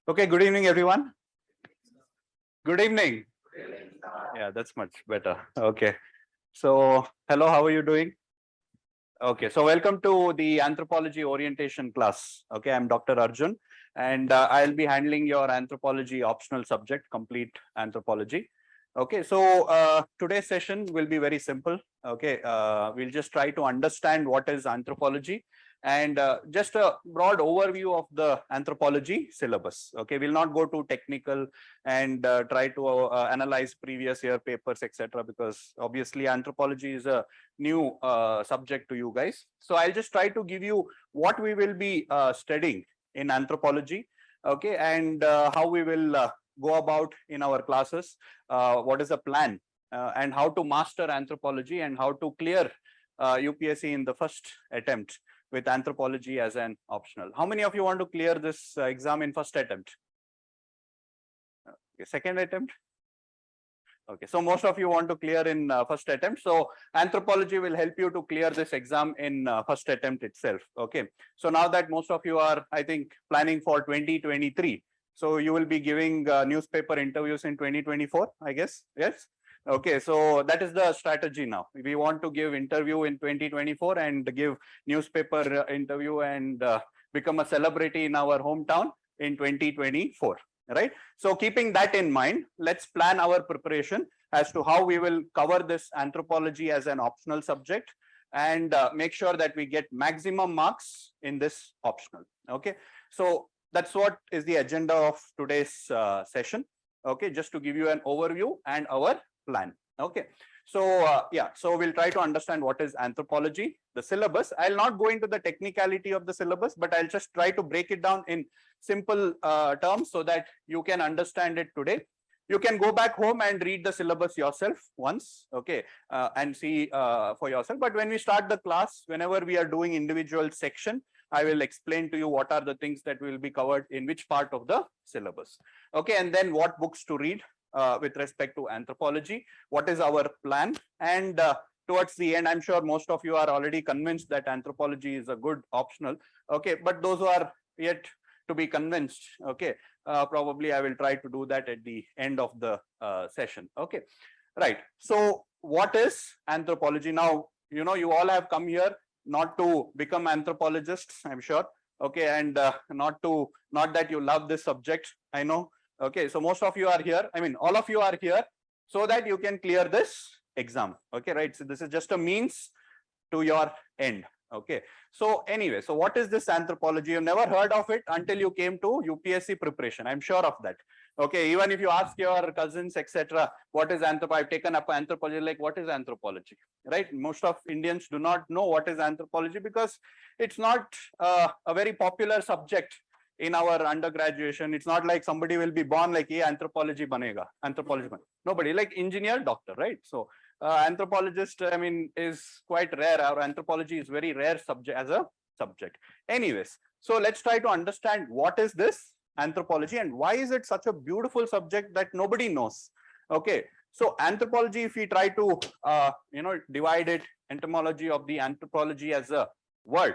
Okay, good evening, everyone. Good evening. Yeah, that's much better. Okay. So, hello, how are you doing? Okay, so welcome to the anthropology orientation class. Okay, I'm Dr. Arjun, and I'll be handling your anthropology optional subject, complete anthropology. Okay, so today's session will be very simple. Okay, we'll just try to understand what is anthropology and just a broad overview of the anthropology syllabus. Okay, we'll not go too technical and try to analyze previous year papers, etc., because obviously anthropology is a new subject to you guys. So I'll just try to give you what we will be studying in anthropology, okay, and how we will go about in our classes, what is the plan, and how to master anthropology and how to clear UPSC in the first attempt with anthropology as an optional. How many of you want to clear this exam in first attempt? Okay, second attempt? Okay, so most of you want to clear in first attempt. So anthropology will help you to clear this exam in first attempt itself. Okay, so now that most of you are, I think, planning for 2023, so you will be giving newspaper interviews in 2024, I guess. Yes. Okay, so that is the strategy now. We want to give interview in 2024 and give newspaper interview and become a celebrity in our hometown in 2024. Right. So keeping that in mind, let's plan our preparation as to how we will cover this anthropology as an optional subject and make sure that we get maximum marks in this optional. Okay, so that's what is the agenda of today's session. Okay, just to give you an overview and our plan. Okay, so yeah, so we'll try to understand what is anthropology, the syllabus. I'll not go into the technicality of the syllabus, but I'll just try to break it down in simple terms so that you can understand it today. You can go back home and read the syllabus yourself once, okay, and see for yourself. But when we start the class, whenever we are doing individual section, I will explain to you what are the things that will be covered in which part of the syllabus. Okay, and then what books to read with respect to anthropology, what is our plan, and towards the end, I'm sure most of you are already convinced that anthropology is a good optional. Okay, but those who are yet to be convinced, okay, probably I will try to do that at the end of the session. Okay, right. So what is anthropology? Now, you know, you all have come here not to become anthropologists, I'm sure. Okay, and not that you love this subject, I know. Okay, so most of you are here, I mean all of you are here so that you can clear this exam. Okay, right. So this is just a means to your end. Okay, so anyway, so what is this anthropology? You've never heard of it until you came to UPSC preparation, I'm sure of that. Okay, even if you ask your cousins, etc., what is anthropology? I've taken up anthropology, like what is anthropology, right? Most of Indians do not know what is anthropology because it's not a very popular subject in our undergraduation. It's not like somebody will be born like, yeah, anthropology banega, anthropology banega. Nobody, like engineer, doctor, right? So anthropologist, I mean, is quite rare. Our anthropology is very rare subject as a subject. Anyways, so let's try to understand what is this anthropology and why is it such a beautiful subject that nobody knows. Okay, so anthropology, if we try to divide it, etymology of the anthropology as a word,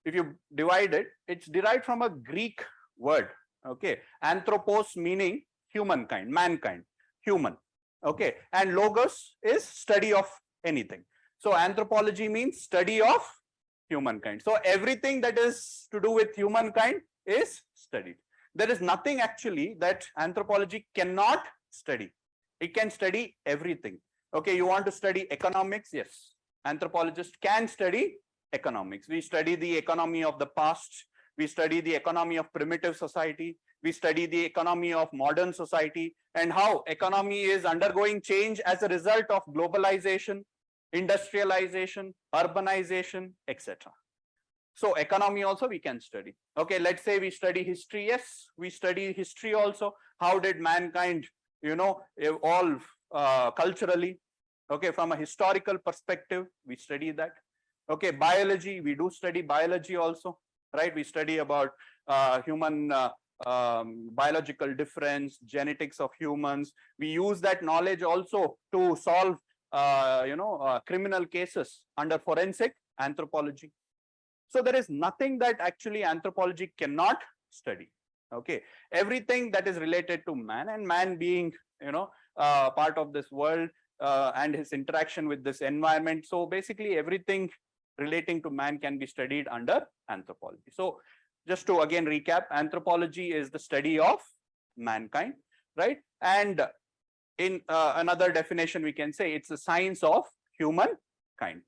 if you divide it, it's derived from a Greek word. Okay, anthropos meaning humankind, mankind, human. Okay, and logos is study of anything. So anthropology means study of humankind. So everything that is to do with humankind is studied. There is nothing actually that anthropology cannot study. It can study everything. Okay, you want to study economics? Yes, anthropologists can study economics. We study the economy of the past. We study the economy of primitive society. We study the economy of modern society and how economy is undergoing change as a result of globalization, industrialization, urbanization, etc. So economy also we can study. Okay, let's say we study history. Yes, we study history also. How did mankind, evolve culturally? Okay, from a historical perspective, we study that. Okay, biology, we do study biology also, right? We study about human biological difference, genetics of humans. We use that knowledge also to solve, criminal cases under forensic anthropology. So there is nothing that actually anthropology cannot study. Okay, everything that is related to man, and man being, part of this world, and his interaction with this environment. So basically everything relating to man can be studied under anthropology. So just to again recap, anthropology is the study of mankind, right? And in another definition, we can say it's the science of humankind.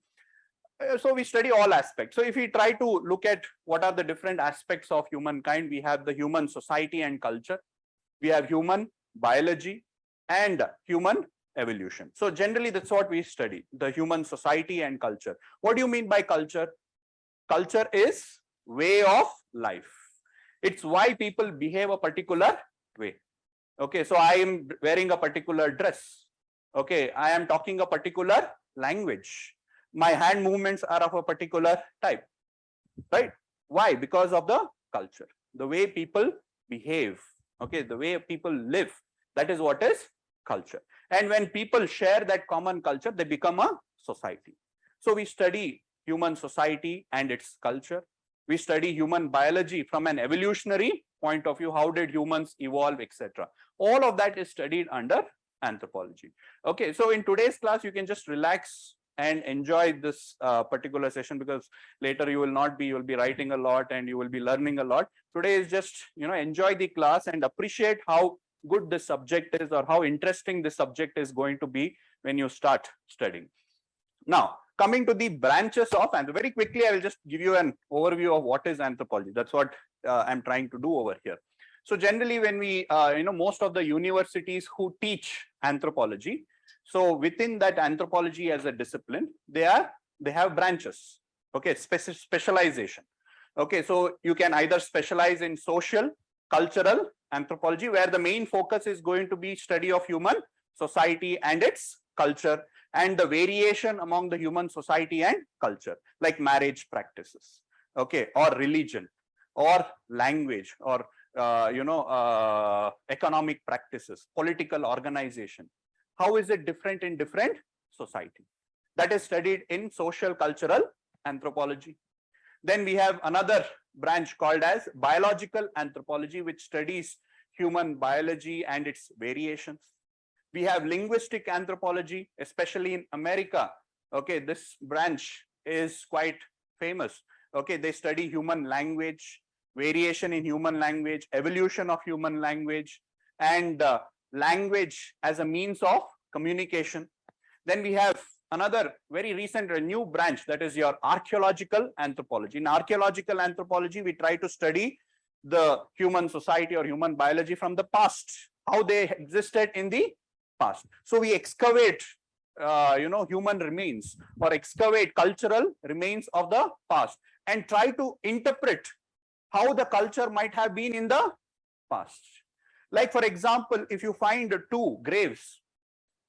So we study all aspects. So if we try to look at what are the different aspects of humankind, we have the human society and culture, we have human biology, and human evolution. So generally that's what we study, the human society and culture. What do you mean by culture? Culture is way of life. It's why people behave a particular way. Okay, so I am wearing a particular dress. Okay, I am talking a particular language. My hand movements are of a particular type, right? Why? Because of the culture, the way people behave, okay, the way people live. That is what is culture. And when people share that common culture, they become a society. So we study human society and its culture. We study human biology from an evolutionary point of view. How did humans evolve, etc. All of that is studied under anthropology. Okay, so in today's class, you can just relax and enjoy this particular session, because later you will be writing a lot and you will be learning a lot. Today is just, enjoy the class and appreciate how good this subject is, or how interesting this subject is going to be when you start studying. Now, coming to the branches of anthropology, very quickly, I will just give you an overview of what is anthropology. That's what I'm trying to do over here. So generally, when we, most of the universities who teach anthropology, so within that anthropology as a discipline, they have branches, okay, specialization. Okay, so you can either specialize in social, cultural anthropology, where the main focus is going to be study of human society and its culture, and the variation among the human society and culture, like marriage practices, okay, or religion, or language, or economic practices, political organization. How is it different in different society? That is studied in social cultural anthropology. Then we have another branch called as biological anthropology, which studies human biology and its variations. We have linguistic anthropology, especially in America. Okay, this branch is quite famous. Okay, they study human language, variation in human language, evolution of human language, and language as a means of communication. Then we have another very recent new branch, that is your archaeological anthropology. In archaeological anthropology, we try to study the human society or human biology from the past, how they existed in the past. So we excavate human remains, or excavate cultural remains of the past, and try to interpret how the culture might have been in the past. Like, for example, if you find two graves,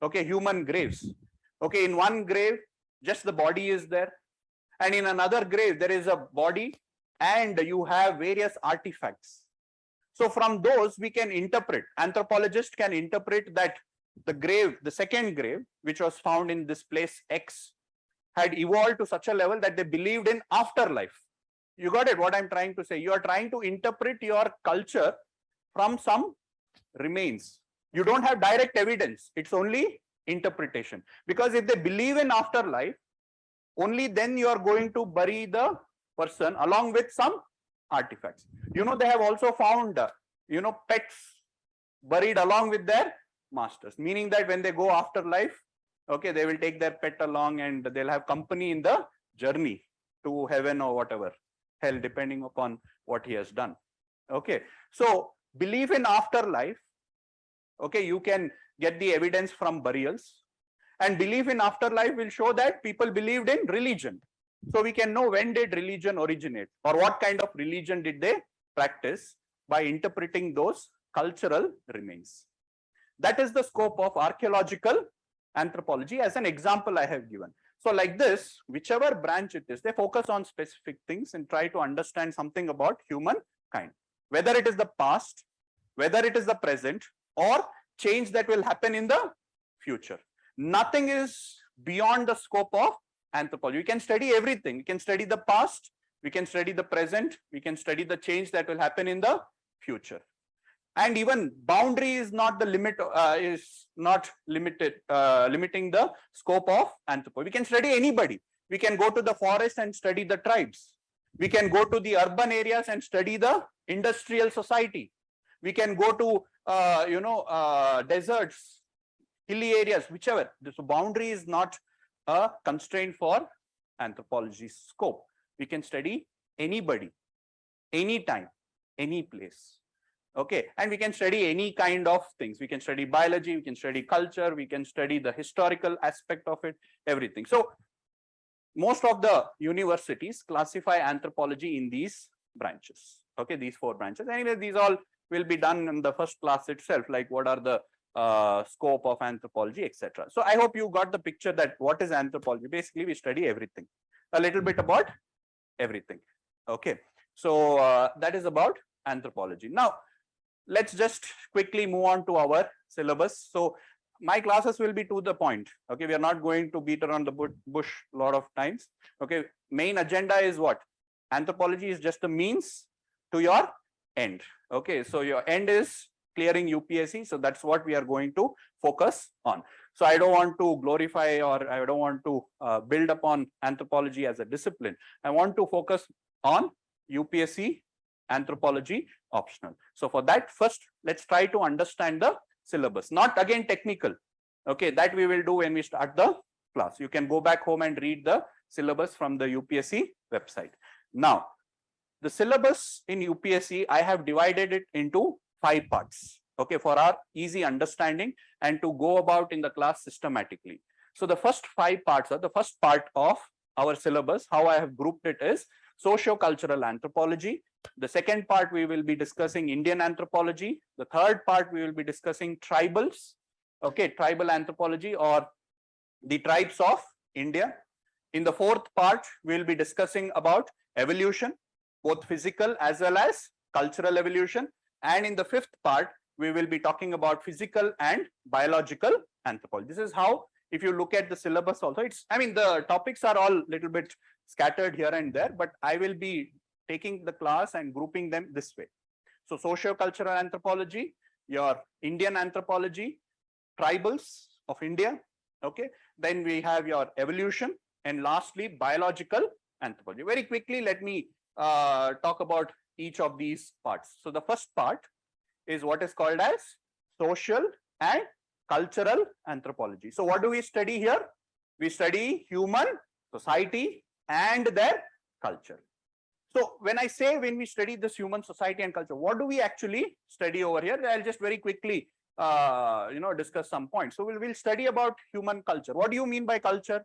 okay, human graves, okay, in one grave just the body is there, and in another grave there is a body and you have various artifacts. So from those we can interpret, anthropologists can interpret that the grave, the second grave, which was found in this place X, had evolved to such a level that they believed in afterlife. You got it, what I'm trying to say? You are trying to interpret your culture from some remains. You don't have direct evidence, it's only interpretation. Because if they believe in afterlife, only then you are going to bury the person along with some artifacts. They have also found, pets buried along with their masters, meaning that when they go after life, okay, they will take their pet along and they'll have company in the journey to heaven or whatever, hell, depending upon what he has done. Okay, so belief in afterlife, okay, you can get the evidence from burials, and belief in afterlife will show that people believed in religion. So we can know when did religion originate, or what kind of religion did they practice, by interpreting those cultural remains. That is the scope of archaeological anthropology, as an example I have given. So like this, whichever branch it is, they focus on specific things and try to understand something about humankind, whether it is the past, whether it is the present, or change that will happen in the future. Nothing is beyond the scope of anthropology. We can study everything. We can study the past, we can study the present, we can study the change that will happen in the future. And even boundary is not the limit, is not limited, limiting the scope of anthropology. We can study anybody. We can go to the forest and study the tribes. We can go to the urban areas and study the industrial society. We can go to, deserts, hilly areas, whichever. So boundary is not a constraint for anthropology's scope. We can study anybody, anytime, any place. Okay, and we can study any kind of things. We can study biology, we can study culture, we can study the historical aspect of it, everything. So most of the universities classify anthropology in these branches. Okay, these 4 branches. Anyway, these all will be done in the first class itself, like what are the scope of anthropology, etc. So I hope you got the picture that what is anthropology. Basically, we study everything, a little bit about everything. Okay, so that is about anthropology. Now let's just quickly move on to our syllabus. So my classes will be to the point. Okay, we are not going to beat around the bush a lot of times. Okay, main agenda is what? Anthropology is just a means to your end. Okay, so your end is clearing UPSC. So that's what we are going to focus on. So I don't want to glorify, or I don't want to build upon anthropology as a discipline. I want to focus on UPSC anthropology optional. So for that, first let's try to understand the syllabus, not again technical. Okay, that we will do when we start the class. You can go back home and read the syllabus from the UPSC website. Now the syllabus in UPSC, I have divided it into 5 parts. Okay, for our easy understanding and to go about in the class systematically. So the first 5 parts are the first part of our syllabus. How I have grouped it is socio-cultural anthropology. The second part we will be discussing Indian anthropology. The third part we will be discussing tribals. Okay, tribal anthropology or the tribes of India. In the fourth part, we will be discussing about evolution, both physical as well as cultural evolution. And in the fifth part, we will be talking about physical and biological anthropology. This is how, if you look at the syllabus also, it's, I mean, the topics are all little bit scattered here and there, but I will be taking the class and grouping them this way. So socio-cultural anthropology, your Indian anthropology, tribals of India, okay, then we have your evolution, and lastly biological anthropology. Very quickly, let me talk about each of these parts. So the first part is what is called as social and cultural anthropology. So what do we study here? We study human society and their culture. So when I say when we study this human society and culture, what do we actually study over here? I'll just very quickly discuss some points. So we'll study about human culture. What do you mean by culture?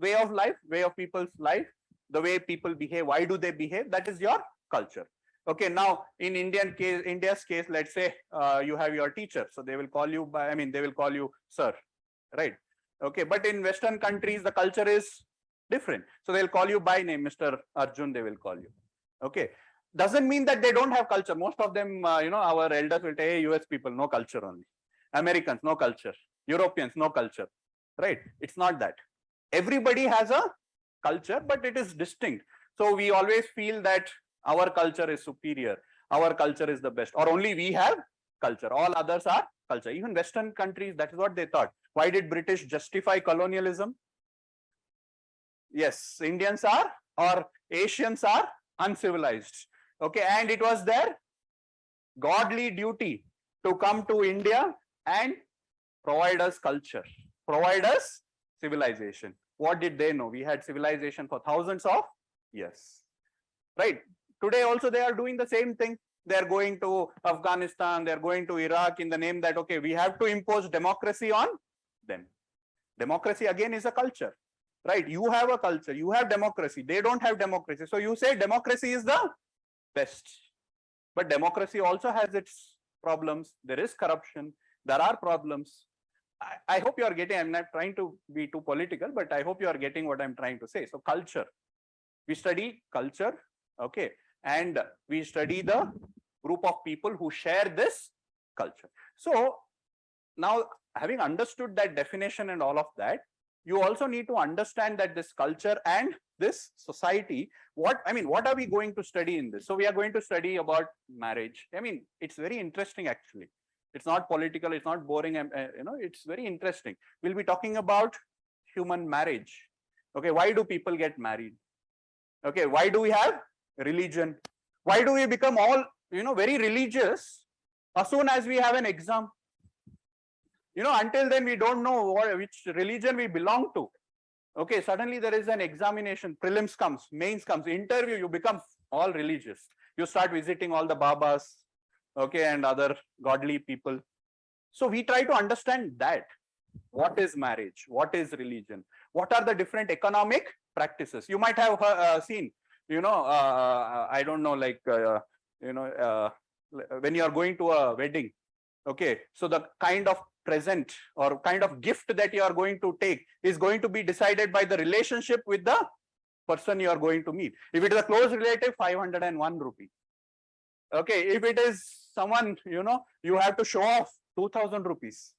Way of life, way of people's life, the way people behave, why do they behave? That is your culture. Okay, now in India's case, let's say you have your teacher, so they will call you by, I mean, they will call you sir, right? Okay, but in Western countries, the culture is different. So they'll call you by name, Mr. Arjun, they will call you. Okay, doesn't mean that they don't have culture. Most of them, our elders will say, hey, US people, no culture only. Americans, no culture. Europeans, no culture, right? It's not that. Everybody has a culture, but it is distinct. So we always feel that our culture is superior, our culture is the best, or only we have culture, all others are culture. Even Western countries, that is what they thought. Why did British justify colonialism? Yes, Indians are, or Asians are uncivilized. Okay, and it was their godly duty to come to India and provide us culture, provide us civilization. What did they know? We had civilization for thousands of years, right? Today also they are doing the same thing. They are going to Afghanistan, they are going to Iraq in the name that, okay, we have to impose democracy on them. Democracy again is a culture, right? You have a culture, you have democracy, they don't have democracy. So you say democracy is the best. But democracy also has its problems. There is corruption, there are problems. I hope you are getting, I'm not trying to be too political, but I hope you are getting what I'm trying to say. So culture, we study culture, okay, and we study the group of people who share this culture. So now, having understood that definition and all of that, you also need to understand that this culture and this society, what are we going to study in this? So we are going to study about marriage. I mean, it's very interesting actually. It's not political, it's not boring, it's very interesting. We'll be talking about human marriage. Okay, why do people get married? Okay, why do we have religion? Why do we become all, very religious as soon as we have an exam? Until then we don't know which religion we belong to. Okay, suddenly there is an examination, prelims comes, mains comes, interview, you become all religious. You start visiting all the babas, okay, and other godly people. So we try to understand that. What is marriage? What is religion? What are the different economic practices? You might have seen, I don't know, like, when you are going to a wedding, okay, so the kind of present or kind of gift that you are going to take is going to be decided by the relationship with the person you are going to meet. If it is a close relative, 501 rupee. Okay, if it is someone, you have to show off 2000 rupees.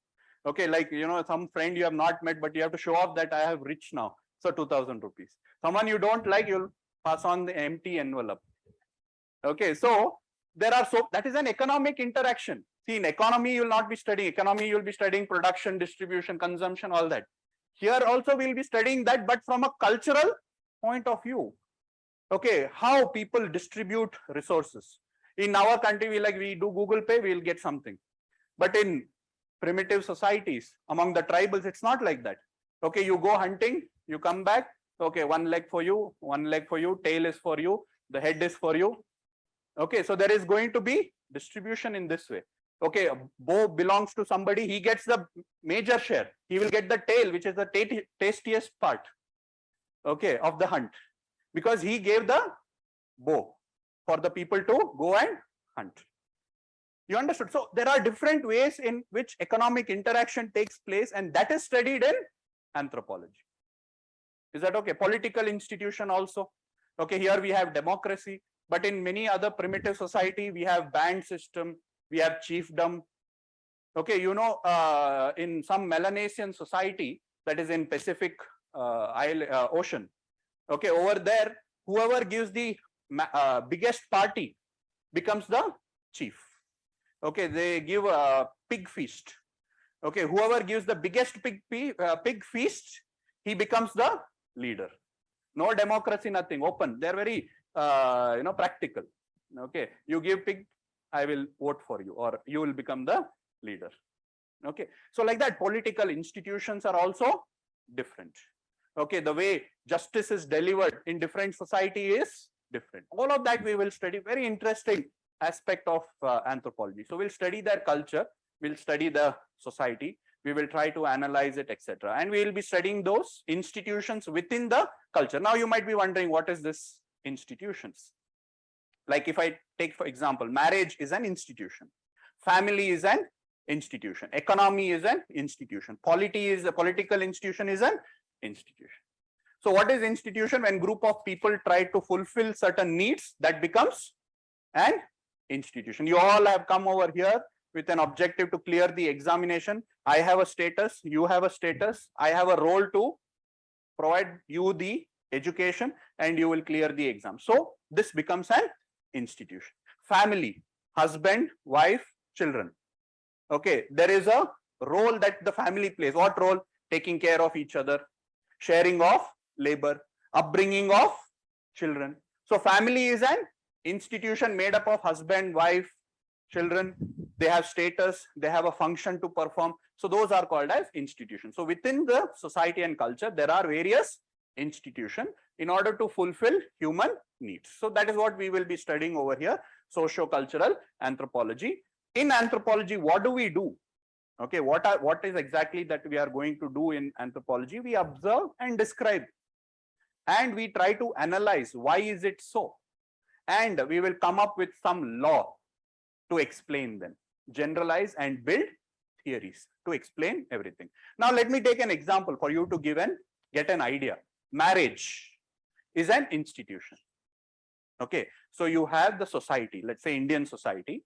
Okay, like, some friend you have not met, but you have to show off that I have rich now. So 2000 rupees. Someone you don't like, you'll pass on the empty envelope. Okay, so that is an economic interaction. See, in economy, you will not be studying economy, you will be studying production, distribution, consumption, all that. Here also we will be studying that, but from a cultural point of view. Okay, how people distribute resources. In our country, we do Google Pay, we will get something. But in primitive societies, among the tribals, it's not like that. Okay, you go hunting, you come back, okay, one leg for you, tail is for you, the head is for you. Okay, so there is going to be distribution in this way. Okay, a bow belongs to somebody, he gets the major share. He will get the tail, which is the tastiest part, okay, of the hunt, because he gave the bow for the people to go and hunt. You understood? So there are different ways in which economic interaction takes place, and that is studied in anthropology. Is that okay? Political institution also. Okay, here we have democracy, but in many other primitive society, we have band system, we have chiefdom. Okay, in some Melanesian society that is in Pacific Ocean. Okay, over there, whoever gives the biggest party becomes the chief. Okay, they give a pig feast. Okay, whoever gives the biggest pig feast, he becomes the leader. No democracy, nothing, open. They're very practical. Okay, you give pig, I will vote for you, or you will become the leader. Okay, so like that, political institutions are also different. Okay, the way justice is delivered in different society is different. All of that we will study. Very interesting aspect of anthropology. So we'll study their culture, we'll study the society, we will try to analyze it, etc. And we will be studying those institutions within the culture. Now you might be wondering, what is this institutions? Like if I take, for example, marriage is an institution, family is an institution, economy is an institution, polity is a political institution is an institution. So what is institution? When group of people try to fulfill certain needs, that becomes an institution. You all have come over here with an objective to clear the examination. I have a status, you have a status, I have a role to provide you the education, and you will clear the exam. So this becomes an institution. Family, husband, wife, children. Okay, there is a role that the family plays. What role? Taking care of each other, sharing of labor, upbringing of children. So family is an institution made up of husband, wife, children. They have status, they have a function to perform. So those are called as institutions. So within the society and culture, there are various institutions in order to fulfill human needs. So that is what we will be studying over here, socio-cultural anthropology. In anthropology, what do we do? Okay, what is exactly that we are going to do in anthropology? We observe and describe, and we try to analyze why is it so, and we will come up with some law to explain them, generalize and build theories to explain everything. Now let me take an example for you to get an idea. Marriage is an institution. Okay, so you have the society, let's say Indian society.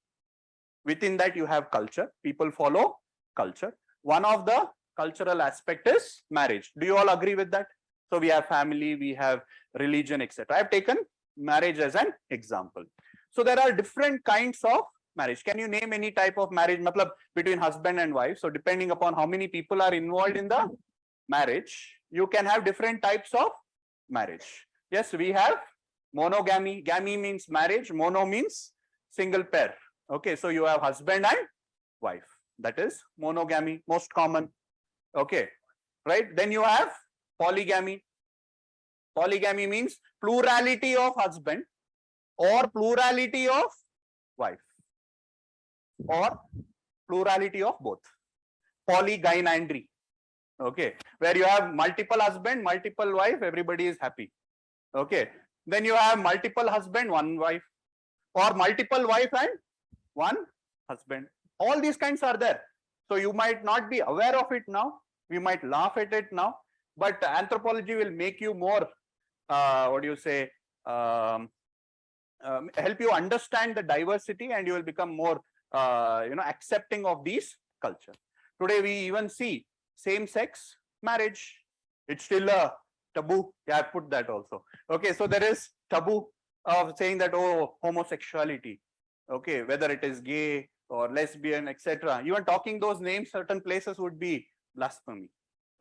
Within that you have culture, people follow culture. One of the cultural aspect is marriage. Do you all agree with that? So we have family, we have religion, etc. I have taken marriage as an example. So there are different kinds of marriage. Can you name any type of marriage, matlab, between husband and wife? So depending upon how many people are involved in the marriage, you can have different types of marriage. Yes, we have monogamy. Gamy means marriage, mono means single pair. Okay, so you have husband and wife. That is monogamy, most common. Okay, right? Then you have polygamy. Polygamy means plurality of husband or plurality of wife or plurality of both. Polygynandry. Okay, where you have multiple husband, multiple wife, everybody is happy. Okay, then you have multiple husband, one wife, or multiple wife and one husband. All these kinds are there. So you might not be aware of it now. We might laugh at it now, but anthropology will make you more, what do you say, help you understand the diversity, and you will become more, accepting of these culture. Today we even see same-sex marriage. It's still a taboo. Yeah, I put that also. Okay, so there is taboo of saying that, oh, homosexuality. Okay, whether it is gay or lesbian, etc. Even talking those names, certain places would be blasphemy,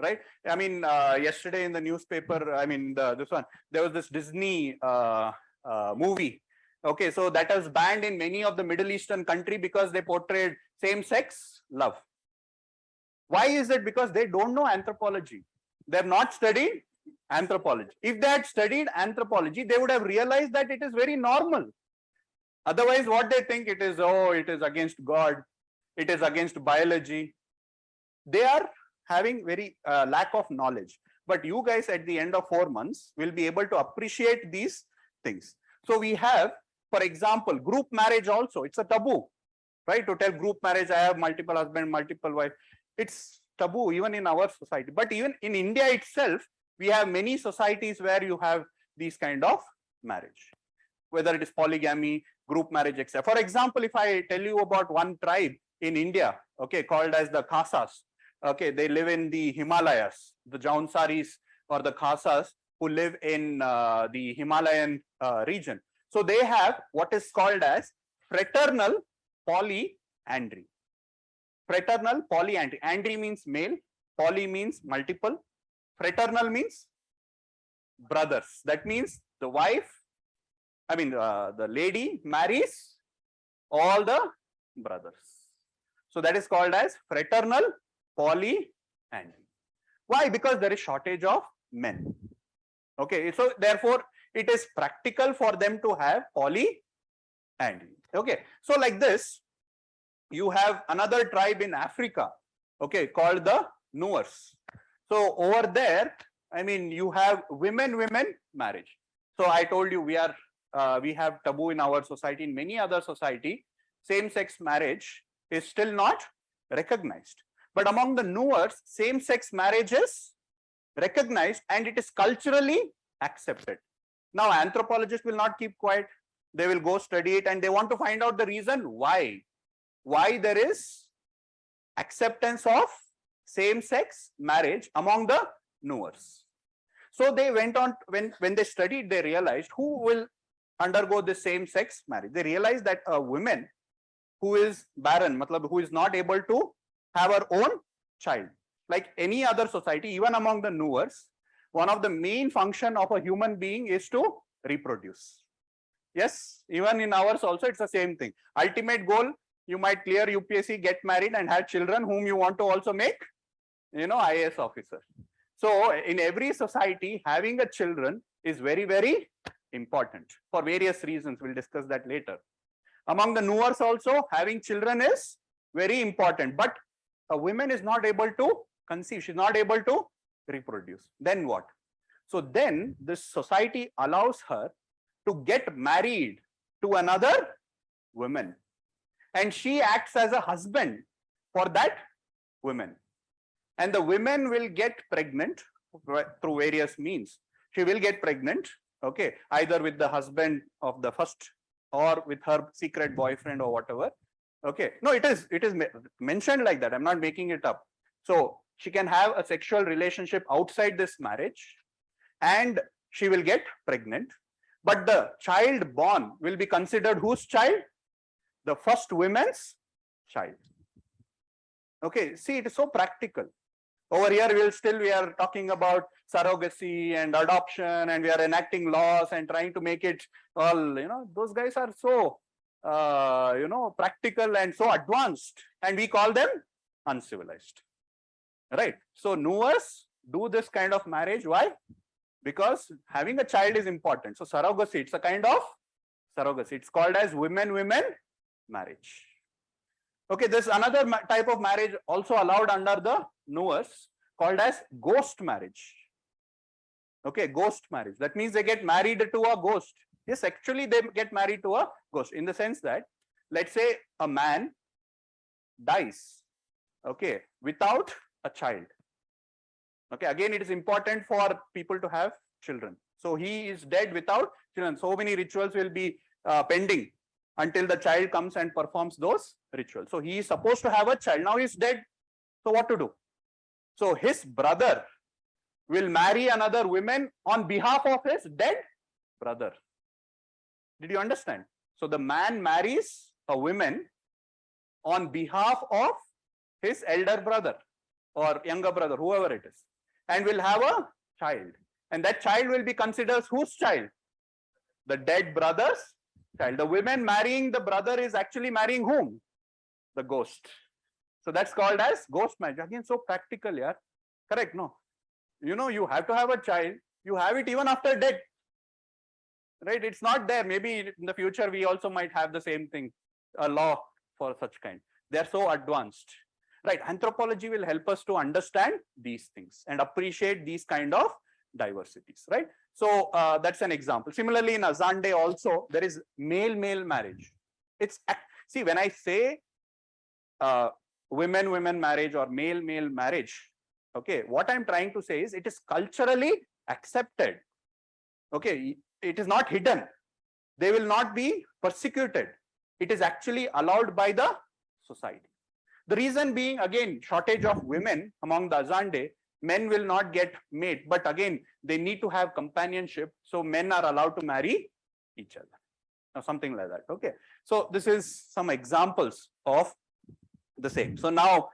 right? I mean, yesterday in the newspaper, I mean, this one, there was this Disney movie. Okay, so that was banned in many of the Middle Eastern country because they portrayed same-sex love. Why is it? Because they don't know anthropology. They have not studied anthropology. If they had studied anthropology, they would have realized that it is very normal. Otherwise, what they think it is, oh, it is against God, it is against biology. They are having very lack of knowledge. But you guys at the end of 4 months will be able to appreciate these things. So we have, for example, group marriage also. It's a taboo, right? To tell group marriage, I have multiple husband, multiple wife. It's taboo even in our society. But even in India itself, we have many societies where you have these kind of marriage, whether it is polygamy, group marriage, etc. For example, if I tell you about one tribe in India, okay, called as the Khasas. Okay, they live in the Himalayas, the Jaunsaris or the Khasas who live in the Himalayan region. So they have what is called as fraternal polyandry. Fraternal polyandry. Andry means male, poly means multiple, fraternal means brothers. That means the wife, I mean the lady marries all the brothers. So that is called as fraternal polyandry. Why? Because there is shortage of men. Okay, so therefore it is practical for them to have polyandry. Okay, so like this, you have another tribe in Africa, okay, called the Nuers. So over there, I mean, you have women-women marriage. So I told you we have taboo in our society. In many other society, same-sex marriage is still not recognized. But among the Nuers, same-sex marriage is recognized and it is culturally accepted. Now, anthropologists will not keep quiet. They will go study it and they want to find out the reason why there is acceptance of same-sex marriage among the Nuers. So they went on, when they studied, they realized who will undergo the same-sex marriage. They realized that a woman who is barren, matlab, who is not able to have her own child, like any other society, even among the Nuers, one of the main function of a human being is to reproduce. Yes, even in ours also, it's the same thing. Ultimate goal, you might clear UPSC, get married and have children whom you want to also make, IAS officer. So in every society, having a children is very, very important for various reasons. We'll discuss that later. Among the Nuers also, having children is very important, but a woman is not able to conceive. She's not able to reproduce. Then what? So then this society allows her to get married to another woman, and she acts as a husband for that woman. And the women will get pregnant through various means. She will get pregnant, okay, either with the husband of the first or with her secret boyfriend or whatever. Okay, no, it is mentioned like that. I'm not making it up. So she can have a sexual relationship outside this marriage. and she will get pregnant. But the child born will be considered whose child? The first woman's child. Okay, see, it is so practical. Over here, we are talking about surrogacy and adoption, and we are enacting laws and trying to make it all, those guys are so, practical and so advanced, and we call them uncivilized, right? So Nuers do this kind of marriage. Why? Because having a child is important. So surrogacy, it's a kind of surrogacy. It's called as women-women marriage. Okay, there's another type of marriage also allowed under the Nuers called as ghost marriage. Okay, ghost marriage. That means they get married to a ghost. Yes, actually they get married to a ghost, in the sense that, let's say a man dies, okay, without a child. Okay, again, it is important for people to have children. So he is dead without children. So many rituals will be pending until the child comes and performs those rituals. So he is supposed to have a child. Now he is dead. So what to do? So his brother will marry another woman on behalf of his dead brother. Did you understand? So the man marries a woman on behalf of his elder brother or younger brother, whoever it is, and will have a child. And that child will be considered whose child? The dead brother's child. The woman marrying the brother is actually marrying whom? The ghost. So that's called as ghost marriage. Again, so practical, yeah. Correct? No. You have to have a child. You have it even after death. Right? It's not there. Maybe in the future we also might have the same thing, a law for such kind. They are so advanced. Right? Anthropology will help us to understand these things and appreciate these kind of diversities. Right? So that's an example. Similarly, in Azande also there is male-male marriage. See, when I say women-women marriage or male-male marriage, okay, what I'm trying to say is it is culturally accepted. Okay, it is not hidden. They will not be persecuted. It is actually allowed by the society. The reason being, again, shortage of women among the Azande. Men will not get mate, but again, they need to have companionship. So men are allowed to marry each other or something like that. Okay, so this is some examples of the same. So now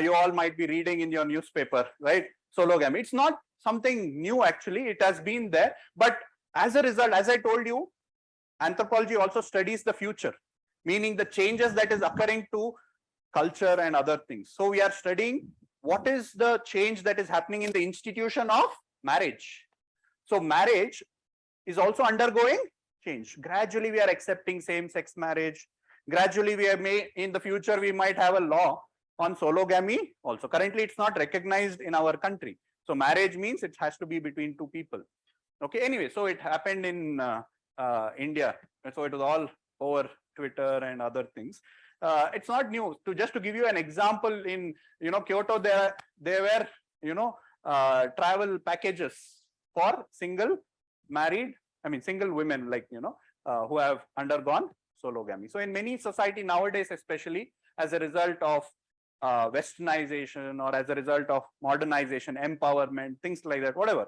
you all might be reading in your newspaper, right? Sologamy. It's not something new actually. It has been there, but as a result, as I told you, anthropology also studies the future, meaning the changes that is occurring to culture and other things. So we are studying what is the change that is happening in the institution of marriage. So marriage is also undergoing change. Gradually we are accepting same-sex marriage. Gradually in the future we might have a law on sologamy also. Currently it's not recognized in our country. So marriage means it has to be between two people. Okay, anyway, so it happened in India. So it was all over Twitter and other things. It's not new. Just to give you an example, in Kyoto, there were travel packages for single women, like who have undergone sologamy. So in many society nowadays, especially as a result of westernization or as a result of modernization, empowerment, things like that, whatever,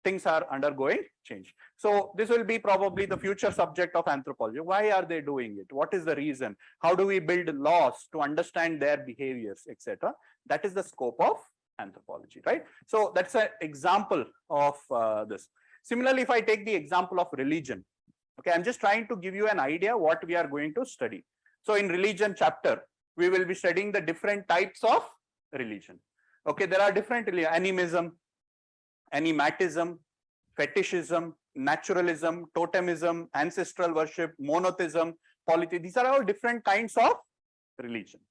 things are undergoing change. So this will be probably the future subject of anthropology. Why are they doing it? What is the reason? How do we build laws to understand their behaviors, etc.? That is the scope of anthropology, right? So that's an example of this. Similarly, if I take the example of religion, okay, I'm just trying to give you an idea what we are going to study. So in religion chapter, we will be studying the different types of religion. Okay, there are different animism, animatism, fetishism, naturalism, totemism, ancestral worship, monotheism, polytheism. These are all different kinds of religion.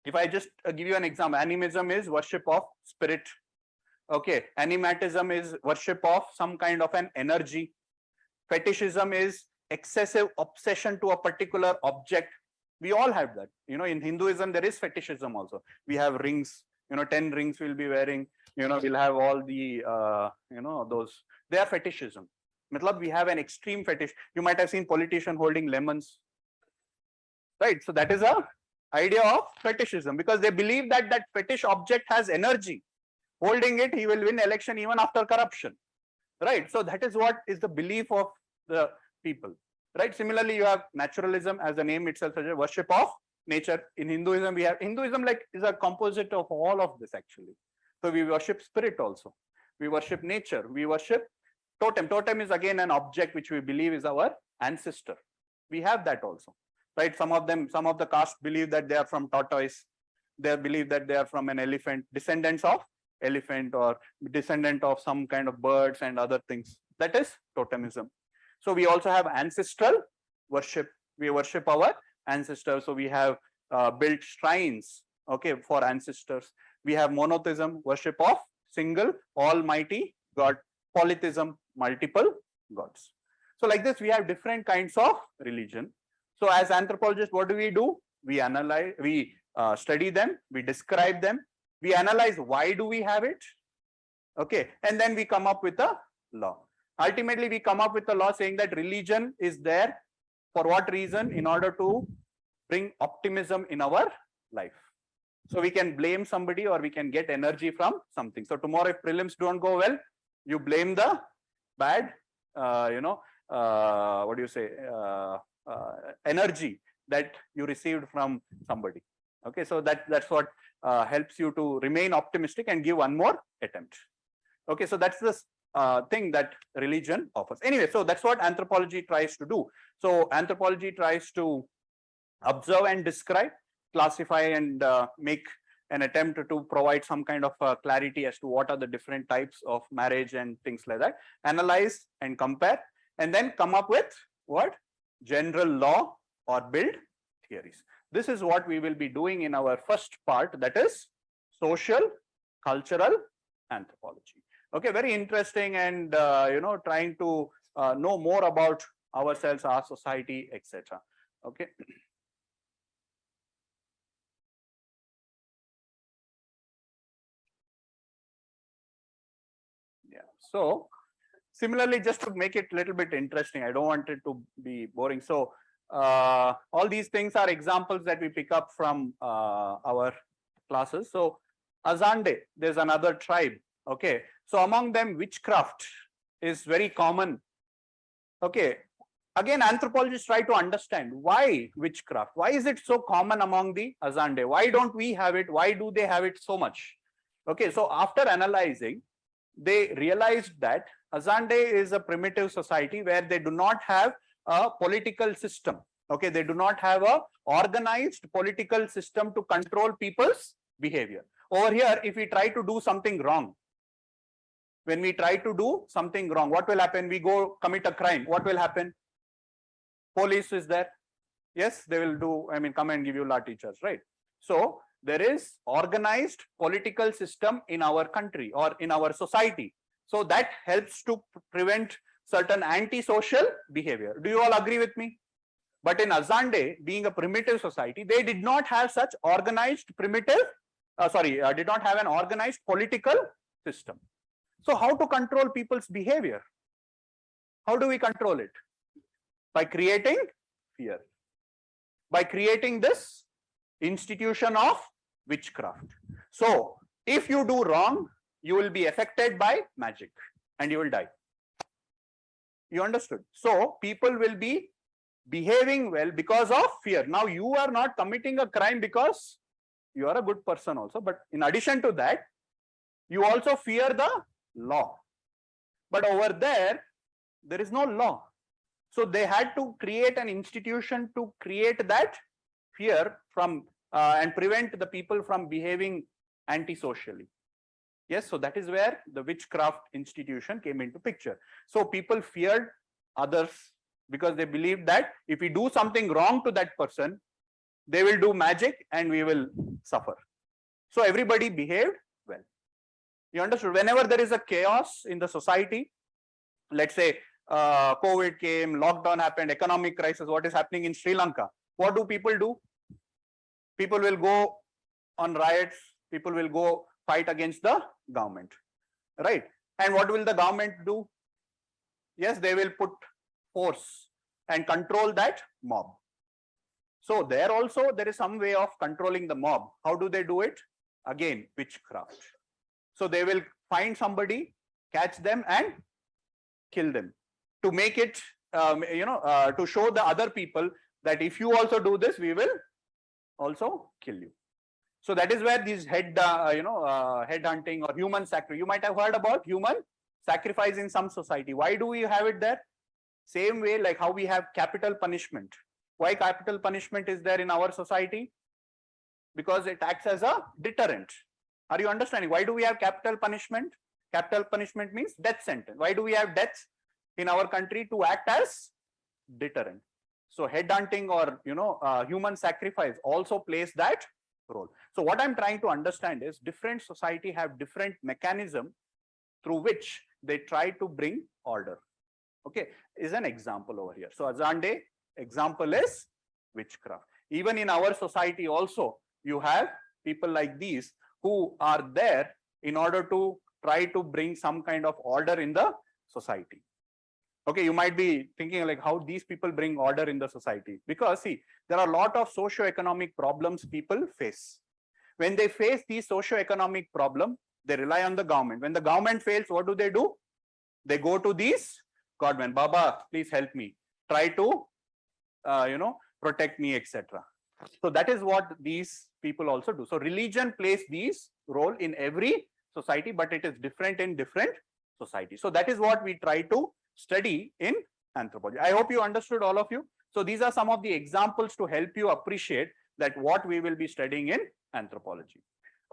If I just give you an example, animism is worship of spirit. Okay, animatism is worship of some kind of an energy. Fetishism is excessive obsession to a particular object. We all have that. In Hinduism, there is fetishism also. We have rings, 10 rings we'll be wearing. We'll have all the, those, they are fetishism. We have an extreme fetish. You might have seen politician holding lemons, right? So that is a idea of fetishism, because they believe that that fetish object has energy. Holding it, he will win election even after corruption, right? So that is what is the belief of the people, right? Similarly, you have naturalism, as the name itself suggests, worship of nature. In Hinduism, we have Hinduism like is a composite of all of this actually. So we worship spirit also, we worship nature, we worship totem. Totem is again an object which we believe is our ancestor. We have that also, right? Some of them, some of the caste believe that they are from tortoise, they believe that they are from an elephant, descendants of elephant, or descendant of some kind of birds and other things. That is totemism. So we also have ancestral worship. We worship our ancestors. So we have built shrines, okay, for ancestors. We have monotheism, worship of single almighty God. Polytheism, multiple gods. So like this, we have different kinds of religion. So as anthropologists, what do? We analyze, we study them, we describe them, we analyze why do we have it, okay, and then we come up with a law. Ultimately, we come up with a law saying that religion is there for what reason? In order to bring optimism in our life. So we can blame somebody or we can get energy from something. So tomorrow, if prelims don't go well, you blame the bad, what do you say, energy that you received from somebody. Okay, so that's what helps you to remain optimistic and give one more attempt. Okay, so that's the thing that religion offers. Anyway, so that's what anthropology tries to do. So anthropology tries to observe and describe, classify and make an attempt to provide some kind of clarity as to what are the different types of marriage and things like that, analyze and compare, and then come up with what? General law or build theories. This is what we will be doing in our first part, that is social, cultural anthropology. Okay, very interesting, and trying to know more about ourselves, our society, etc. Okay. Yeah. So similarly, just to make it a little bit interesting, I don't want it to be boring. So all these things are examples that we pick up from our classes. So Azande, there's another tribe. Okay, so among them, witchcraft is very common. Okay, again, anthropologists try to understand why witchcraft. Why is it so common among the Azande? Why don't we have it? Why do they have it so much? Okay, so after analyzing, they realized that Azande is a primitive society where they do not have a political system. Okay, they do not have a organized political system to control people's behavior. Over here, if we try to do something wrong, when we try to do something wrong, what will happen? We go commit a crime. What will happen? Police is there. Yes, they will do, come and give you law teachers, right? So there is organized political system in our country or in our society. So that helps to prevent certain antisocial behavior. Do you all agree with me? But in Azande, being a primitive society, they did not have such organized did not have an organized political system. So how to control people's behavior? How do we control it? By creating fear. By creating this institution of witchcraft. So if you do wrong, you will be affected by magic and you will die. You understood? So people will be behaving well because of fear. Now you are not committing a crime because you are a good person also, but in addition to that, you also fear the law. But over there is no law. So they had to create an institution to create that fear from and prevent the people from behaving antisocially. Yes, so that is where the witchcraft institution came into picture. So people feared others because they believed that if we do something wrong to that person, they will do magic and we will suffer. So everybody behaved well. You understood? Whenever there is a chaos in the society, let's say COVID came, lockdown happened, economic crisis, what is happening in Sri Lanka? What do? People will go on riots, people will go fight against the government, right? And what will the government do? Yes, they will put force and control that mob. So there also, there is some way of controlling the mob. How do they do it? Again, witchcraft. So they will find somebody, catch them and kill them, to make it, to show the other people that if you also do this, we will also kill you. So that is where these head hunting or human sacrifice. You might have heard about human sacrifice in some society. Why do we have it there? Same way like how we have capital punishment. Why capital punishment is there in our society? Because it acts as a deterrent. Are you understanding? Why do we have capital punishment? Capital punishment means death sentence. Why do we have deaths in our country? To act as deterrent. So headhunting or human sacrifice also plays that role. So what I'm trying to understand is different society have different mechanism through which they try to bring order. Okay, is an example over here. So Azande example is witchcraft. Even in our society also, you have people like these who are there in order to try to bring some kind of order in the society. Okay, you might be thinking like how these people bring order in the society, because see, there are a lot of socio-economic problems people face. When they face these socio-economic problems, they rely on the government. When the government fails, what do? They go to these godmen. Baba, please help me. Try to, protect me, etc. So that is what these people also do. So religion plays these role in every society, but it is different in different societies. So that is what we try to study in anthropology. I hope you understood, all of you. So these are some of the examples to help you appreciate that what we will be studying in anthropology.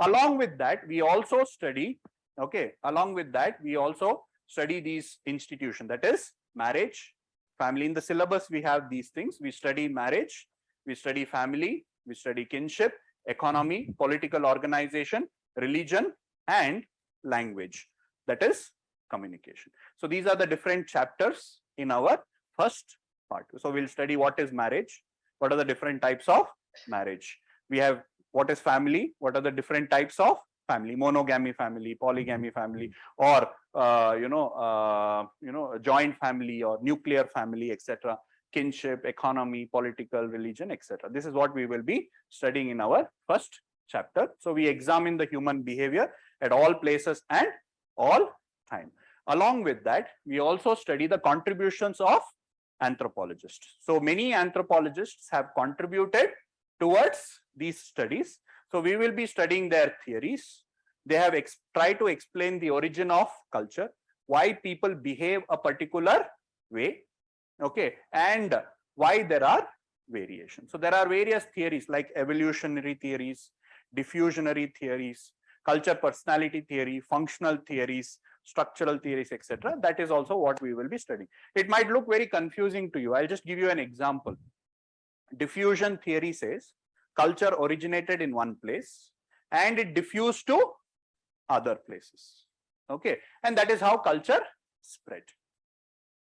Along with that, we also study, these institutions, that is marriage, family. In the syllabus, we have these things. We study marriage, we study family, we study kinship, economy, political organization, religion, and language, that is communication. So these are the different chapters in our first part. So we'll study what is marriage, what are the different types of marriage. We have what is family, what are the different types of family, monogamy family, polygamy family, or joint family or nuclear family, etc. Kinship, economy, political, religion, etc. This is what we will be studying in our first chapter. So we examine the human behavior at all places and all time. Along with that, we also study the contributions of anthropologists. So many anthropologists have contributed towards these studies. So we will be studying their theories. They have tried to explain the origin of culture, why people behave a particular way, okay, and why there are variations. So there are various theories like evolutionary theories, diffusionary theories, culture personality theory, functional theories, structural theories, etc. That is also what we will be studying. It might look very confusing to you. I'll just give you an example. Diffusion theory says culture originated in one place and it diffused to other places. Okay, and that is how culture spread.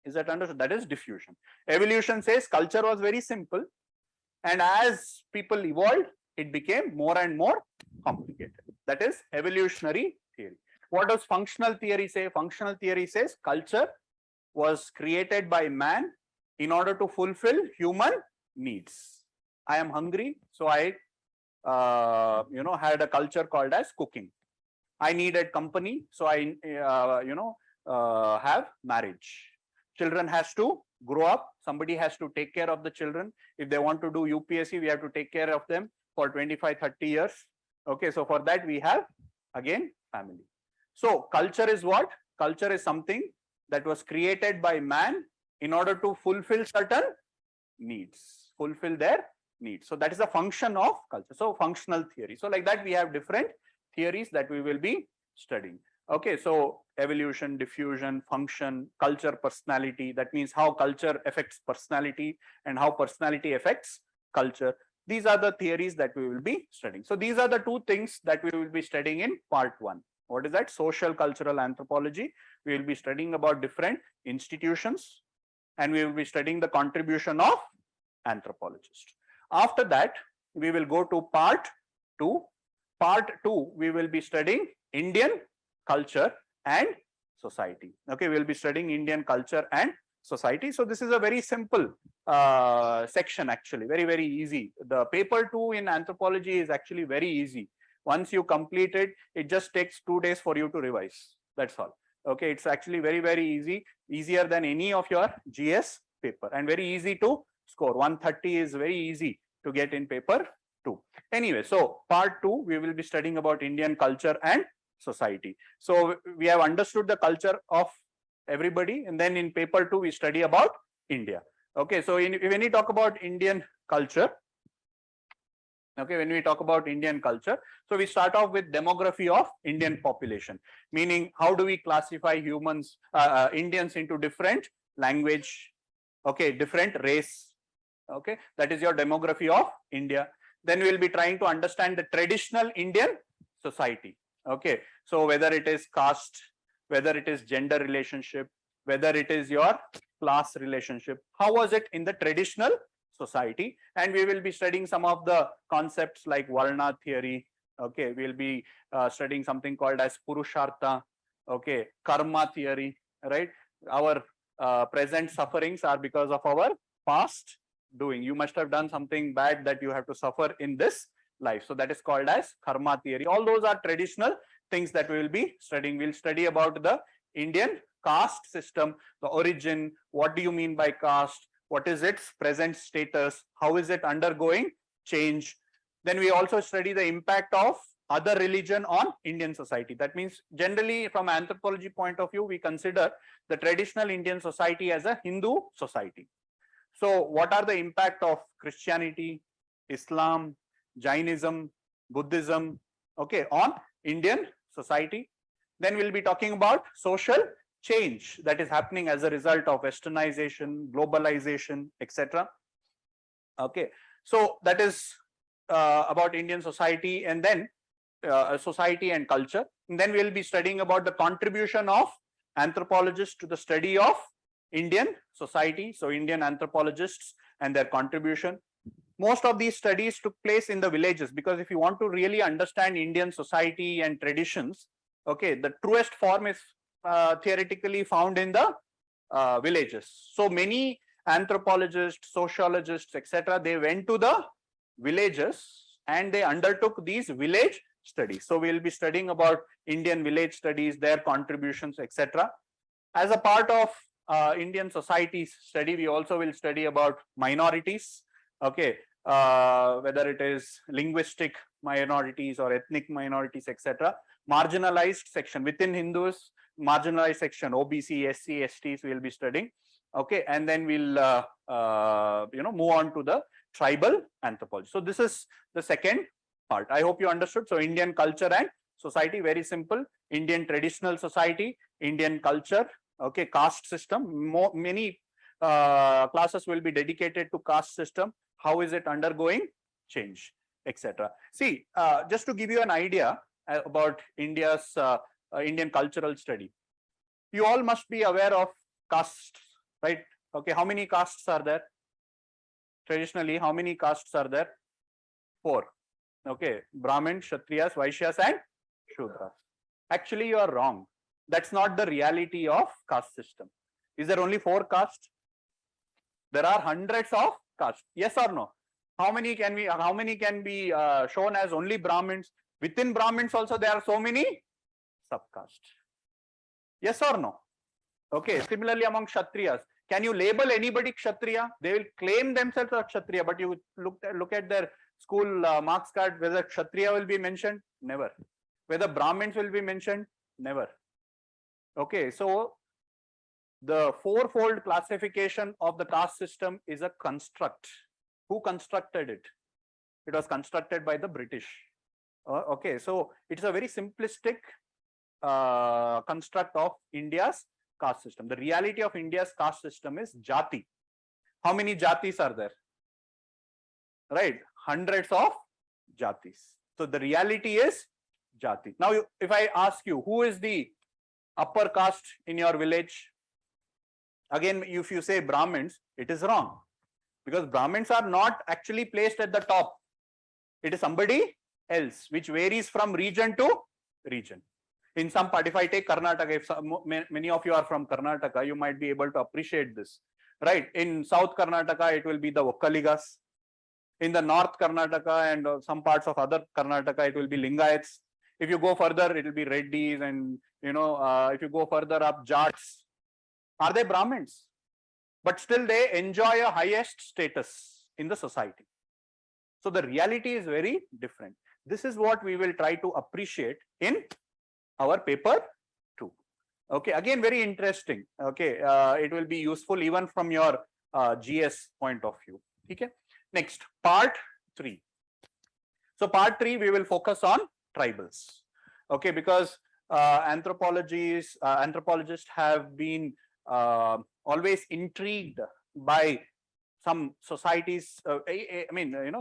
Is that understood? That is diffusion. Evolution says culture was very simple, and as people evolved, it became more and more complicated. That is evolutionary theory. What does functional theory say? Functional theory says culture was created by man in order to fulfill human needs. I am hungry, so I had a culture called as cooking. I needed company, so I have marriage. Children has to grow up. Somebody has to take care of the children. If they want to do UPSC, we have to take care of them for 25-30 years. Okay, so for that we have again family. So culture is what? Culture is something that was created by man in order to fulfill certain needs, fulfill their needs. So that is a function of culture. So functional theory. So like that we have different theories that we will be studying. Okay, so evolution, diffusion, function, culture, personality. That means how culture affects personality and how personality affects culture. These are the theories that we will be studying. So these are the two things that we will be studying in part one. What is that? Social cultural anthropology. We will be studying about different institutions and we will be studying the contribution of anthropologists. After that, we will go to part two. Part two, we will be studying Indian culture and society. Okay, we will be studying Indian culture and society. So this is a very simple section actually, very, very easy. The paper 2 in anthropology is actually very easy. Once you complete it, it just takes 2 days for you to revise. That's all. Okay, it's actually very easy, easier than any of your GS paper, and very easy to score. 130 is very easy to get in paper 2. Anyway, so part 2 we will be studying about Indian culture and society. So we have understood the culture of everybody, and then in paper 2 we study about India. Okay, so when we talk about Indian culture, okay, when we talk about Indian culture, so we start off with demography of Indian population, meaning how do we classify humans, Indians into different language, okay, different race, okay, that is your demography of India. Then we will be trying to understand the traditional Indian society, okay, so whether it is caste, whether it is gender relationship, whether it is your class relationship, how was it in the traditional society. And we will be studying some of the concepts like Varna theory, okay, we'll be studying something called as Purushartha, okay, karma theory, right, our present sufferings are because of our past doing. You must have done something bad that you have to suffer in this life, so that is called as karma theory. All those are traditional things that we will be studying. We'll study about the Indian caste system, the origin, what do you mean by caste, what is its present status, how is it undergoing change. Then we also study the impact of other religion on Indian society. That means generally from anthropology point of view, we consider the traditional Indian society as a Hindu society. So what are the impact of Christianity, Islam, Jainism, Buddhism, okay, on Indian society. Then we'll be talking about social change that is happening as a result of westernization, globalization, etc. Okay, so that is about Indian society, and then society and culture. And then we'll be studying about the contribution of anthropologists to the study of Indian society, so Indian anthropologists and their contribution. Most of these studies took place in the villages, because if you want to really understand Indian society and traditions, okay, the truest form is theoretically found in the villages. So many anthropologists, sociologists, etc., they went to the villages and they undertook these village studies. So we will be studying about Indian village studies, their contributions, etc. As a part of Indian society study, we also will study about minorities, okay, whether it is linguistic minorities or ethnic minorities, etc. Marginalized section within Hindus, marginalized section, OBC, SC, STs we will be studying, okay, and then we'll move on to the tribal anthropology. So this is the second part. I hope you understood. So Indian culture and society, very simple. Indian traditional society, Indian culture, okay, caste system. Many classes will be dedicated to caste system. How is it undergoing change, etc. See, just to give you an idea about India's Indian cultural study, you all must be aware of castes, right? Okay, how many castes are there? Traditionally, how many castes are there? 4. Okay, Brahmin, Kshatriyas, Vaishyas, and Shudras. Actually, you are wrong. That's not the reality of caste system. Is there only 4 castes? There are hundreds of castes. Yes or no? How many can be shown as only Brahmins? Within Brahmins also there are so many subcastes. Yes or no? Okay. Similarly, among Kshatriyas, can you label anybody Kshatriya? They will claim themselves as Kshatriya, but you look at their school marks card, whether Kshatriya will be mentioned? Never. Whether Brahmins will be mentioned? Never. Okay, so the 4-fold classification of the caste system is a construct. Who constructed it? It was constructed by the British. Okay, so it's a very simplistic construct of India's caste system. The reality of India's caste system is jati. How many jatis are there? Right, hundreds of jatis. So the reality is jati. Now, if I ask you, who is the upper caste in your village? Again, if you say Brahmins, it is wrong, because Brahmins are not actually placed at the top. It is somebody else, which varies from region to region. In some part, if I take Karnataka, if many of you are from Karnataka, you might be able to appreciate this, right? In South Karnataka, it will be the Vokkaligas. In the North Karnataka and some parts of other Karnataka, it will be Lingayats. If you go further, it will be Reddis and if you go further up, Jats, are they Brahmins? But still they enjoy a highest status in the society. So the reality is very different. This is what we will try to appreciate in our paper 2. Okay, again, very interesting. Okay, it will be useful even from your GS point of view. Okay, next, part 3. So part 3, we will focus on tribals. Okay, because anthropologists have been always intrigued by some societies,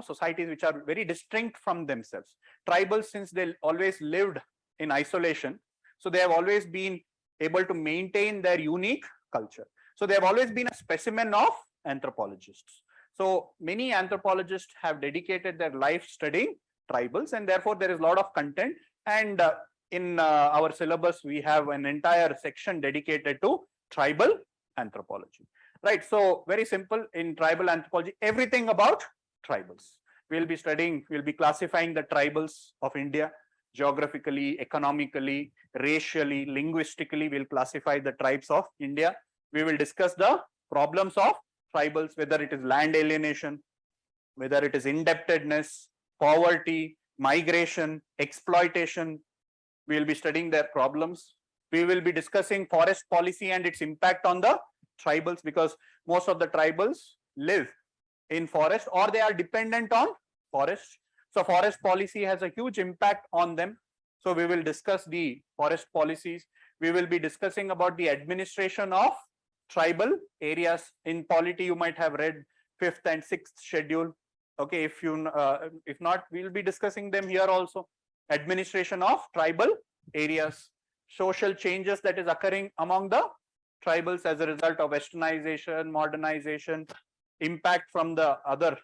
societies which are very distinct from themselves. Tribals, since they always lived in isolation, so they have always been able to maintain their unique culture. So they have always been a specimen of anthropologists. So many anthropologists have dedicated their life studying tribals, and therefore there is a lot of content. And in our syllabus, we have an entire section dedicated to tribal anthropology. Right, so very simple. In tribal anthropology, everything about tribals. We'll be studying, we'll be classifying the tribals of India geographically, economically, racially, linguistically. We'll classify the tribes of India. We will discuss the problems of tribals, whether it is land alienation, whether it is indebtedness, poverty, migration, exploitation. We will be studying their problems. We will be discussing forest policy and its impact on the tribals, because most of the tribals live in forest or they are dependent on forest. So forest policy has a huge impact on them. So we will discuss the forest policies. We will be discussing about the administration of tribal areas. In polity, you might have read 5th and 6th schedule. Okay, if not, we will be discussing them here also. Administration of tribal areas, social changes that is occurring among the tribals as a result of westernization, modernization, impact from the other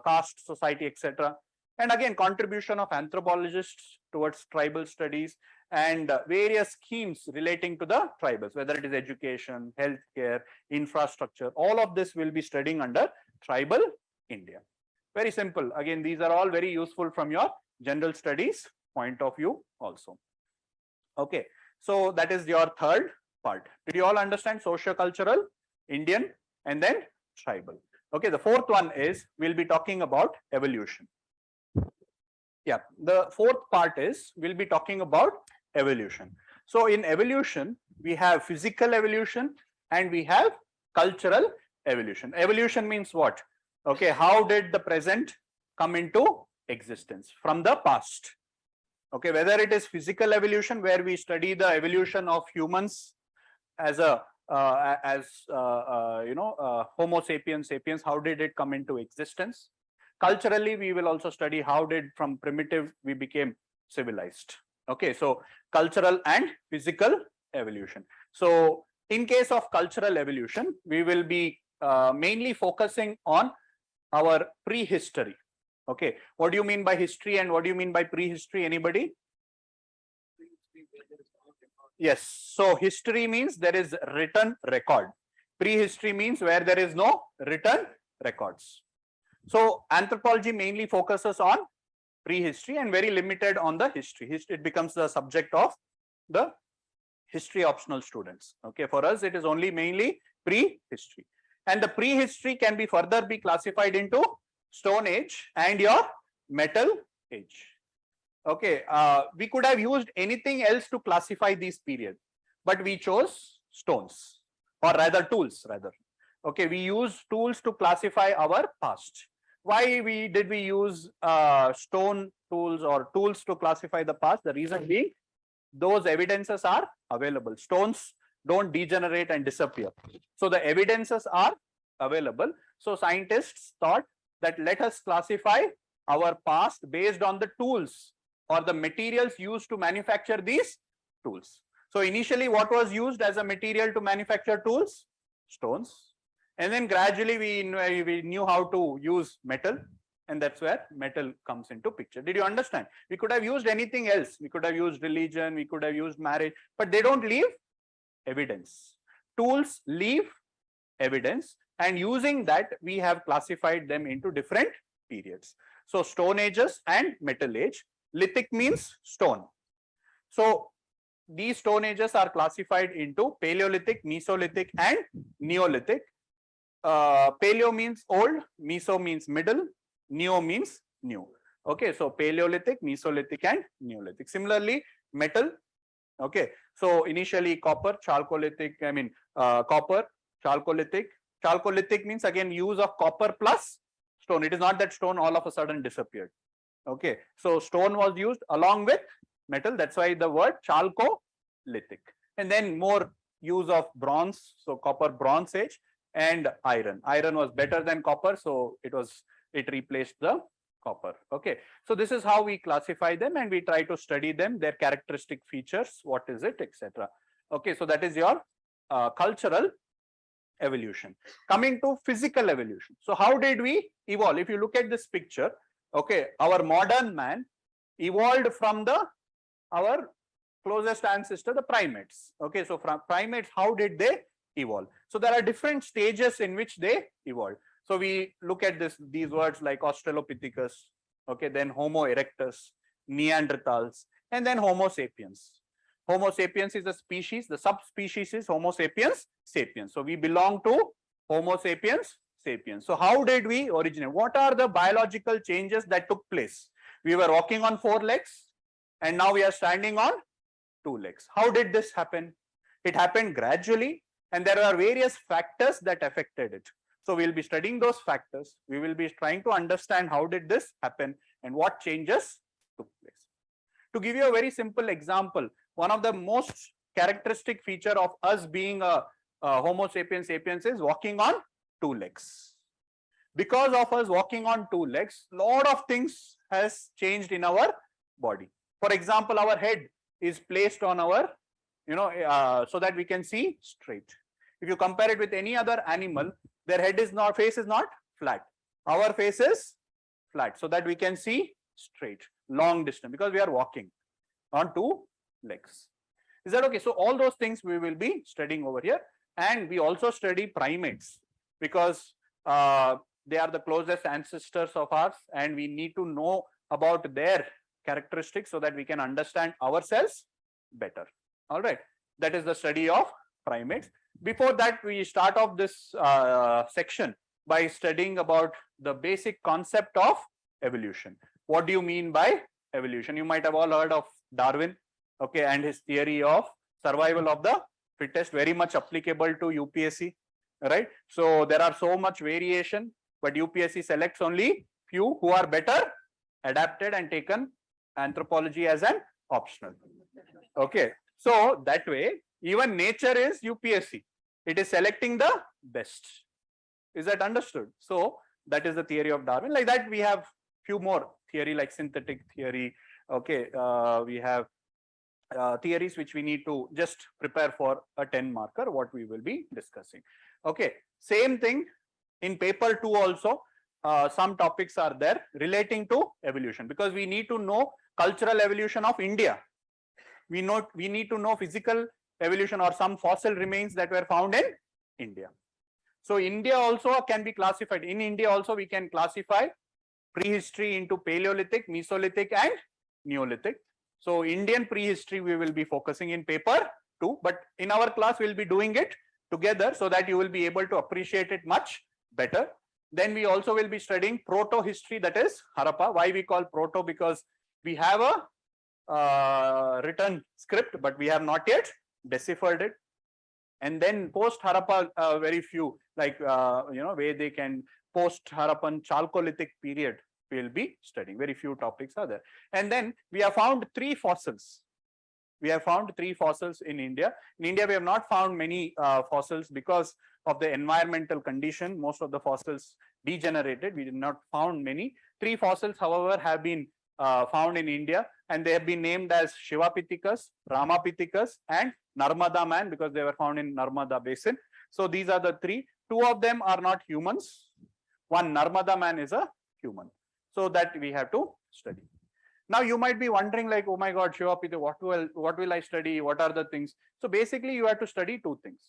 caste society, etc. And again, contribution of anthropologists towards tribal studies and various schemes relating to the tribals, whether it is education, healthcare, infrastructure. All of this will be studying under tribal India. Very simple. Again, these are all very useful from your general studies point of view also. Okay, so that is your third part. Did you all understand socio-cultural, Indian, and then tribal? Okay, the fourth one is we'll be talking about evolution. Yeah, the fourth part is we'll be talking about evolution. So in evolution, we have physical evolution and we have cultural evolution. Evolution means what? Okay, how did the present come into existence from the past? Okay, whether it is physical evolution, where we study the evolution of humans as a Homo sapiens sapiens, how did it come into existence? Culturally, we will also study how did from primitive we became civilized. Okay, so cultural and physical evolution. So in case of cultural evolution, we will be mainly focusing on our prehistory. Okay, what do you mean by history and what do you mean by prehistory? Anybody? Yes, so history means there is written record. Prehistory means where there is no written records. So anthropology mainly focuses on prehistory and very limited on the history. It becomes the subject of the history optional students. Okay, for us it is only mainly prehistory. And the prehistory can be further be classified into Stone Age and your Metal Age. Okay, we could have used anything else to classify these periods, but we chose stones, or rather tools rather. Okay, we use tools to classify our past. Why did we use stone tools or tools to classify the past? The reason being, those evidences are available. Stones don't degenerate and disappear. So the evidences are available. So scientists thought that let us classify our past based on the tools or the materials used to manufacture these tools. So initially, what was used as a material to manufacture tools? Stones. And then gradually we knew how to use metal, and that's where metal comes into picture. Did you understand? We could have used anything else. We could have used religion, we could have used marriage, but they don't leave evidence. Tools leave evidence, and using that we have classified them into different periods. So Stone Ages and Metal Age. Lithic means stone. So these stone ages are classified into Paleolithic, Mesolithic, and Neolithic. Paleo means old, Meso means middle, Neo means new. Okay, so Paleolithic, Mesolithic, and Neolithic. Similarly, metal. Okay, so initially copper, chalcolithic, copper, chalcolithic. Chalcolithic means again use of copper plus stone. It is not that stone all of a sudden disappeared. Okay, so stone was used along with metal. That's why the word chalcolithic. And then more use of bronze, so copper bronze age, and iron. Iron was better than copper, so it replaced the copper. Okay, so this is how we classify them, and we try to study them, their characteristic features, what is it, etc. Okay, so that is your cultural evolution. Coming to physical evolution. So how did we evolve? If you look at this picture, okay, our modern man evolved from our closest ancestor, the primates. Okay, so from primates, how did they evolve? So there are different stages in which they evolved. So we look at these words like Australopithecus, okay, then Homo erectus, Neanderthals, and then Homo sapiens. Homo sapiens is a species, the subspecies is Homo sapiens sapiens. So we belong to Homo sapiens sapiens. So how did we originate? What are the biological changes that took place? We were walking on 4 legs, and now we are standing on 2 legs. How did this happen? It happened gradually, and there are various factors that affected it. So we'll be studying those factors. We will be trying to understand how did this happen and what changes took place. To give you a very simple example, one of the most characteristic feature of us being a Homo sapiens sapiens is walking on 2 legs. Because of us walking on 2 legs, lot of things has changed in our body. For example, our head is placed on our, so that we can see straight. If you compare it with any other animal, their face is not flat. Our face is flat, so that we can see straight, long distance, because we are walking on 2 legs. Is that okay? So all those things we will be studying over here, and we also study primates because they are the closest ancestors of ours, and we need to know about their characteristics so that we can understand ourselves better. All right, that is the study of primates. Before that, we start off this section by studying about the basic concept of evolution. What do you mean by evolution? You might have all heard of Darwin, okay, and his theory of survival of the fittest, very much applicable to UPSC, right? So there are so much variation, but UPSC selects only few who are better adapted and taken anthropology as an optional. Okay, so that way, even nature is UPSC. It is selecting the best. Is that understood? So that is the theory of Darwin. Like that, we have few more theory like synthetic theory. Okay, we have theories which we need to just prepare for a 10 marker, what we will be discussing. Okay, same thing in paper 2 also. Some topics are there relating to evolution, because we need to know cultural evolution of India. We need to know physical evolution or some fossil remains that were found in India. So India also can be classified. In India also we can classify prehistory into Paleolithic, Mesolithic, and Neolithic. So Indian prehistory we will be focusing in paper 2, but in our class we'll be doing it together so that you will be able to appreciate it much better. Then we also will be studying proto history, that is Harappa. Why we call proto? Because we have a written script, but we have not yet deciphered it. And then post Harappa, very few, like Vedic and post Harappan Chalcolithic period we will be studying. Very few topics are there. And then we have found 3 fossils. We have found 3 fossils in India. In India, we have not found many fossils because of the environmental condition. Most of the fossils degenerated. We did not found many. 3 fossils, however, have been found in India, and they have been named as Shivapithecus, Ramapithecus, and Narmada man, because they were found in Narmada basin. So these are the 3. 2 of them are not humans. One Narmada man is a human. So that we have to study. Now you might be wondering, like, oh my God, Shivapithecus, what will I study? What are the things? So basically you have to study 2 things: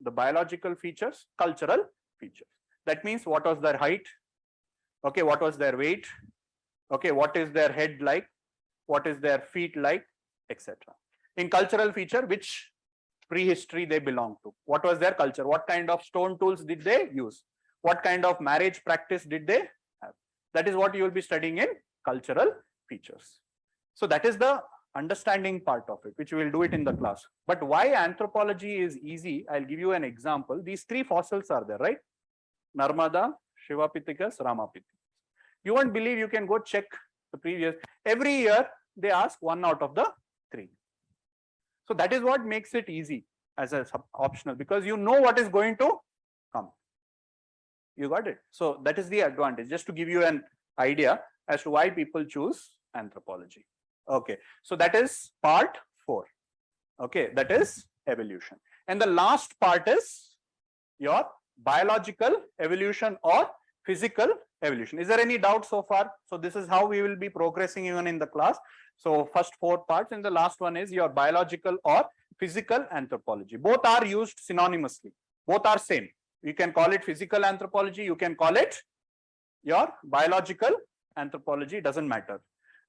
the biological features, cultural features. That means what was their height? Okay, what was their weight? Okay, what is their head like? What is their feet like, etc. In cultural feature, which prehistory they belong to, what was their culture, what kind of stone tools did they use, what kind of marriage practice did they have. That is what you will be studying in cultural features. So that is the understanding part of it, which we will do it in the class. But why anthropology is easy, I'll give you an example. These three fossils are there, right? Narmada, Shivapithecus, Ramapithecus. You won't believe, you can go check the previous. Every year they ask one out of the three. So that is what makes it easy as a optional, because you know what is going to come. You got it? So that is the advantage, just to give you an idea as to why people choose anthropology. Okay, so that is part 4. Okay, that is evolution. And the last part is your biological evolution or physical evolution. Is there any doubt so far? So this is how we will be progressing even in the class. So first 4 parts, and the last one is your biological or physical anthropology. Both are used synonymously. Both are same. You can call it physical anthropology. You can call it your biological anthropology. Doesn't matter.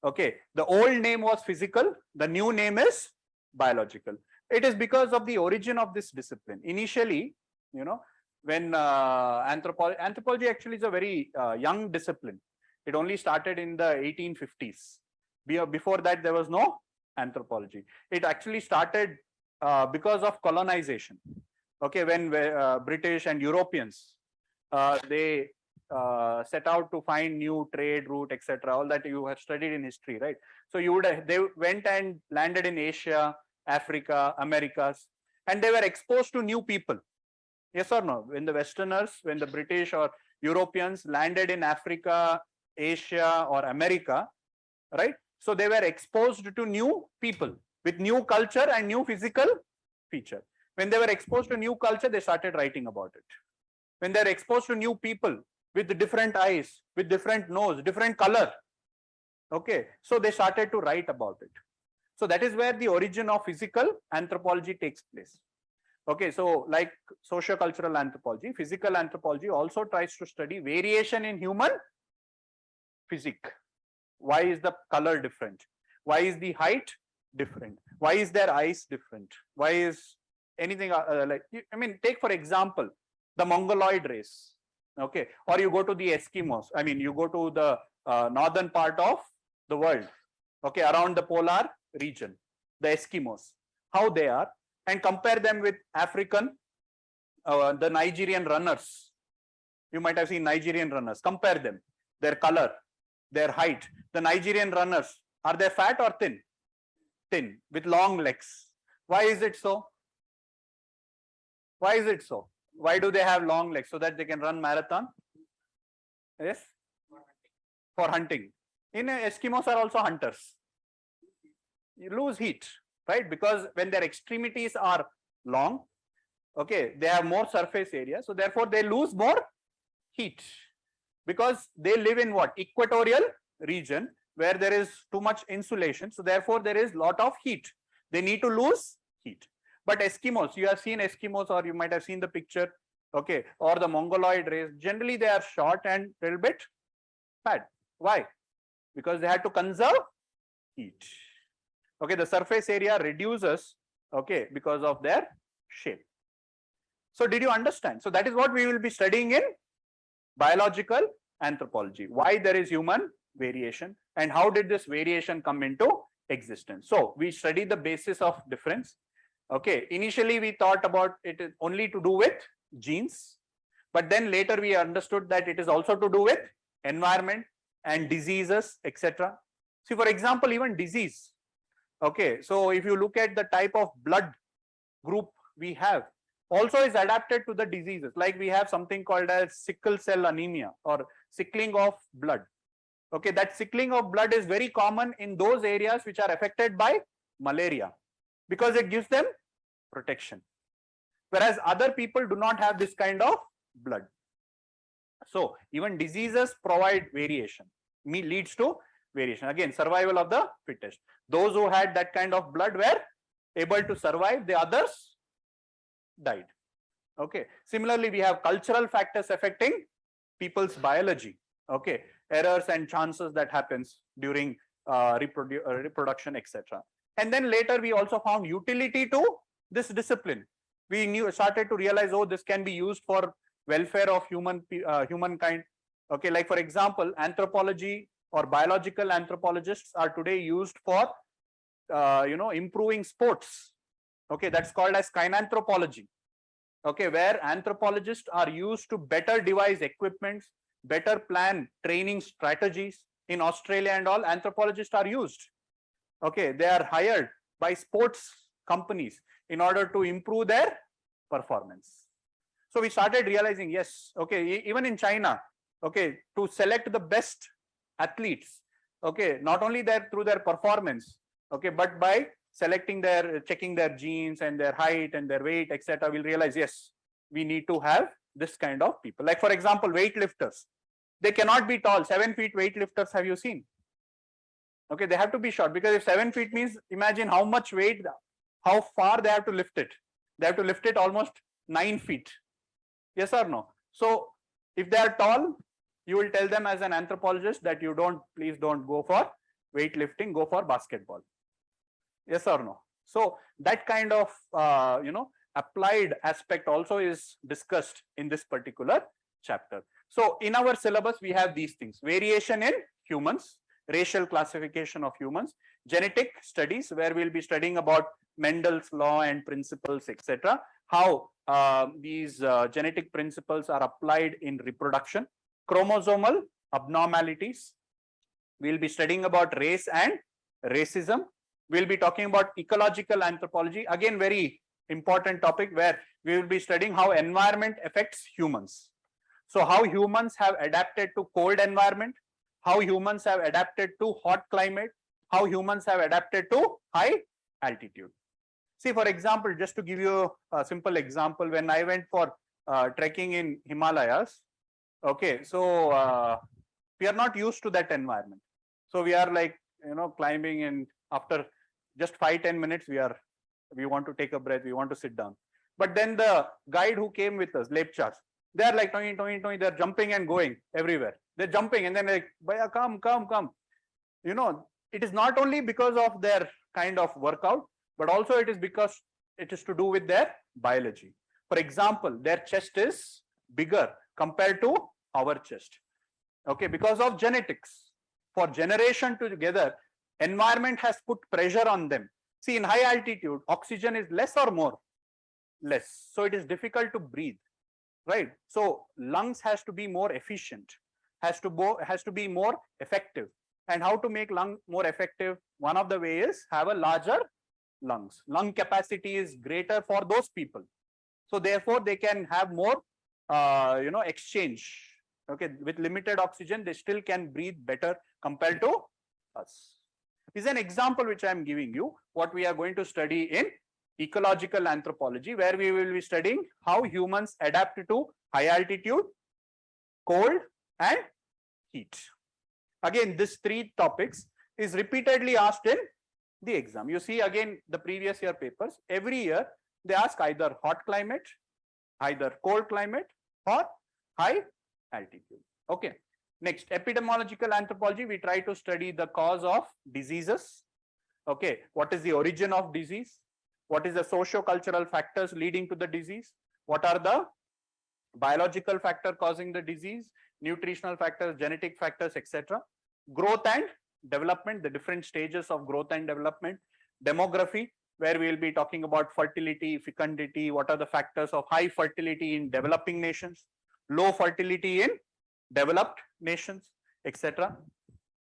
Okay. The old name was physical. The new name is biological. It is because of the origin of this discipline. Initially, you know, when anthropology actually is a very young discipline. It only started in the 1850s. Before that, there was no anthropology. It actually started because of colonization. Okay, when British and Europeans they set out to find new trade route, etc. All that you have studied in history, right? So you would they went and landed in Asia, Africa, Americas, and they were exposed to new people. Yes or no? When the Westerners, when the British or Europeans landed in Africa, Asia, or America, right? So they were exposed to new people with new culture and new physical feature. When they were exposed to new culture, they started writing about it. When they're exposed to new people with different eyes, with different nose, different color, okay, so they started to write about it. So that is where the origin of physical anthropology takes place. Okay, so like socio-cultural anthropology, physical anthropology also tries to study variation in human physique. Why is the color different? Why is the height different? Why is their eyes different? Why is anything like, I mean, take for example, the Mongoloid race, okay, or you go to the Eskimos, I mean, you go to the northern part of the world, okay, around the polar region, the Eskimos, how they are, and compare them with African, the Nigerian runners. You might have seen Nigerian runners, compare them, their color, their height. The Nigerian runners, are they fat or thin? Thin, with long legs. Why is it so? Why is it so? Why do they have long legs? So that they can run marathon? Yes? For hunting. In Eskimos are also hunters. You lose heat, right? Because when their extremities are long, okay, they have more surface area. So therefore they lose more heat. Because they live in what? Equatorial region where there is too much insulation. So therefore there is lot of heat. They need to lose heat. But Eskimos, you have seen Eskimos, or you might have seen the picture, okay, or the Mongoloid race, generally they are short and a little bit fat. Why? Because they had to conserve heat. Okay, the surface area reduces, okay, because of their shape. So did you understand? So that is what we will be studying in biological anthropology. Why there is human variation and how did this variation come into existence. So we study the basis of difference. Okay, initially we thought about it is only to do with genes, but then later we understood that it is also to do with environment and diseases, etc. See, for example, even disease. Okay, so if you look at the type of blood group we have, also is adapted to the diseases. Like we have something called as sickle cell anemia or sickling of blood. Okay, that sickling of blood is very common in those areas which are affected by malaria because it gives them protection. Whereas other people do not have this kind of blood. So even diseases provide variation, leads to variation. Again, survival of the fittest. Those who had that kind of blood were able to survive, the others died. Okay. Similarly, we have cultural factors affecting people's biology. Okay. Errors and chances that happens during reproduction, etc. And then later we also found utility to this discipline. We started to realize, oh, this can be used for welfare of humankind. Okay, like for example, anthropology or biological anthropologists are today used for improving sports. Okay, that's called as kinanthropology. Okay, where anthropologists are used to better devise equipments, better plan training strategies. In Australia and all, anthropologists are used. Okay, they are hired by sports companies in order to improve their performance. So we started realizing, yes, okay, even in China, okay, to select the best athletes, okay, not only through their performance, okay, but by checking their genes and their height and their weight, etc., we'll realize, yes, we need to have this kind of people. Like for example, weightlifters, they cannot be tall. 7 feet weightlifters, have you seen? Okay, they have to be short, because if 7 feet means, imagine how much weight, how far they have to lift it. They have to lift it almost 9 feet. Yes or no? So if they are tall, you will tell them as an anthropologist that please don't go for weightlifting, go for basketball. Yes or no? So that kind of applied aspect also is discussed in this particular chapter. So in our syllabus, we have these things: variation in humans, racial classification of humans, genetic studies, where we'll be studying about Mendel's law and principles, etc., how these genetic principles are applied in reproduction, chromosomal abnormalities. We'll be studying about race and racism. We'll be talking about ecological anthropology, again very important topic, where we will be studying how environment affects humans. So how humans have adapted to cold environment, how humans have adapted to hot climate, how humans have adapted to high altitude. See, for example, just to give you a simple example, when I went for trekking in Himalayas, okay, so we are not used to that environment. So we are like, climbing, and after just 5-10 minutes, we want to take a breath, we want to sit down. But then the guide who came with us, Lepchas, they are like, they're jumping and going everywhere. They're jumping and then like, Bhaiya, come. It is not only because of their kind of workout, but also it is because it is to do with their biology. For example, their chest is bigger compared to our chest. Okay, because of genetics. For generation together, environment has put pressure on them. See, in high altitude, oxygen is less or more? Less. So it is difficult to breathe, right? So lungs has to be more efficient, has to be more effective. And how to make lung more effective? One of the ways is have a larger lungs. Lung capacity is greater for those people. So therefore, they can have more, exchange. Okay, with limited oxygen, they still can breathe better compared to us. This is an example which I am giving you, what we are going to study in ecological anthropology, where we will be studying how humans adapt to high altitude, cold, and heat. Again, these 3 topics is repeatedly asked in the exam. You see again the previous year papers, every year they ask either hot climate, either cold climate, or high altitude. Okay. Next, epidemiological anthropology, we try to study the cause of diseases. Okay, what is the origin of disease? What is the socio-cultural factors leading to the disease? What are the biological factors causing the disease, nutritional factors, genetic factors, etc. Growth and development, the different stages of growth and development. Demography, where we will be talking about fertility, fecundity, what are the factors of high fertility in developing nations, low fertility in developed nations, etc.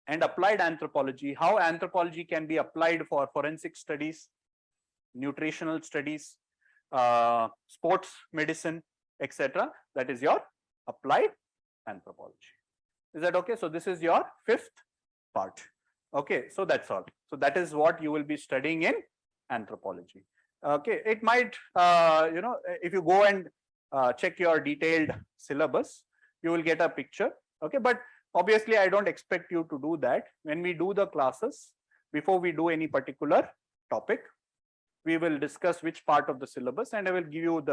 And applied anthropology, how anthropology can be applied for forensic studies, nutritional studies, sports medicine, etc. That is your applied anthropology. Is that okay? So this is your 5th part. Okay, so that's all. So that is what you will be studying in anthropology. Okay, it might, if you go and check your detailed syllabus, you will get a picture. Okay, but obviously I don't expect you to do that. When we do the classes, before we do any particular topic, we will discuss which part of the syllabus, and I will give you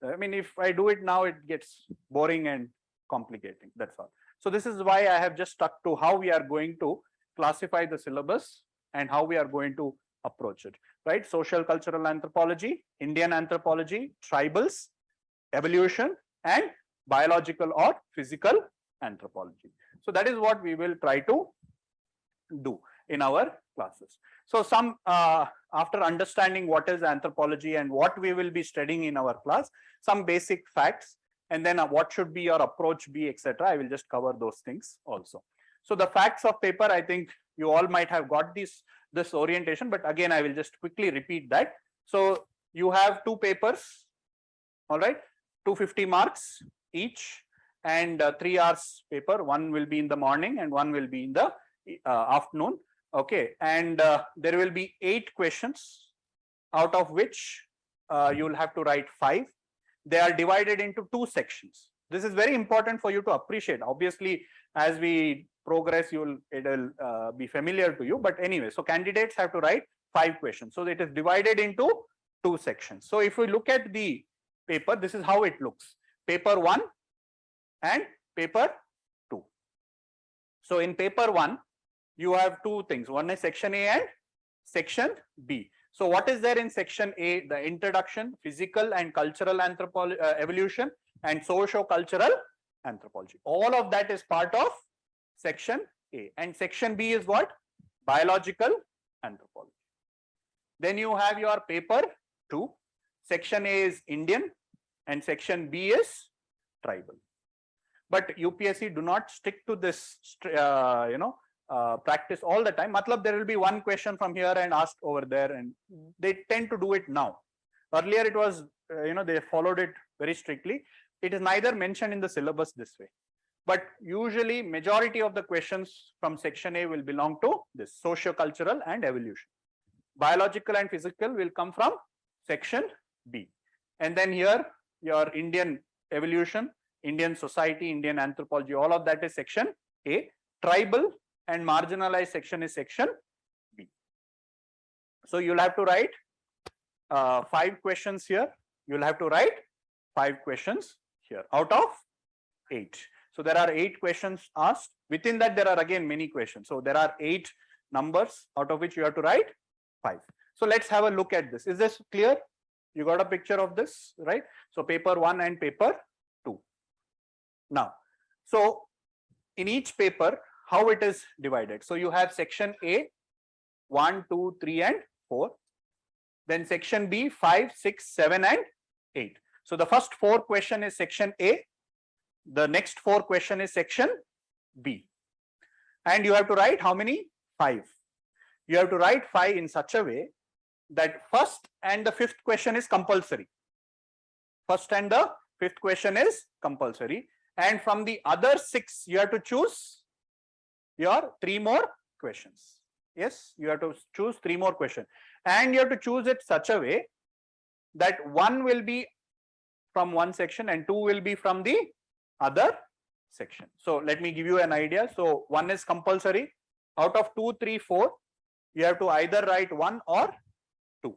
if I do it now, it gets boring and complicating. That's all. So this is why I have just stuck to how we are going to classify the syllabus and how we are going to approach it, right? Social cultural anthropology, Indian anthropology, tribals, evolution, and biological or physical anthropology. So that is what we will try to do in our classes. So some after understanding what is anthropology and what we will be studying in our class, some basic facts, and then what should be your approach be, etc. I will just cover those things also. So the facts of paper, I think you all might have got this orientation, but again I will just quickly repeat that. So you have 2 papers, all right, 250 marks each, and 3 hours paper. One will be in the morning and one will be in the afternoon. Okay, and there will be 8 questions, out of which you will have to write 5. They are divided into 2 sections. This is very important for you to appreciate. Obviously, as we progress, it will be familiar to you. But anyway, so candidates have to write 5 questions. So it is divided into 2 sections. So if we look at the paper, this is how it looks. Paper 1 and paper 2. So in paper 1, you have 2 things. One is section A and section B. So what is there in section A? The introduction, physical and cultural anthropology, evolution, and socio-cultural anthropology. All of that is part of section A. And section B is what? Biological anthropology. Then you have your paper 2. Section A is Indian and section B is tribal. But UPSC do not stick to this, practice all the time. Matlab, there will be one question from here and asked over there, and they tend to do it now. Earlier it was, they followed it very strictly. It is neither mentioned in the syllabus this way. But usually majority of the questions from section A will belong to this socio-cultural and evolution. Biological and physical will come from section B. And then here your Indian evolution, Indian society, Indian anthropology, all of that is section A. Tribal and marginalized section is section B. So you'll have to write 5 questions here. You'll have to write 5 questions here out of 8. So there are 8 questions asked. Within that, there are again many questions. So there are 8 numbers, out of which you have to write 5. So let's have a look at this. Is this clear? You got a picture of this, right? So paper 1 and paper 2. Now, so in each paper, how it is divided? So you have section A, 1, 2, 3, and 4. Then section B, 5, 6, 7, and 8. So the first 4 question is section A. The next 4 question is section B. And you have to write how many? 5. You have to write 5 in such a way that first and the 5th question is compulsory. First and the 5th question is compulsory. And from the other 6, you have to choose your 3 more questions. Yes, you have to choose 3 more questions. And you have to choose it such a way that 1 will be from one section and 2 will be from the other section. So let me give you an idea. So 1 is compulsory. Out of 2, 3, 4, you have to either write 1 or 2.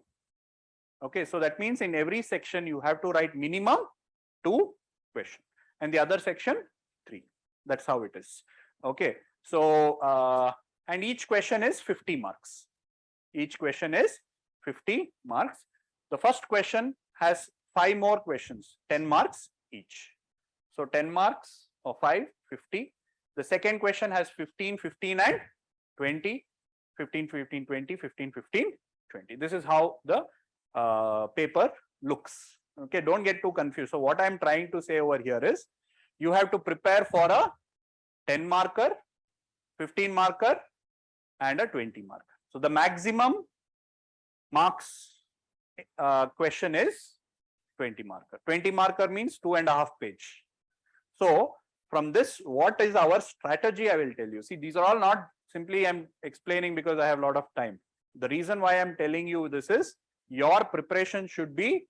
Okay, so that means in every section you have to write minimum 2 questions, and the other section 3. That's how it is. Okay, so and each question is 50 marks. Each question is 50 marks. The first question has 5 more questions, 10 marks each. So 10 marks or 5, 50. The second question has 15, 15, and 20. 15, 15, 20, 15, 15, 20. This is how the paper looks. Okay, don't get too confused. So what I'm trying to say over here is you have to prepare for a 10 marker, 15 marker, and a 20 marker. So the maximum marks question is 20 marker. 20 marker means 2.5 page. So from this, what is our strategy? I will tell you. See, these are all not simply I'm explaining because I have a lot of time. The reason why I'm telling you this is your preparation should be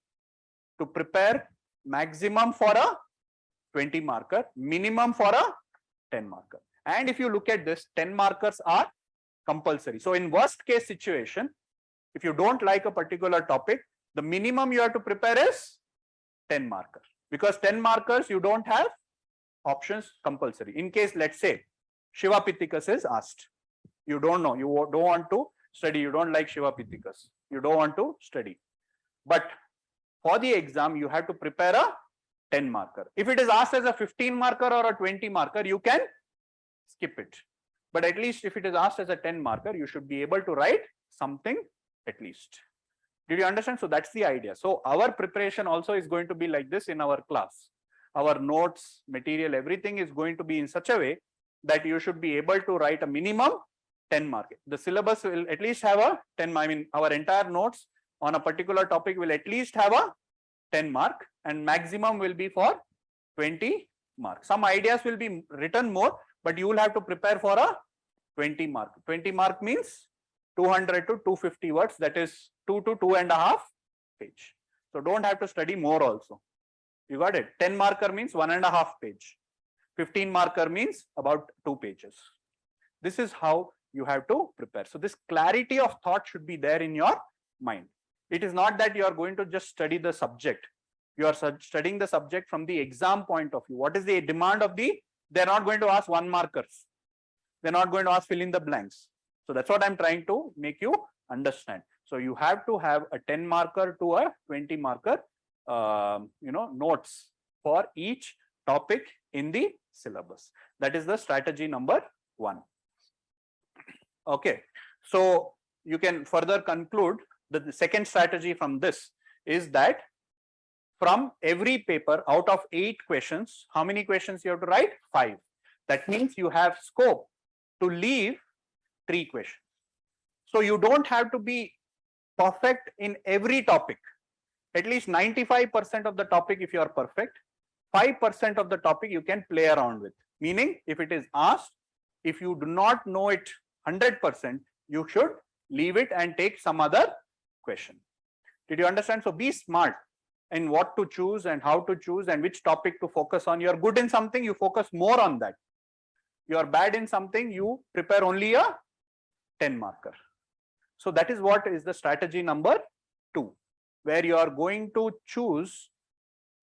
to prepare maximum for a 20 marker, minimum for a 10 marker. And if you look at this, 10 markers are compulsory. So in worst case situation, if you don't like a particular topic, the minimum you have to prepare is 10 markers, because 10 markers you don't have options compulsory. In case, let's say Shiva Pithikas is asked, you don't know, you don't want to study. You don't like Shiva Pithikas. You don't want to study. But for the exam, you have to prepare a 10 marker. If it is asked as a 15 marker or a 20 marker, you can skip it. But at least if it is asked as a 10 marker, you should be able to write something at least. Did you understand? So that's the idea. So our preparation also is going to be like this in our class. Our notes, material, everything is going to be in such a way that you should be able to write a minimum 10 mark. The syllabus will at least have a 10, I mean, our entire notes on a particular topic will at least have a 10 mark, and maximum will be for 20 marks. Some ideas will be written more, but you will have to prepare for a 20 mark. 20 mark means 200 to 250 words, that is 2 to 2.5 page. So don't have to study more also. You got it? 10 marker means 1.5 page. 15 marker means about 2 pages. This is how you have to prepare. So this clarity of thought should be there in your mind. It is not that you are going to just study the subject. You are studying the subject from the exam point of view. What is the demand of the? They're not going to ask 1 markers. They're not going to ask fill in the blanks. So that's what I'm trying to make you understand. So you have to have a 10 marker to a 20 marker, notes for each topic in the syllabus. That is the strategy number 1. Okay. So you can further conclude that the second strategy from this is that from every paper out of 8 questions, how many questions you have to write? 5. That means you have scope to leave 3 questions. So you don't have to be perfect in every topic. At least 95% of the topic, if you are perfect, 5% of the topic you can play around with. Meaning, if it is asked, if you do not know it 100%, you should leave it and take some other question. Did you understand? So be smart in what to choose and how to choose and which topic to focus on. You are good in something, you focus more on that. You are bad in something, you prepare only a 10 marker. So that is what is the strategy number 2, where you are going to choose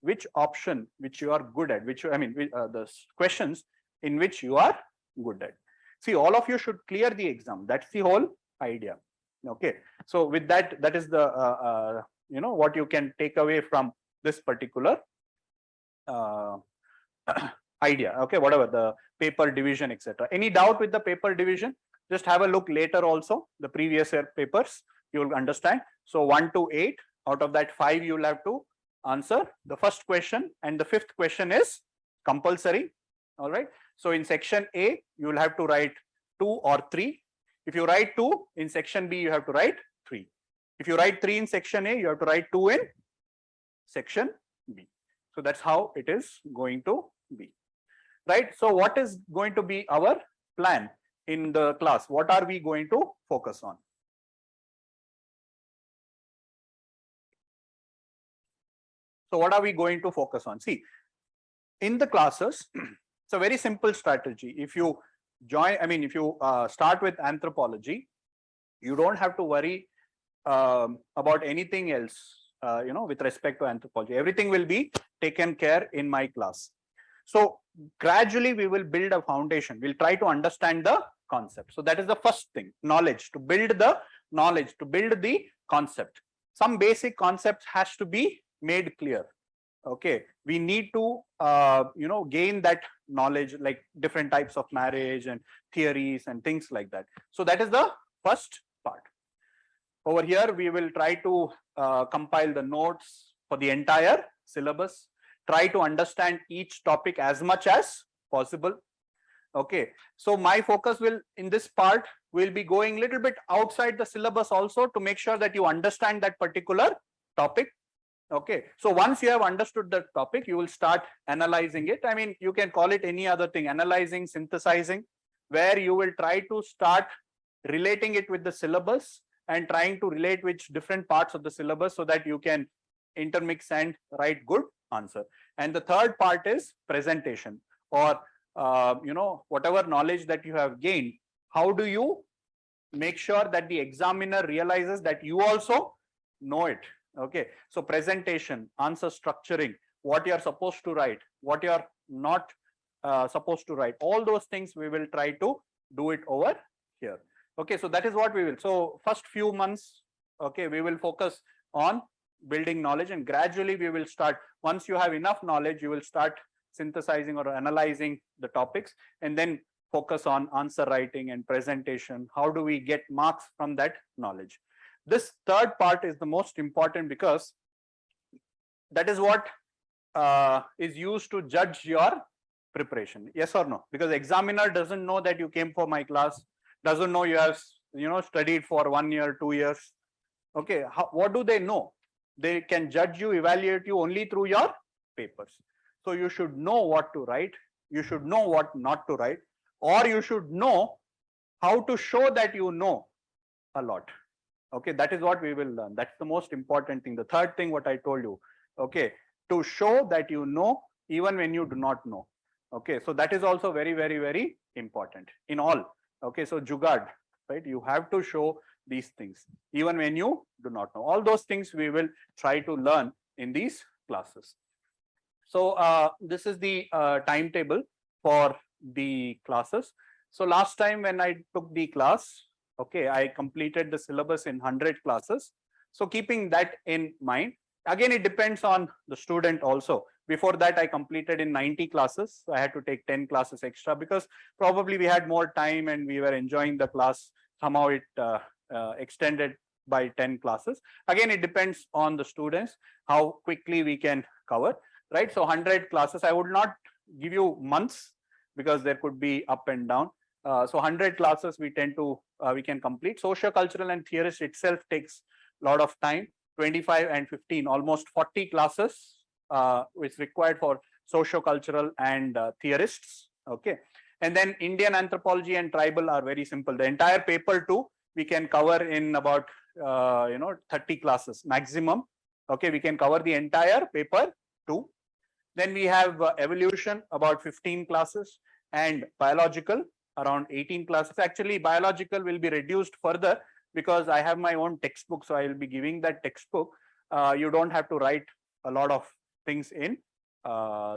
which option which you are good at, the questions in which you are good at. See, all of you should clear the exam. That's the whole idea. Okay. So with that, that is the what you can take away from this particular idea. Okay, whatever the paper division, etc. Any doubt with the paper division? Just have a look later also, the previous year papers, you will understand. So 1 to 8, out of that 5 you will have to answer the first question, and the 5th question is compulsory. All right. So in section A, you will have to write 2 or 3. If you write 2, in section B, you have to write 3. If you write 3 in section A, you have to write 2 in section B. So that's how it is going to be. Right. So what is going to be our plan in the class? What are we going to focus on? So what are we going to focus on? See, in the classes, it's a very simple strategy. If you join, if you start with anthropology, you don't have to worry about anything else, with respect to anthropology. Everything will be taken care in my class. So gradually we will build a foundation. We'll try to understand the concept. So that is the first thing, knowledge, to build the knowledge, to build the concept. Some basic concepts has to be made clear. Okay, we need to gain that knowledge, like different types of marriage and theories and things like that. So that is the first part. Over here we will try to compile the notes for the entire syllabus, try to understand each topic as much as possible. Okay, so my focus will in this part will be going a little bit outside the syllabus also, to make sure that you understand that particular topic. Okay, so once you have understood the topic, you will start analyzing it. You can call it any other thing, analyzing, synthesizing, where you will try to start relating it with the syllabus and trying to relate with different parts of the syllabus so that you can intermix and write good answer. And the third part is presentation, or whatever knowledge that you have gained, how do you make sure that the examiner realizes that you also know it? Okay, so presentation, answer structuring, what you are supposed to write, what you are not supposed to write, all those things we will try to do it over here. Okay, so that is what we will. So first few months, okay, we will focus on building knowledge, and gradually we will start. Once you have enough knowledge, you will start synthesizing or analyzing the topics, and then focus on answer writing and presentation. How do we get marks from that knowledge? This third part is the most important, because that is what is used to judge your preparation. Yes or no? Because examiner doesn't know that you came for my class, doesn't know you have studied for 1 year, 2 years. Okay, what do they know? They can judge you, evaluate you only through your papers. So you should know what to write, you should know what not to write, or you should know how to show that you know a lot. Okay, that is what we will learn. That's the most important thing. The third thing, what I told you, okay, to show that you know even when you do not know. Okay, so that is also very, very, very important in all. Okay, so Jugad, right? You have to show these things even when you do not know. All those things we will try to learn in these classes. So this is the timetable for the classes. So last time when I took the class, okay, I completed the syllabus in 100 classes. So keeping that in mind, again, it depends on the student also. Before that, I completed in 90 classes. So I had to take 10 classes extra, because probably we had more time and we were enjoying the class. Somehow it extended by 10 classes. Again, it depends on the students, how quickly we can cover, right? So 100 classes, I would not give you months, because there could be up and down. So 100 classes we tend to, we can complete. Socio-cultural and theorist itself takes a lot of time. 25 and 15, almost 40 classes is required for socio-cultural and theorists. Okay, and then Indian anthropology and tribal are very simple. The entire paper 2 we can cover in about 30 classes maximum. Okay, we can cover the entire paper 2. Then we have evolution, about 15 classes, and biological around 18 classes. Actually, biological will be reduced further, because I have my own textbook, so I will be giving that textbook. You don't have to write a lot of things in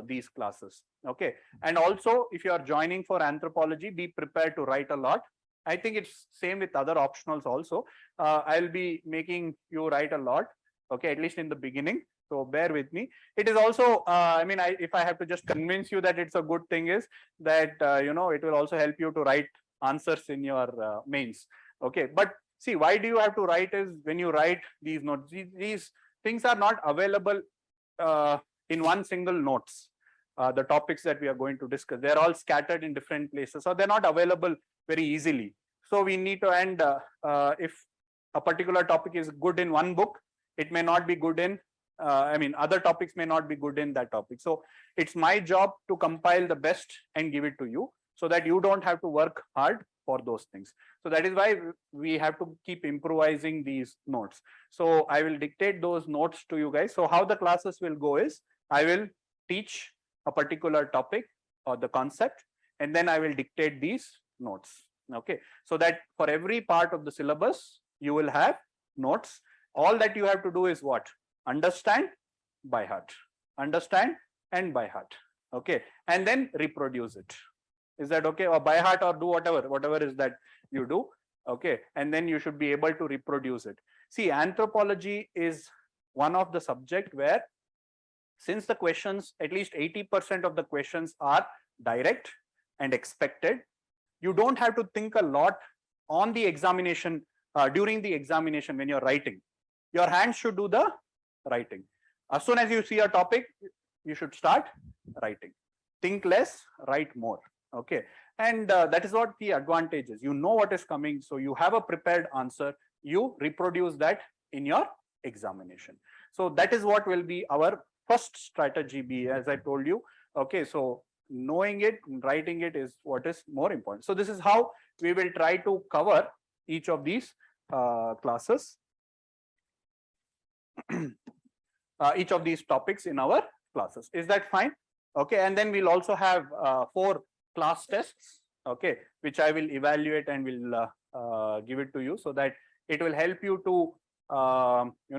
these classes. Okay, and also if you are joining for anthropology, be prepared to write a lot. I think it's same with other optionals also. I'll be making you write a lot. Okay, at least in the beginning. So bear with me. It is also, if I have to just convince you that it's a good thing, is that it will also help you to write answers in your mains. Okay, but see, why do you have to write? Is when you write these notes, these things are not available in one single notes. The topics that we are going to discuss, they're all scattered in different places, so they're not available very easily. So we need to, and if a particular topic is good in one book, it may not be good in, other topics may not be good in that topic. So it's my job to compile the best and give it to you, so that you don't have to work hard for those things. So that is why we have to keep improvising these notes. So I will dictate those notes to you guys. So how the classes will go is, I will teach a particular topic or the concept, and then I will dictate these notes. Okay, so that for every part of the syllabus, you will have notes. All that you have to do is what? Understand by heart, understand and by heart. Okay, and then reproduce it. Is that okay? Or by heart, or do whatever is that you do. Okay, and then you should be able to reproduce it. See, anthropology is one of the subject where, since the questions, at least 80% of the questions are direct and expected, you don't have to think a lot on the examination, during the examination when you're writing. Your hands should do the writing. As soon as you see a topic, you should start writing. Think less, write more. Okay, and that is what the advantage is. You know what is coming, so you have a prepared answer. You reproduce that in your examination. So that is what will be our first strategy be, as I told you. Okay, so knowing it, writing it is what is more important. So this is how we will try to cover each of these classes, each of these topics in our classes. Is that fine? Okay, and then we'll also have 4 class tests, okay, which I will evaluate and will give it to you, so that it will help you to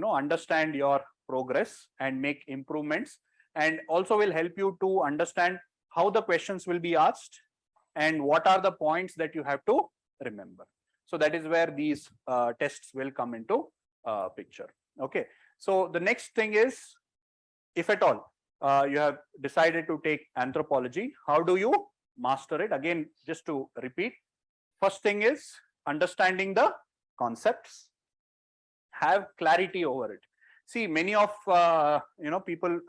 understand your progress and make improvements, and also will help you to understand how the questions will be asked and what are the points that you have to remember. So that is where these tests will come into picture. Okay. So the next thing is, if at all you have decided to take anthropology, how do you master it? Again, just to repeat, first thing is understanding the concepts, have clarity over it. See, many of people,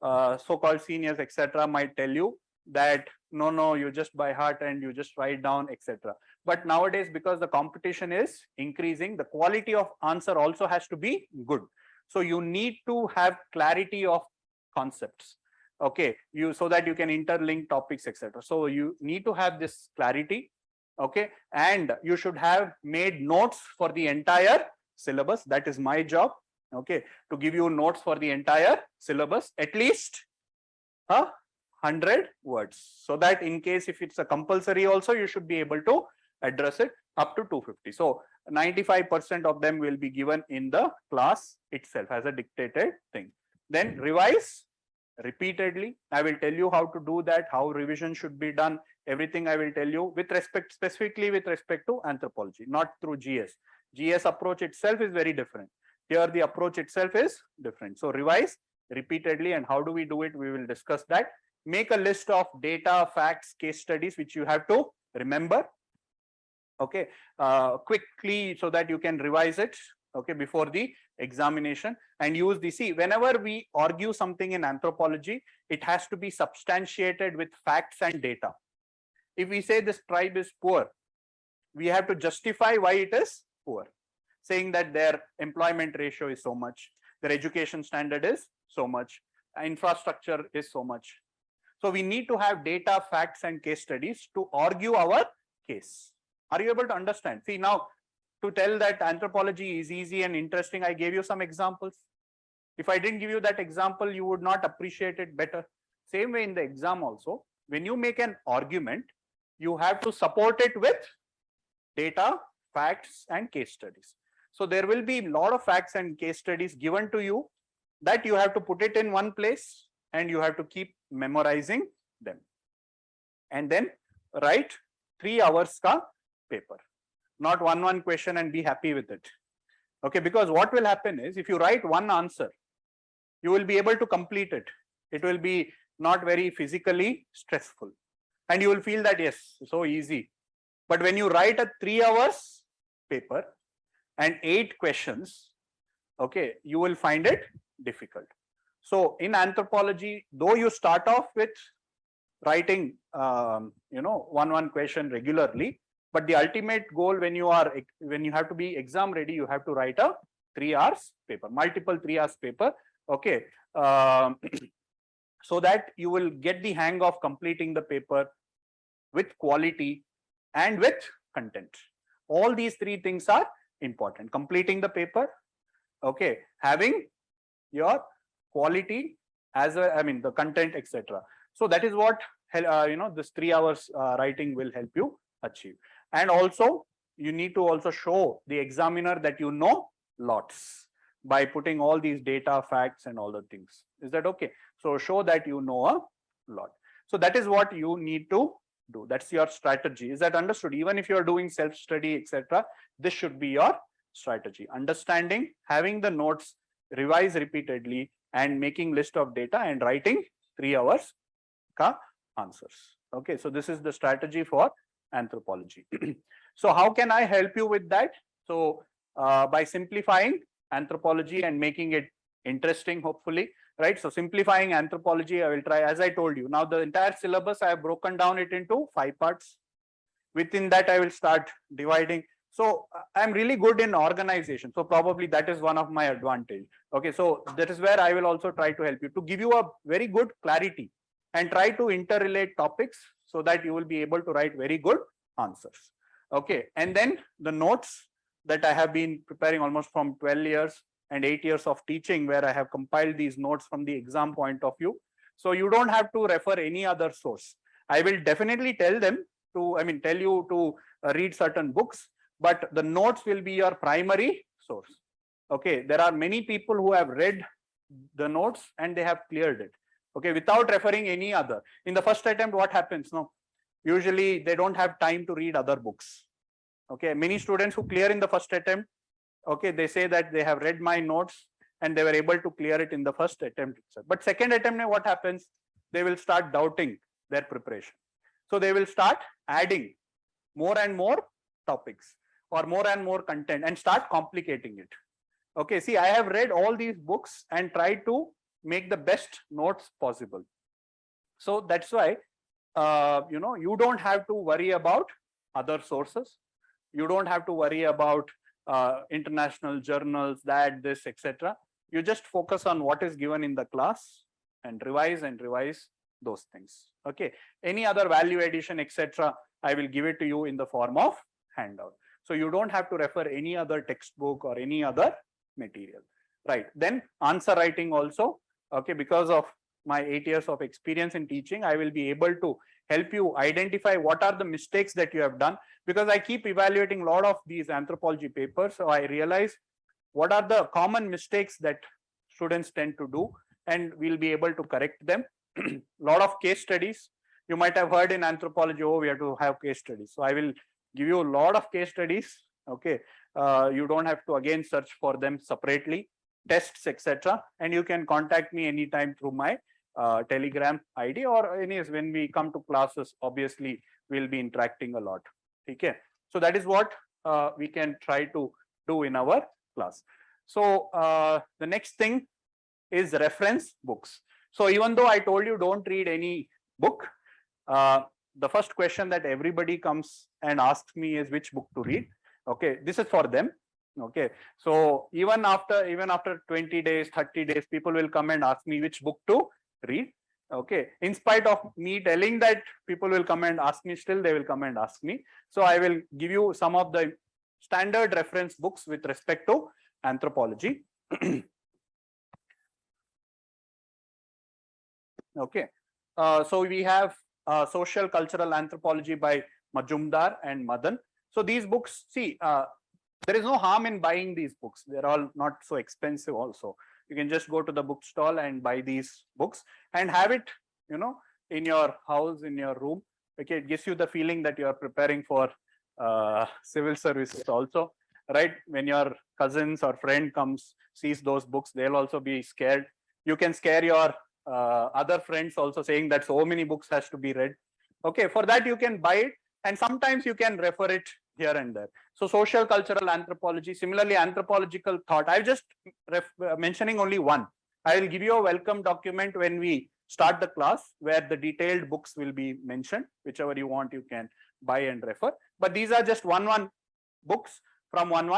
so-called seniors, etc., might tell you that no, you just by heart and you just write down, etc. But nowadays, because the competition is increasing, the quality of answer also has to be good. So you need to have clarity of concepts, okay, so that you can interlink topics, etc. So you need to have this clarity, okay, and you should have made notes for the entire syllabus. That is my job, okay, to give you notes for the entire syllabus, at least 100 words, so that in case if it's a compulsory also, you should be able to address it up to 250. So 95% of them will be given in the class itself as a dictated thing. Then revise repeatedly. I will tell you how to do that, how revision should be done, everything I will tell you with respect, specifically with respect to anthropology, not through GS. GS approach itself is very different. Here the approach itself is different. So revise repeatedly, and how do we do it? We will discuss that. Make a list of data, facts, case studies which you have to remember, okay, quickly, so that you can revise it, okay, before the examination, and use the, see, whenever we argue something in anthropology, it has to be substantiated with facts and data. If we say this tribe is poor, we have to justify why it is poor, saying that their employment ratio is so much, their education standard is so much, infrastructure is so much. So we need to have data, facts, and case studies to argue our case. Are you able to understand? See, now to tell that anthropology is easy and interesting, I gave you some examples. If I didn't give you that example, you would not appreciate it better. Same way in the exam also, when you make an argument, you have to support it with data, facts, and case studies. So there will be a lot of facts and case studies given to you that you have to put it in one place and you have to keep memorizing them. And then write 3 hours ka paper, not one question and be happy with it. Okay, because what will happen is, if you write one answer, you will be able to complete it. It will be not very physically stressful, and you will feel that yes, so easy. But when you write a 3 hours paper and 8 questions, okay, you will find it difficult. So in anthropology, though you start off with writing one question regularly, but the ultimate goal, when you have to be exam ready, you have to write a 3 hours paper, multiple 3 hours paper, okay, so that you will get the hang of completing the paper with quality and with content. All these 3 things are important: completing the paper, okay, having your quality as a, the content, etc. So that is what this 3 hours writing will help you achieve. And also you need to also show the examiner that you know lots by putting all these data, facts, and all the things. Is that okay? So show that you know a lot. So that is what you need to do. That's your strategy. Is that understood? Even if you are doing self-study, etc., this should be your strategy. Understanding, having the notes, revise repeatedly, and making list of data and writing 3 hours ka answers. Okay, so this is the strategy for anthropology. So how can I help you with that? So by simplifying anthropology and making it interesting, hopefully, right? So simplifying anthropology, I will try, as I told you. Now the entire syllabus, I have broken down it into 5 parts. Within that, I will start dividing. So I'm really good in organization. So probably that is one of my advantage. Okay, so that is where I will also try to help you, to give you a very good clarity and try to interrelate topics so that you will be able to write very good answers. Okay, and then the notes that I have been preparing almost from 12 years and 8 years of teaching, where I have compiled these notes from the exam point of view. So you don't have to refer any other source. I will definitely tell them to, tell you to read certain books, but the notes will be your primary source. Okay, there are many people who have read the notes and they have cleared it, okay, without referring any other. In the first attempt, what happens? No, usually they don't have time to read other books. Okay, many students who clear in the first attempt, okay, they say that they have read my notes and they were able to clear it in the first attempt itself. But second attempt, what happens? They will start doubting their preparation. So they will start adding more and more topics or more and more content and start complicating it. Okay, see, I have read all these books and tried to make the best notes possible. So that's why, you don't have to worry about other sources. You don't have to worry about international journals, this, etc. You just focus on what is given in the class and revise those things. Okay, any other value addition, etc., I will give it to you in the form of handout. So you don't have to refer any other textbook or any other material, right? Then answer writing also, okay, because of my 8 years of experience in teaching, I will be able to help you identify what are the mistakes that you have done, because I keep evaluating a lot of these anthropology papers. So I realize what are the common mistakes that students tend to do, and we'll be able to correct them. Lot of case studies. You might have heard in anthropology, oh, we have to have case studies. So I will give you a lot of case studies. Okay, you don't have to again search for them separately, tests, etc. And you can contact me anytime through my Telegram ID, or anyways, when we come to classes, obviously we'll be interacting a lot. Okay, so that is what we can try to do in our class. So the next thing is reference books. So even though I told you don't read any book, the first question that everybody comes and asks me is which book to read. Okay, this is for them. Okay, so even after 20 days, 30 days, people will come and ask me which book to read. Okay, in spite of me telling that people will come and ask me, still they will come and ask me. So I will give you some of the standard reference books with respect to anthropology. Okay, so we have Social Cultural Anthropology by Majumdar and Madan. So these books, see, there is no harm in buying these books. They're all not so expensive also. You can just go to the bookstall and buy these books and have it, in your house, in your room. Okay, it gives you the feeling that you are preparing for civil services also, right? When your cousins or friend comes, sees those books, they'll also be scared. You can scare your other friends also, saying that so many books has to be read. Okay, for that you can buy it, and sometimes you can refer it here and there. So social cultural anthropology, similarly anthropological thought. I'm just mentioning only one. I will give you a welcome document when we start the class, where the detailed books will be mentioned. Whichever you want, you can buy and refer. But these are just one books from one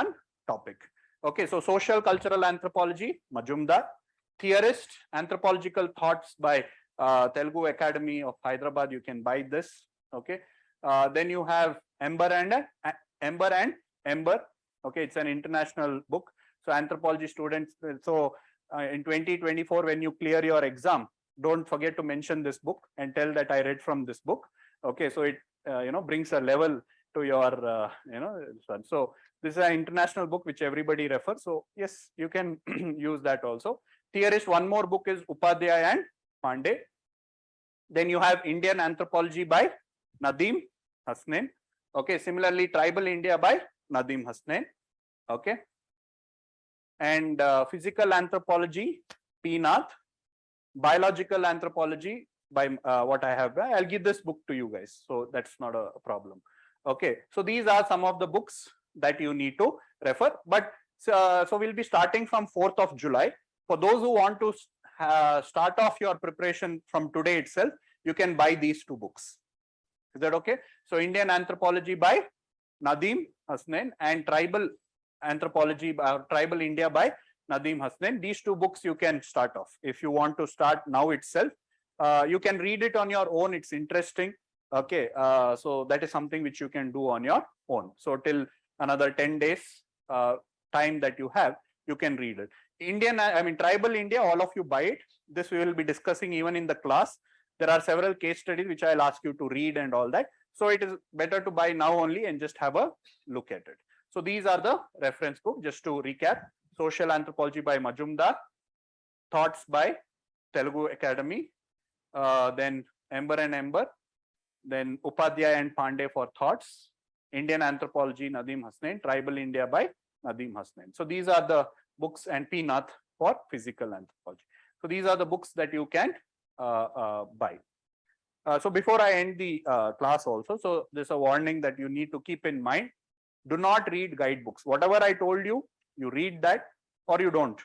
topic. Okay, so social cultural anthropology, Majumdar. Theorist, Anthropological Thoughts by Telugu Academy of Hyderabad. You can buy this. Okay. Then you have Ember and Ember. Okay, it's an international book. So anthropology students. So in 2024, when you clear your exam, don't forget to mention this book and tell that I read from this book. Okay, so it brings a level to your So this is an international book which everybody refers. So yes, you can use that also. Theorist, one more book is Upadhyay and Pandey. Then you have Indian Anthropology by Nadeem Hasnain. Okay, similarly Tribal India by Nadeem Hasnain. Okay, and Physical Anthropology, P. Nath. Biological Anthropology by what I have. I'll give this book to you guys, so that's not a problem. Okay, so these are some of the books that you need to refer. But so we'll be starting from 4th of July. For those who want to start off your preparation from today itself, you can buy these two books. Is that okay? So Indian Anthropology by Nadeem Hasnain and Tribal Anthropology, Tribal India by Nadeem Hasnain. These two books you can start off. If you want to start now itself, you can read it on your own. It's interesting. Okay, so that is something which you can do on your own. So till another 10 days time that you have, you can read it. Tribal India, all of you buy it. This we will be discussing even in the class. There are several case studies which I'll ask you to read and all that. So it is better to buy now only and just have a look at it. So these are the reference book. Just to recap: Social Anthropology by Majumdar, Thoughts by Telugu Academy, then Ember and Ember, then Upadhyay and Pandey for Thoughts, Indian Anthropology, Nadeem Hasnain, Tribal India by Nadeem Hasnain. So these are the books, and P. Nath for Physical Anthropology. So these are the books that you can buy. So before I end the class also, so there's a warning that you need to keep in mind. Do not read guidebooks. Whatever I told you, you read that or you don't.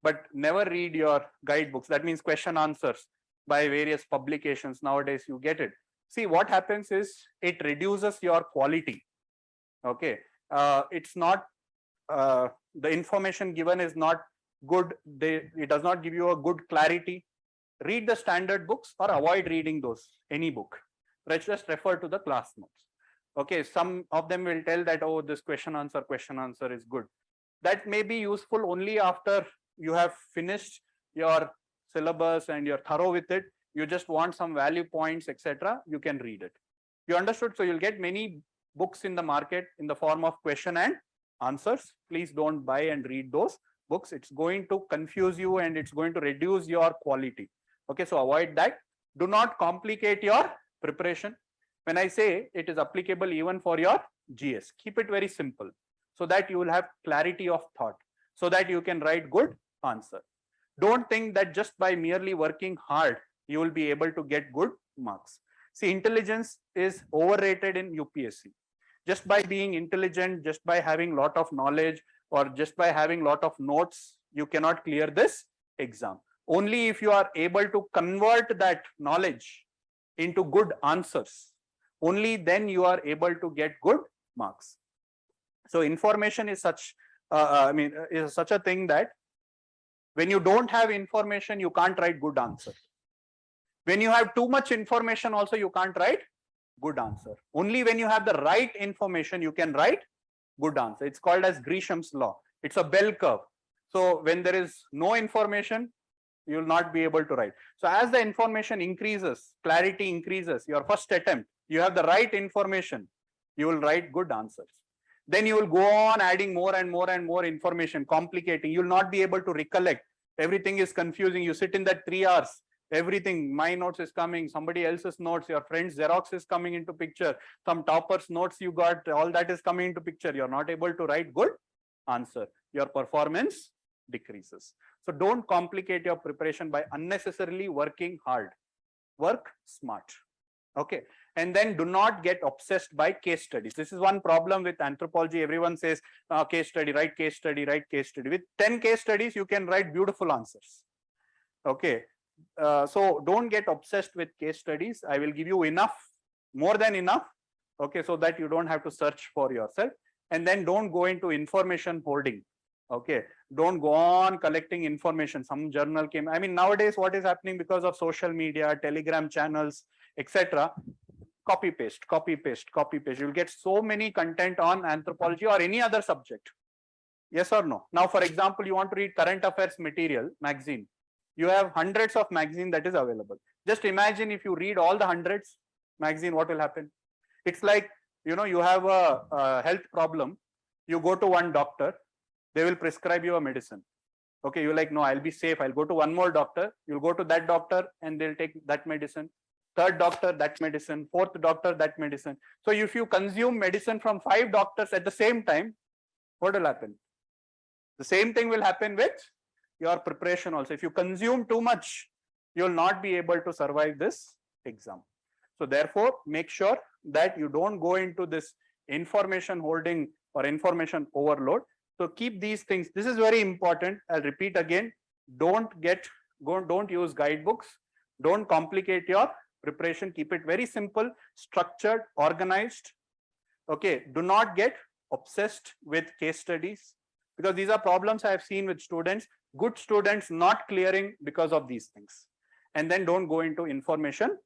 But never read your guidebooks. That means question answers by various publications. Nowadays, you get it. See, what happens is it reduces your quality. Okay. It's not, the information given is not good. It does not give you a good clarity. Read the standard books or avoid reading those, any book. Let's just refer to the class notes. Okay, some of them will tell that, oh, this question answer is good. That may be useful only after you have finished your syllabus and you're thorough with it. You just want some value points, etc. You can read it. You understood? So you'll get many books in the market in the form of question and answers. Please don't buy and read those books. It's going to confuse you and it's going to reduce your quality. Okay, so avoid that. Do not complicate your preparation. When I say it is applicable even for your GS, keep it very simple so that you will have clarity of thought, so that you can write good answer. Don't think that just by merely working hard, you will be able to get good marks. See, intelligence is overrated in UPSC. Just by being intelligent, just by having a lot of knowledge, or just by having a lot of notes, you cannot clear this exam. Only if you are able to convert that knowledge into good answers, only then you are able to get good marks. So information is such, is such a thing that when you don't have information, you can't write good answer. When you have too much information also, you can't write good answer. Only when you have the right information, you can write good answer. It's called as Gresham's law. It's a bell curve. So when there is no information, you will not be able to write. So as the information increases, clarity increases, your first attempt, you have the right information, you will write good answers. Then you will go on adding more and more and more information, complicating. You will not be able to recollect. Everything is confusing. You sit in that 3 hours. Everything, my notes is coming, somebody else's notes, your friend's Xerox is coming into picture, some topper's notes you got, all that is coming into picture. You're not able to write good answer. Your performance decreases. So don't complicate your preparation by unnecessarily working hard. Work smart. Okay. And then do not get obsessed by case studies. This is one problem with anthropology. Everyone says case study, write case study, write case study. With 10 case studies, you can write beautiful answers. Okay. So don't get obsessed with case studies. I will give you enough, more than enough. Okay. So that you don't have to search for yourself. And then don't go into information hoarding. Okay. Don't go on collecting information. Some journal came. I mean, nowadays, what is happening because of social media, Telegram channels, etc. Copy paste, copy paste, copy paste. You'll get so many content on anthropology or any other subject. Yes or no? Now, for example, you want to read current affairs material, magazine. You have hundreds of magazine that is available. Just imagine if you read all the hundreds magazine, what will happen? It's like, you know, you have a health problem. You go to one doctor, they will prescribe you a medicine. Okay, you're like, no, I'll be safe. I'll go to one more doctor. You'll go to that doctor and they'll take that medicine. Third doctor, that medicine. Fourth doctor, that medicine. So if you consume medicine from 5 doctors at the same time, what will happen? The same thing will happen with your preparation also. If you consume too much, you will not be able to survive this exam. So therefore, make sure that you don't go into this information hoarding or information overload. So keep these things. This is very important. I'll repeat again. Don't use guidebooks. Don't complicate your preparation. Keep it very simple, structured, organized. Okay. Do not get obsessed with case studies, because these are problems I have seen with students. Good students not clearing because of these things. And then don't go into information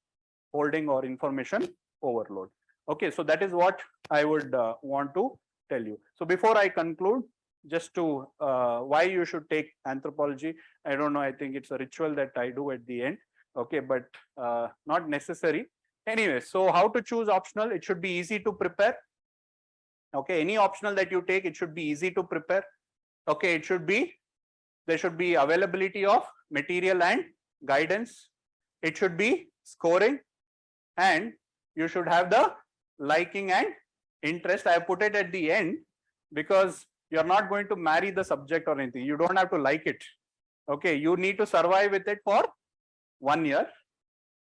holding or information overload. Okay. So that is what I would want to tell you. So before I conclude, just to why you should take anthropology. I don't know. I think it's a ritual that I do at the end. Okay, but not necessary. Anyway, so how to choose optional? It should be easy to prepare. Okay, any optional that you take, it should be easy to prepare. Okay, there should be availability of material and guidance. It should be scoring, and you should have the liking and interest. I have put it at the end because you're not going to marry the subject or anything. You don't have to like it. Okay, you need to survive with it for 1 year,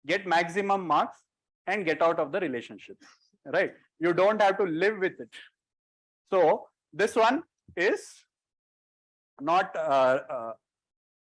get maximum marks, and get out of the relationship. Right? You don't have to live with it. So this one is not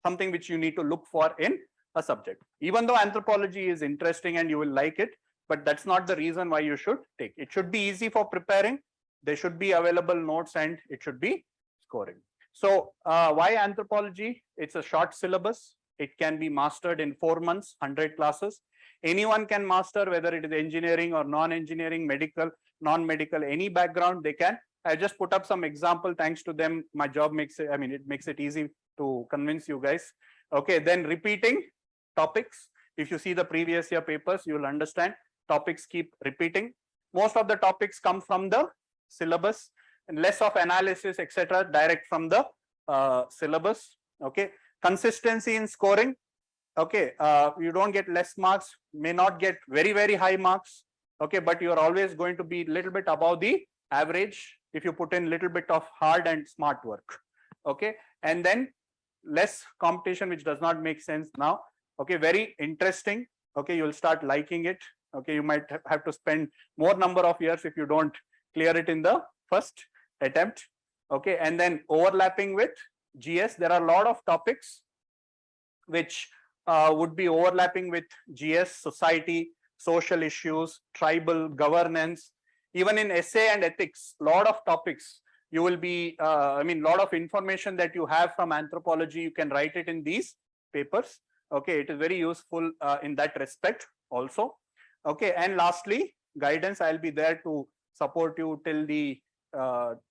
something which you need to look for in a subject. Even though anthropology is interesting and you will like it, but that's not the reason why you should take. It should be easy for preparing. There should be available notes and it should be scoring. So why anthropology? It's a short syllabus. It can be mastered in 4 months, 100 classes. Anyone can master, whether it is engineering or non-engineering, medical, non-medical, any background they can. I just put up some example. Thanks to them, my job makes it, it makes it easy to convince you guys. Okay, then repeating topics. If you see the previous year papers, you will understand topics keep repeating. Most of the topics come from the syllabus and less of analysis, etc., direct from the syllabus. Okay, consistency in scoring. Okay, you don't get less marks, may not get very, very high marks. Okay, but you are always going to be a little bit above the average if you put in little bit of hard and smart work. Okay, and then less competition, which does not make sense now. Okay, very interesting. Okay, you'll start liking it. Okay, you might have to spend more number of years if you don't clear it in the first attempt. Okay, and then overlapping with GS, there are a lot of topics which would be overlapping with GS, society, social issues, tribal governance. Even in essay and ethics, lot of topics you will be, lot of information that you have from anthropology, you can write it in these papers. Okay, it is very useful in that respect also. Okay, and lastly, guidance. I'll be there to support you till the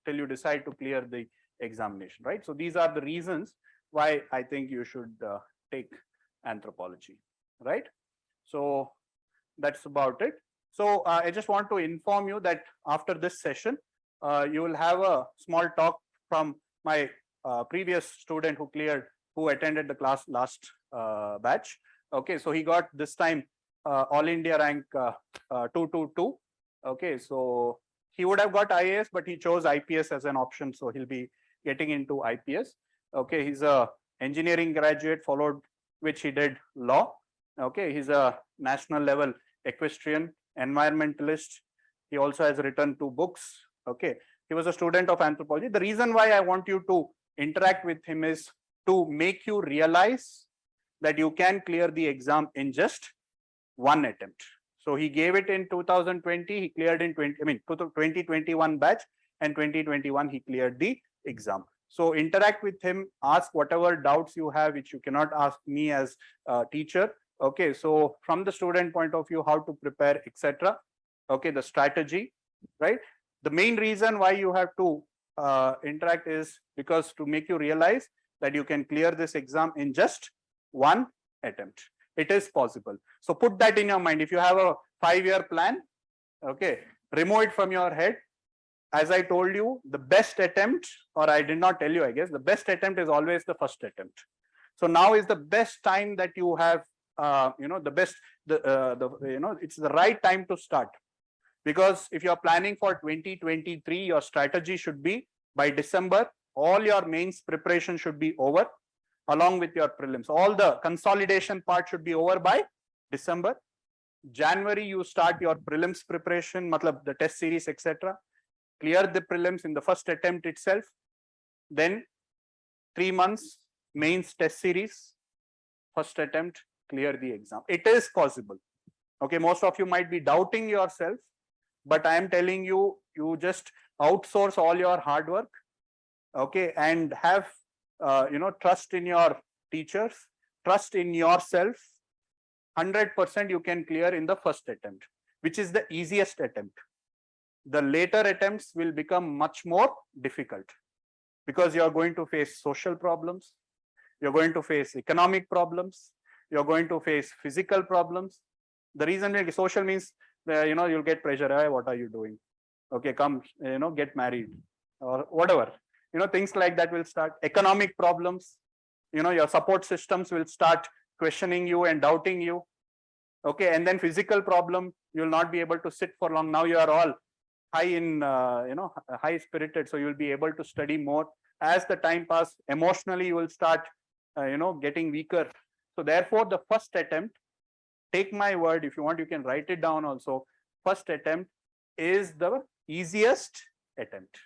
till you decide to clear the examination, right? So these are the reasons why I think you should take anthropology, right? So that's about it. So I just want to inform you that after this session, you will have a small talk from my previous student who attended the class last batch. Okay, so he got this time All India rank 222. Okay, so he would have got IAS, but he chose IPS as an option, so he'll be getting into IPS. Okay, he's a engineering graduate, followed which he did law. Okay, he's a national level equestrian, environmentalist. He also has written 2 books. Okay, he was a student of anthropology. The reason why I want you to interact with him is to make you realize that you can clear the exam in just 1 attempt. So he gave it in 2020, he cleared in 2021 batch, and 2021 he cleared the exam. So interact with him, ask whatever doubts you have, which you cannot ask me as a teacher. Okay, so from the student point of view, how to prepare, etc. Okay, the strategy, right? The main reason why you have to interact is because to make you realize that you can clear this exam in just 1 attempt. It is possible. So put that in your mind. If you have a 5-year plan, okay, remove it from your head. As I told you, the best attempt, or I did not tell you, I guess, the best attempt is always the first attempt. So now is the best time that you have, it's the right time to start. Because if you're planning for 2023, your strategy should be by December, all your mains preparation should be over, along with your prelims. All the consolidation part should be over by December. January, you start your prelims preparation, the test series, etc. Clear the prelims in the first attempt itself. Then 3 months, mains test series, first attempt, clear the exam. It is possible. Okay, most of you might be doubting yourself, but I am telling you, you just outsource all your hard work, okay, and have trust in your teachers, trust in yourself. 100% you can clear in the first attempt, which is the easiest attempt. The later attempts will become much more difficult because you are going to face social problems, you're going to face economic problems, you're going to face physical problems. The reason being social means you'll get pressure. Hey, what are you doing? Okay, come, get married or whatever. Things like that will start. Economic problems, your support systems will start questioning you and doubting you. Okay, and then physical problem, you'll not be able to sit for long. Now you are all high in, high spirited. So you'll be able to study more. As the time passes, emotionally, you will start, getting weaker. So therefore, the first attempt, take my word, if you want, you can write it down also. First attempt is the easiest attempt.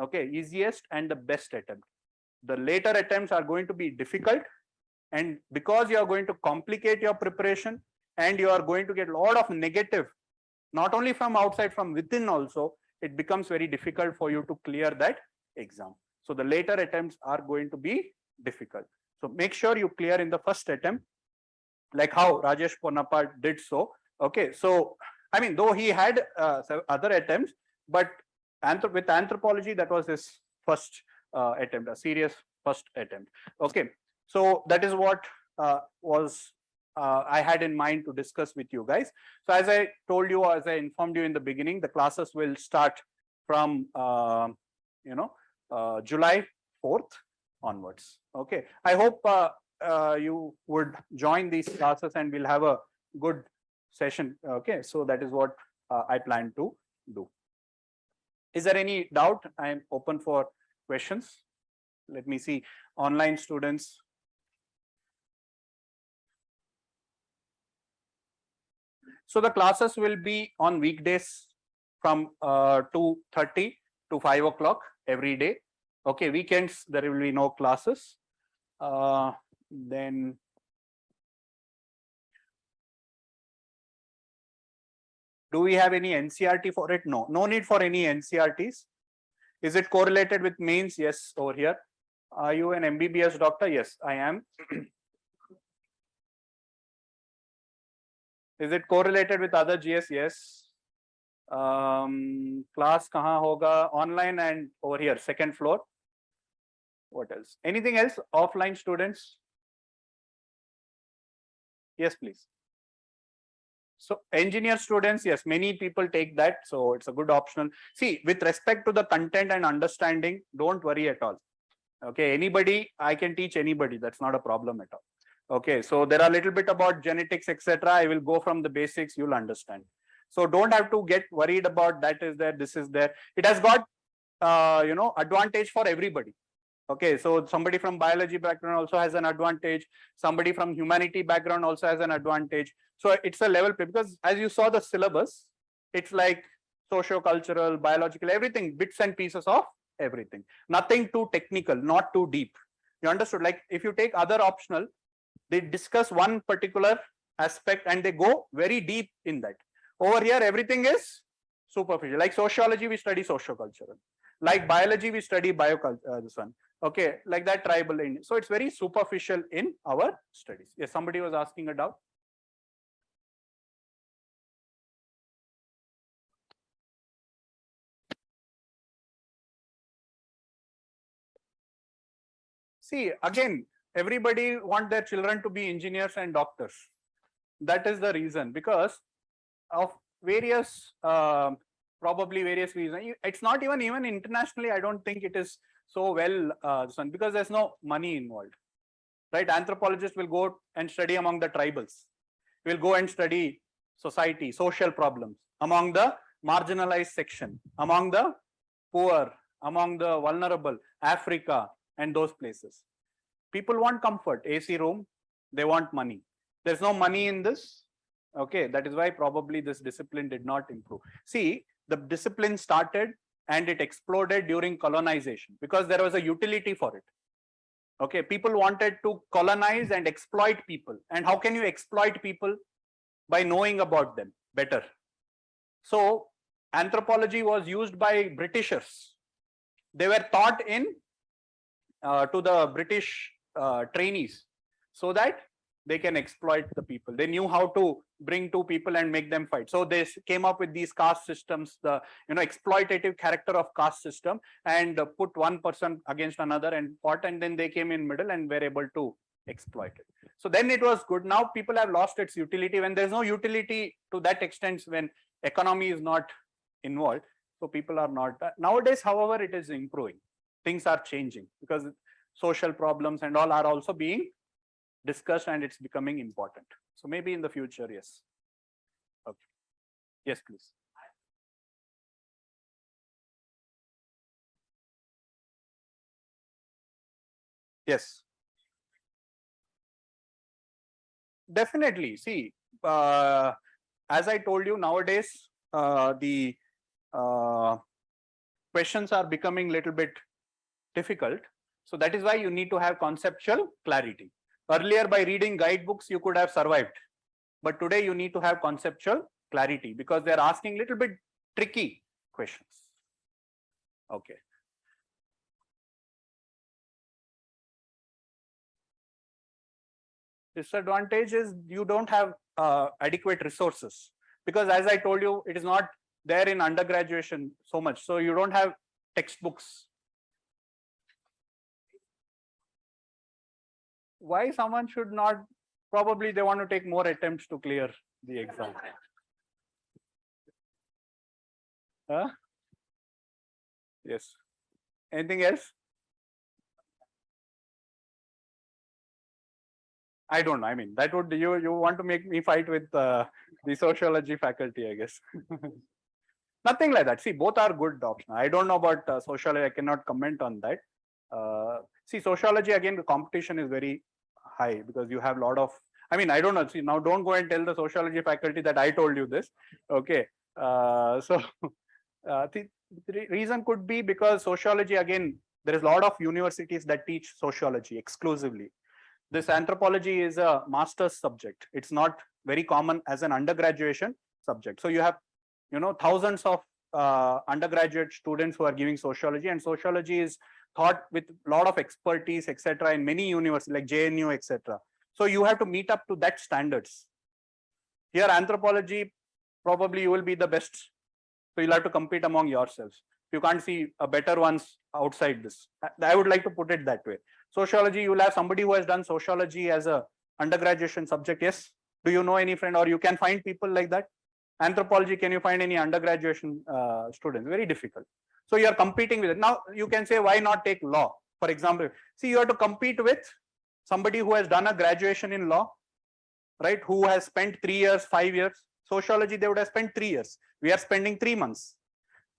Okay, easiest and the best attempt. The later attempts are going to be difficult, and because you are going to complicate your preparation and you are going to get a lot of negative, not only from outside, from within also, it becomes very difficult for you to clear that exam. So the later attempts are going to be difficult. So make sure you clear in the first attempt, like how Rajesh Ponnappa did so. Okay, so I mean, though he had other attempts, but with anthropology, that was his first attempt, a serious first attempt. Okay, so that is what I had in mind to discuss with you guys. So as I told you, as I informed you in the beginning, the classes will start from July 4th onwards. Okay, I hope you would join these classes and we'll have a good session. Okay, so that is what I plan to do. Is there any doubt? I am open for questions. Let me see. Online students. So the classes will be on weekdays from 2:30 to 5 o'clock every day. Okay, weekends there will be no classes. Then do we have any NCRT for it? No, no need for any NCRTs. Is it correlated with mains? Yes, over here. Are you an MBBS doctor? Yes, I am. Is it correlated with other GS? Yes. Class kahan hoga? Online and over here, second floor. What else? Anything else? Offline students? Yes, please. So engineer students, yes, many people take that. So it's a good optional. See, with respect to the content and understanding, don't worry at all. Okay, anybody, I can teach anybody. That's not a problem at all. Okay, so there are a little bit about genetics, etc. I will go from the basics, you'll understand. So don't have to get worried about that is there, this is there. It has got, advantage for everybody. Okay, so somebody from biology background also has an advantage. Somebody from humanity background also has an advantage. So it's a level play, because as you saw the syllabus, it's like socio-cultural, biological, everything, bits and pieces of everything. Nothing too technical, not too deep. You understood? Like if you take other optional, they discuss one particular aspect and they go very deep in that. Over here, everything is superficial. Like sociology, we study socio-cultural. Like biology, we study bioculture, this one. Okay, like that tribal Indian. So it's very superficial in our studies. Yes, somebody was asking a doubt. See, again, everybody want their children to be engineers and doctors. That is the reason, because of various, probably various reasons. It's not even internationally, I don't think it is so well done, because there's no money involved, right? Anthropologists will go and study among the tribals. Will go and study society, social problems among the marginalized section, among the poor, among the vulnerable, Africa and those places. People want comfort, AC room, they want money. There's no money in this. Okay, that is why probably this discipline did not improve. See, the discipline started and it exploded during colonization because there was a utility for it. Okay, people wanted to colonize and exploit people. And how can you exploit people? By knowing about them better. So anthropology was used by Britishers. They were taught in to the British trainees so that they can exploit the people. They knew how to bring two people and make them fight. So they came up with these caste systems, the exploitative character of caste system, and put one person against another and fought, and then they came in middle and were able to exploit it. So then it was good. Now people have lost its utility. When there's no utility to that extent, when economy is not involved, so people are not. Nowadays, however, it is improving. Things are changing because social problems and all are also being discussed and it's becoming important. So maybe in the future, yes. Okay. Yes, please. Yes. Definitely. See, as I told you, nowadays the questions are becoming little bit difficult. So that is why you need to have conceptual clarity. Earlier, by reading guidebooks, you could have survived. But today you need to have conceptual clarity because they're asking little bit tricky questions. Okay. Disadvantage is you don't have adequate resources because as I told you, it is not there in undergraduation so much. So you don't have textbooks. Why someone should not? Probably they want to take more attempts to clear the exam. Huh? Yes. Anything else? I don't know. I mean, that would you want to make me fight with the sociology faculty, I guess. Nothing like that. See, both are good options. I don't know about sociology. I cannot comment on that. See, sociology again, the competition is very high because you have a lot of. I mean, I don't know. See, now don't go and tell the sociology faculty that I told you this. Okay. The reason could be because sociology again, there is a lot of universities that teach sociology exclusively. This anthropology is a master's subject. It's not very common as an undergraduation subject. So you have, thousands of undergraduate students who are giving sociology, and sociology is taught with a lot of expertise, etc., in many universities like JNU, etc. So you have to meet up to that standards. Here, anthropology, probably you will be the best. So you'll have to compete among yourselves. You can't see a better ones outside this. I would like to put it that way. Sociology, you will have somebody who has done sociology as a undergraduation subject. Yes. Do you know any friend, or you can find people like that? Anthropology, can you find any undergraduation students? Very difficult. So you are competing with it. Now you can say, why not take law? For example, see, you have to compete with somebody who has done a graduation in law, right? Who has spent 3 years, 5 years. Sociology, they would have spent 3 years. We are spending 3 months.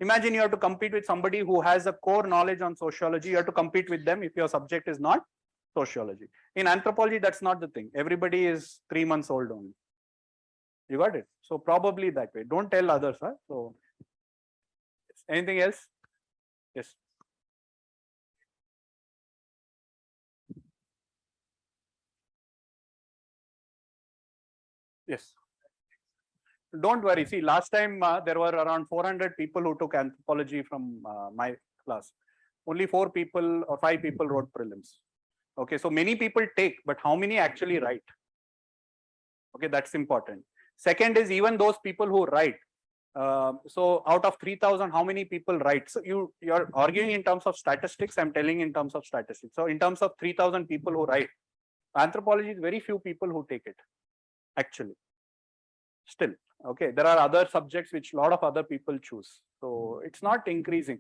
Imagine you have to compete with somebody who has a core knowledge on sociology. You have to compete with them if your subject is not sociology. In anthropology, that's not the thing. Everybody is 3 months old only. You got it? So probably that way. Don't tell others. Huh? So anything else? Yes. Yes. Don't worry. See, last time there were around 400 people who took anthropology from my class. Only 4 people or 5 people wrote prelims. Okay, so many people take, but how many actually write? Okay, that's important. Second is even those people who write. So out of 3,000, how many people write? So you're arguing in terms of statistics. I'm telling in terms of statistics. So in terms of 3,000 people who write, anthropology is very few people who take it. Actually, still. Okay, there are other subjects which a lot of other people choose. So it's not increasing.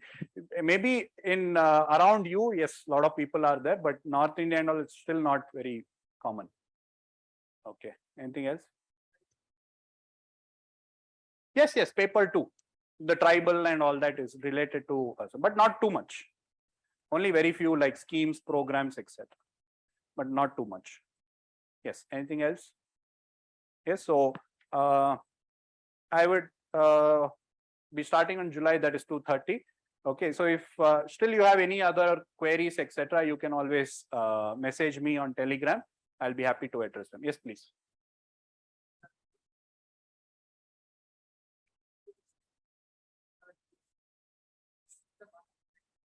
Maybe in around you, yes, a lot of people are there, but North India and all, it's still not very common. Okay, anything else? Yes, yes, paper 2. The tribal and all that is related to us, but not too much. Only very few like schemes, programs, etc. But not too much. Yes, anything else? Yes, so I would be starting on July, that is 2:30. Okay, so if still you have any other queries, etc., you can always message me on Telegram. I'll be happy to address them. Yes, please.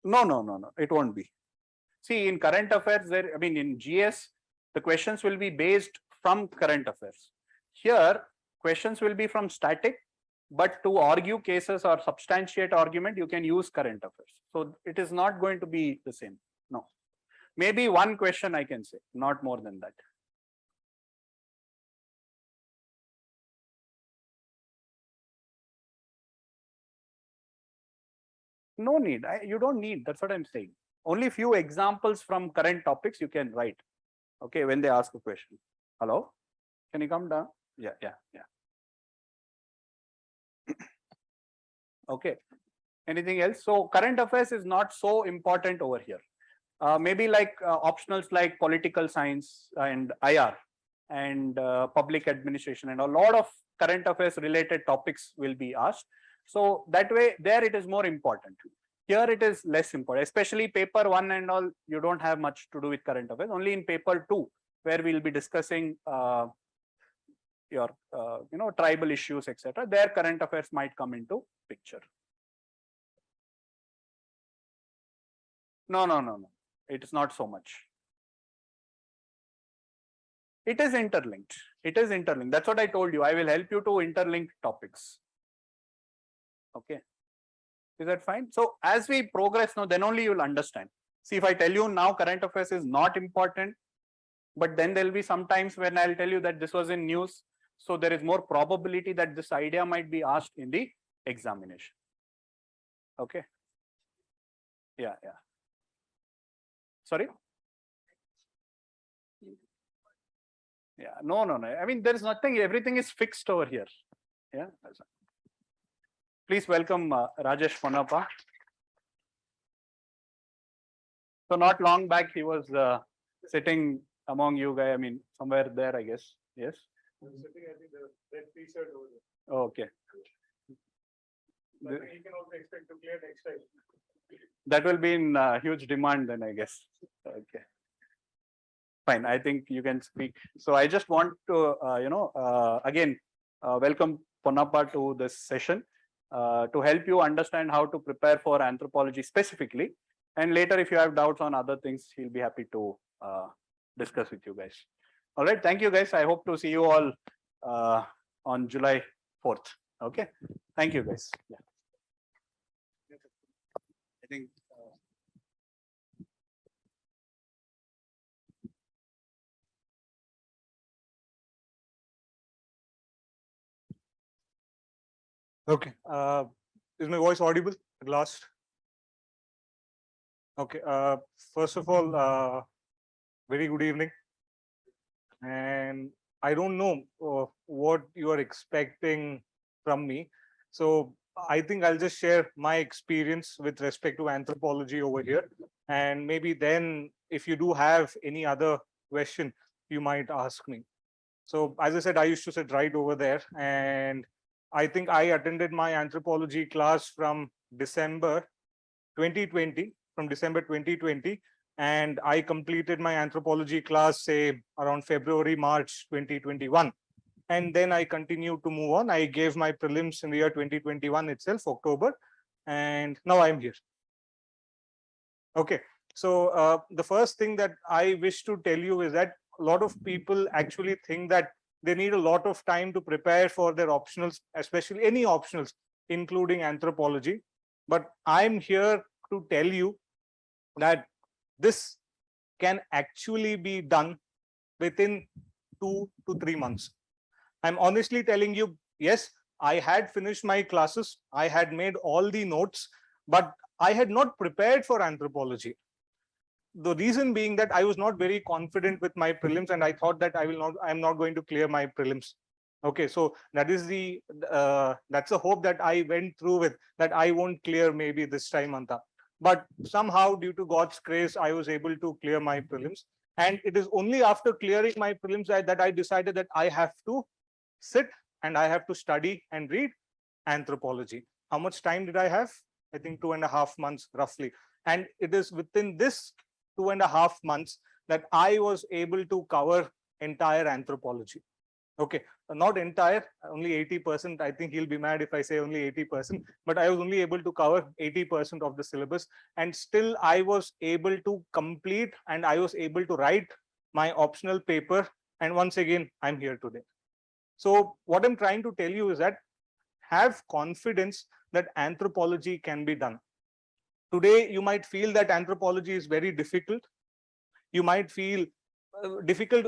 No, no, no, no. It won't be. See, in current affairs, I mean, in GS, the questions will be based from current affairs. Here, questions will be from static, but to argue cases or substantiate argument, you can use current affairs. So it is not going to be the same. No. Maybe one question I can say, not more than that. No need. You don't need. That's what I'm saying. Only few examples from current topics you can write. Okay, when they ask a question. Hello? Can you come down? Yeah, yeah, yeah. Okay. Anything else? So current affairs is not so important over here. Maybe like optionals like political science and IR and public administration, and a lot of current affairs related topics will be asked. So that way there it is more important. Here it is less important, especially paper 1 and all, you don't have much to do with current affairs. Only in paper 2, where we'll be discussing your tribal issues, etc. Their current affairs might come into picture. No. It is not so much. It is interlinked. It is interlinked. That's what I told you. I will help you to interlink topics. Okay. Is that fine? So as we progress now, then only you will understand. See, if I tell you now current affairs is not important, but then there will be some times when I'll tell you that this was in news. So there is more probability that this idea might be asked in the examination. Okay. Yeah. Sorry? Yeah, no. I mean, there is nothing, everything is fixed over here. Yeah. Please welcome Rajesh Ponappa. So not long back, he was sitting among you guys, I mean, somewhere there, I guess. Yes. Sitting, I think, the red t-shirt over there. Oh, okay. But you can also expect to clear next time. That will be in huge demand then, I guess. Okay. Fine, I think you can speak. So I just want to, again, welcome Ponappa to this session to help you understand how to prepare for anthropology specifically. And later, if you have doubts on other things, he'll be happy to discuss with you guys. All right, thank you guys. I hope to see you all on July 4th. Okay, thank you guys. Yeah. I think. Okay. Is my voice audible at last? Okay. First of all, very good evening. And I don't know what you are expecting from me. So I think I'll just share my experience with respect to anthropology over here. And maybe then if you do have any other question, you might ask me. So as I said, I used to sit right over there, and I think I attended my anthropology class from December 2020, and I completed my anthropology class, say, around February, March 2021. And then I continued to move on. I gave my prelims in the year 2021 itself, October, and now I'm here. Okay, so the first thing that I wish to tell you is that a lot of people actually think that they need a lot of time to prepare for their optionals, especially any optionals, including anthropology. But I'm here to tell you that this can actually be done within 2 to 3 months. I'm honestly telling you, yes, I had finished my classes, I had made all the notes, but I had not prepared for anthropology. The reason being that I was not very confident with my prelims, and I thought that I'm not going to clear my prelims. Okay, so that is the that's a hope that I went through with, that I won't clear maybe this time, Anta. But somehow, due to God's grace, I was able to clear my prelims. And it is only after clearing my prelims that I decided that I have to sit and I have to study and read anthropology. How much time did I have? I think 2.5 months roughly. And it is within this 2.5 months that I was able to cover entire anthropology. Okay, not entire, only 80%. I think he'll be mad if I say only 80%, but I was only able to cover 80% of the syllabus, and still I was able to complete and I was able to write my optional paper. And once again, I'm here today. So what I'm trying to tell you is that have confidence that anthropology can be done. Today, you might feel that anthropology is very difficult. You might feel difficult,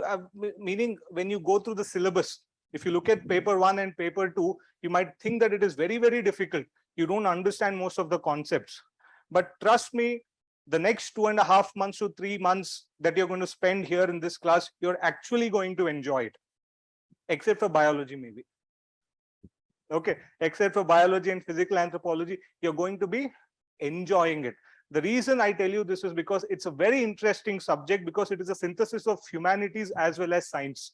meaning when you go through the syllabus, if you look at paper 1 and paper 2, you might think that it is very, very difficult. You don't understand most of the concepts. But trust me, the next 2.5 months to 3 months that you're going to spend here in this class, you're actually going to enjoy it, except for biology maybe. Okay, except for biology and physical anthropology, you're going to be enjoying it. The reason I tell you this is because it's a very interesting subject, because it is a synthesis of humanities as well as science.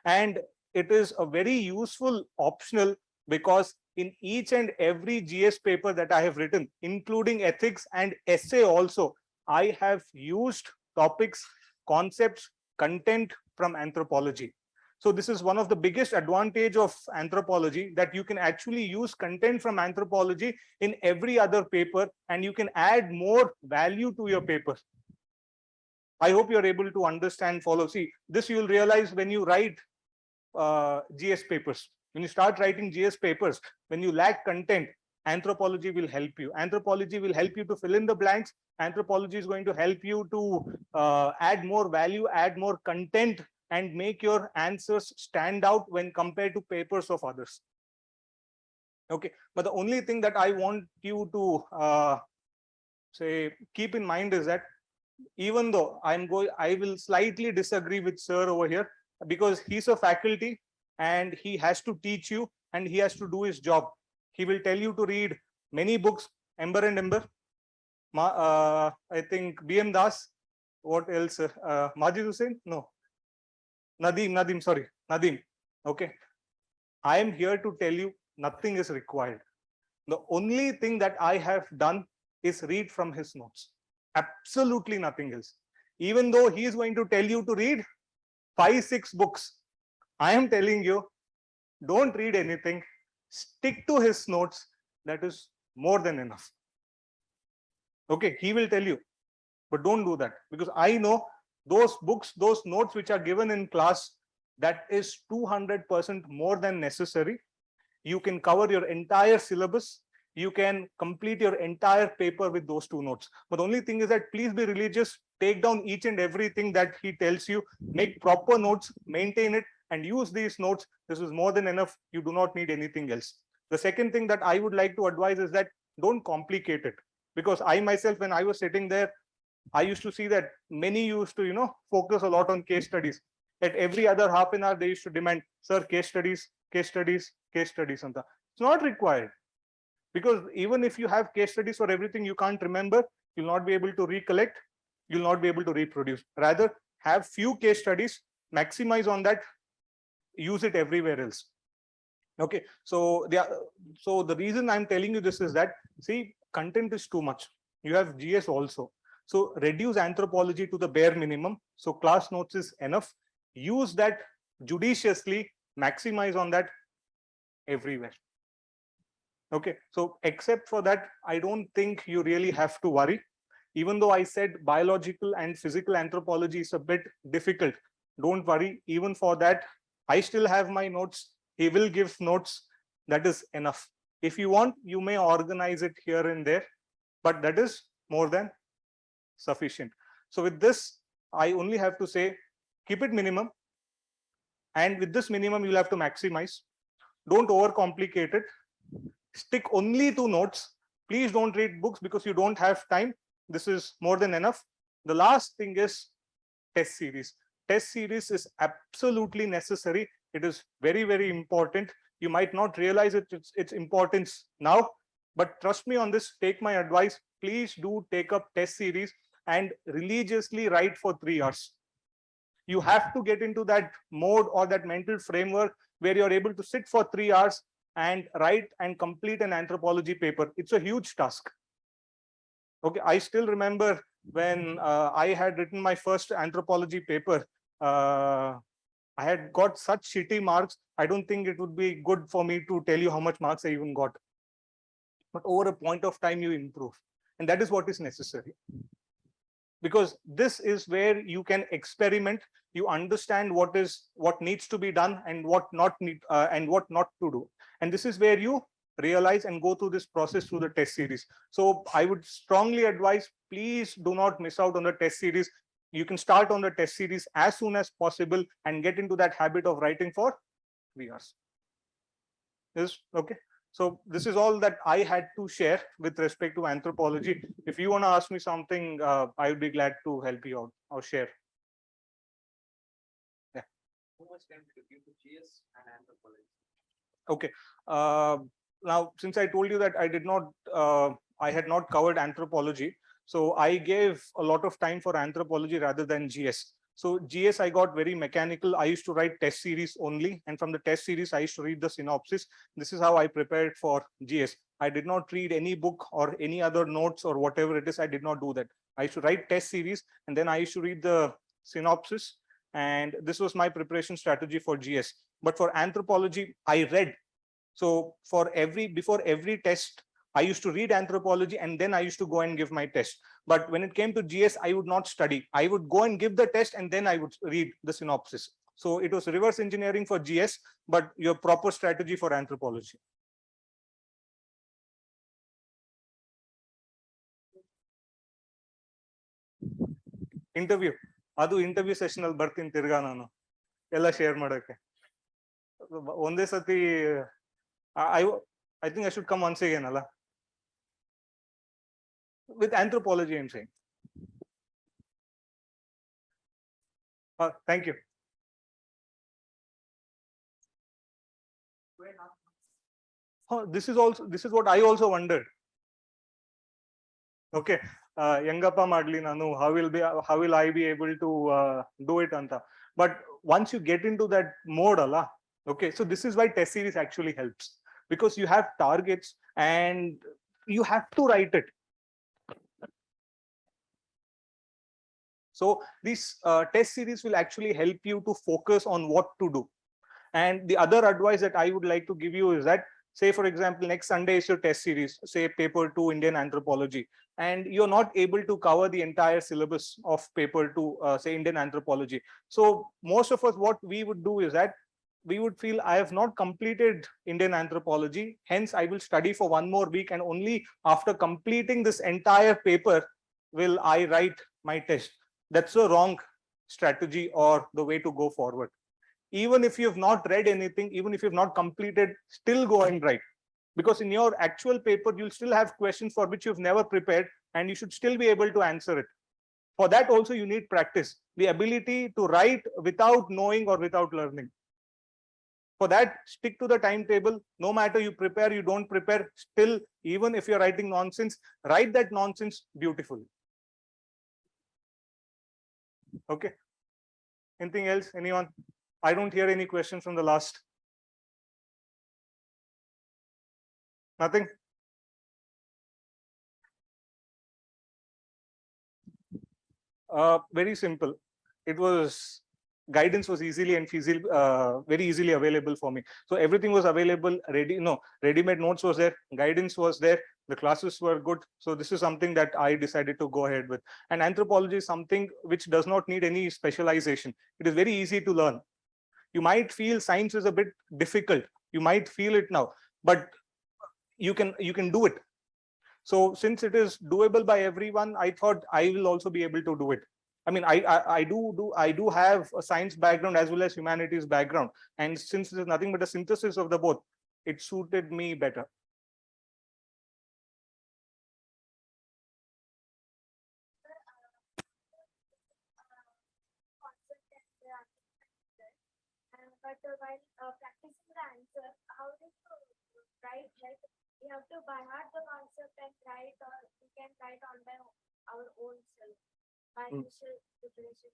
And it is a very useful optional, because in each and every GS paper that I have written, including ethics and essay also, I have used topics, concepts, content from anthropology. So this is one of the biggest advantage of anthropology, that you can actually use content from anthropology in every other paper, and you can add more value to your paper. I hope you're able to understand, follow. See, this you will realize when you write GS papers. When you start writing GS papers, when you lack content, anthropology will help you. Anthropology will help you to fill in the blanks. Anthropology is going to help you to add more value, add more content, and make your answers stand out when compared to papers of others. Okay, but the only thing that I want you to say keep in mind is that, even though I will slightly disagree with sir over here, because he's a faculty and he has to teach you and he has to do his job. He will tell you to read many books, Ember and Ember, I think BM Das, what else? Majid Hussain? No. Nadeem, sorry, Nadeem. Okay. I am here to tell you nothing is required. The only thing that I have done is read from his notes. Absolutely nothing else. Even though he is going to tell you to read 5-6 books, I am telling you, don't read anything. Stick to his notes. That is more than enough. Okay, he will tell you, but don't do that, because I know those books, those notes which are given in class, that is 200% more than necessary. You can cover your entire syllabus. You can complete your entire paper with those 2 notes. But the only thing is that please be religious, take down each and everything that he tells you, make proper notes, maintain it, and use these notes. This is more than enough. You do not need anything else. The second thing that I would like to advise is that don't complicate it, because I myself, when I was sitting there, I used to see that many used to, focus a lot on case studies. At every other half an hour, they used to demand, sir, case studies, case studies, case studies. It's not required. Because even if you have case studies for everything, you can't remember, you'll not be able to recollect, you'll not be able to reproduce. Rather, have few case studies, maximize on that, use it everywhere else. Okay, so the reason I'm telling you this is that, see, content is too much. You have GS also. So reduce anthropology to the bare minimum. So class notes is enough. Use that judiciously, maximize on that everywhere. Okay, so except for that, I don't think you really have to worry. Even though I said biological and physical anthropology is a bit difficult, don't worry. Even for that, I still have my notes. He will give notes. That is enough. If you want, you may organize it here and there, but that is more than sufficient. So with this, I only have to say, keep it minimum. And with this minimum, you'll have to maximize. Don't overcomplicate it. Stick only to notes. Please don't read books because you don't have time. This is more than enough. The last thing is test series. Test series is absolutely necessary. It is very, very important. You might not realize its importance now, but trust me on this, take my advice. Please do take up test series and religiously write for 3 hours. You have to get into that mode or that mental framework where you're able to sit for 3 hours and write and complete an anthropology paper. It's a huge task. Okay, I still remember when I had written my first anthropology paper, I had got such shitty marks. I don't think it would be good for me to tell you how much marks I even got. But over a point of time, you improve. And that is what is necessary. Because this is where you can experiment. You understand what needs to be done and what not to do. And this is where you realize and go through this process through the test series. So I would strongly advise, please do not miss out on the test series. You can start on the test series as soon as possible and get into that habit of writing for 3 hours. Is okay. So this is all that I had to share with respect to anthropology. If you want to ask me something, I would be glad to help you out or share. Yeah. How much time did you give to GS and anthropology? Okay. Now, since I told you that I had not covered anthropology, So I gave a lot of time for anthropology rather than GS. So GS, I got very mechanical. I used to write test series only. And from the test series, I used to read the synopsis. This is how I prepared for GS. I did not read any book or any other notes or whatever it is. I did not do that. I used to write test series and then I used to read the synopsis. And this was my preparation strategy for GS. But for anthropology, I read. So before every test, I used to read anthropology and then I used to go and give my test. But when it came to GS, I would not study. I would go and give the test and then I would read the synopsis. So it was reverse engineering for GS, but your proper strategy for anthropology. Interview. Adu interview session al bartin tirga nanu. Ella share madake. Onde sati I think I should come once again, Allah. With anthropology, I'm saying. Thank you. This is what I also wondered. Okay, Yangappa Madli Nanu, how will I be able to do it anta? But once you get into that mode, Allah, okay, so this is why test series actually helps, because you have targets and you have to write it. So these test series will actually help you to focus on what to do. And the other advice that I would like to give you is that, say, for example, next Sunday is your test series, say paper 2 Indian Anthropology, and you're not able to cover the entire syllabus of paper 2, say Indian Anthropology. So most of us, what we would do is that we would feel I have not completed Indian Anthropology, hence I will study for 1 more week, and only after completing this entire paper will I write my test. That's a wrong strategy or the way to go forward. Even if you have not read anything, even if you have not completed, still go and write. Because in your actual paper, you'll still have questions for which you've never prepared, and you should still be able to answer it. For that also, you need practice, the ability to write without knowing or without learning. For that, stick to the timetable. No matter you prepare, you don't prepare, still, even if you're writing nonsense, write that nonsense beautifully. Okay. Anything else? Anyone? I don't hear any questions from the last. Nothing? Very simple. It was guidance was easily and feasible, very easily available for me. So everything was available, ready-made notes was there, guidance was there, the classes were good. So this is something that I decided to go ahead with. And anthropology is something which does not need any specialization. It is very easy to learn. You might feel science is a bit difficult. You might feel it now, but you can do it. So since it is doable by everyone, I thought I will also be able to do it. I mean, I do have a science background as well as humanities background, and since it is nothing but a synthesis of the both, it suited me better. But while practicing the answer, how do you write? Like we have to by heart the concept and write, or we can write on our own self by initial preparation.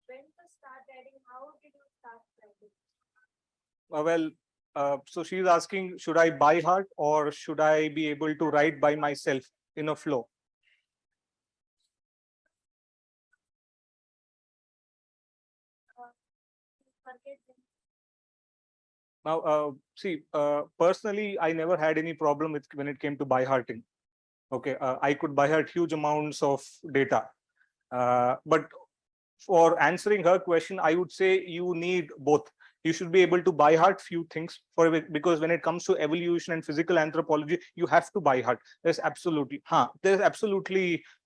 When to start writing? How did you start writing? So she's asking, should I by heart or should I be able to write by myself in a flow? Now, see, personally, I never had any problem with when it came to by hearting. Okay, I could by heart huge amounts of data. But for answering her question, I would say you need both. You should be able to by heart few things because when it comes to evolution and physical anthropology, you have to by heart. There's absolutely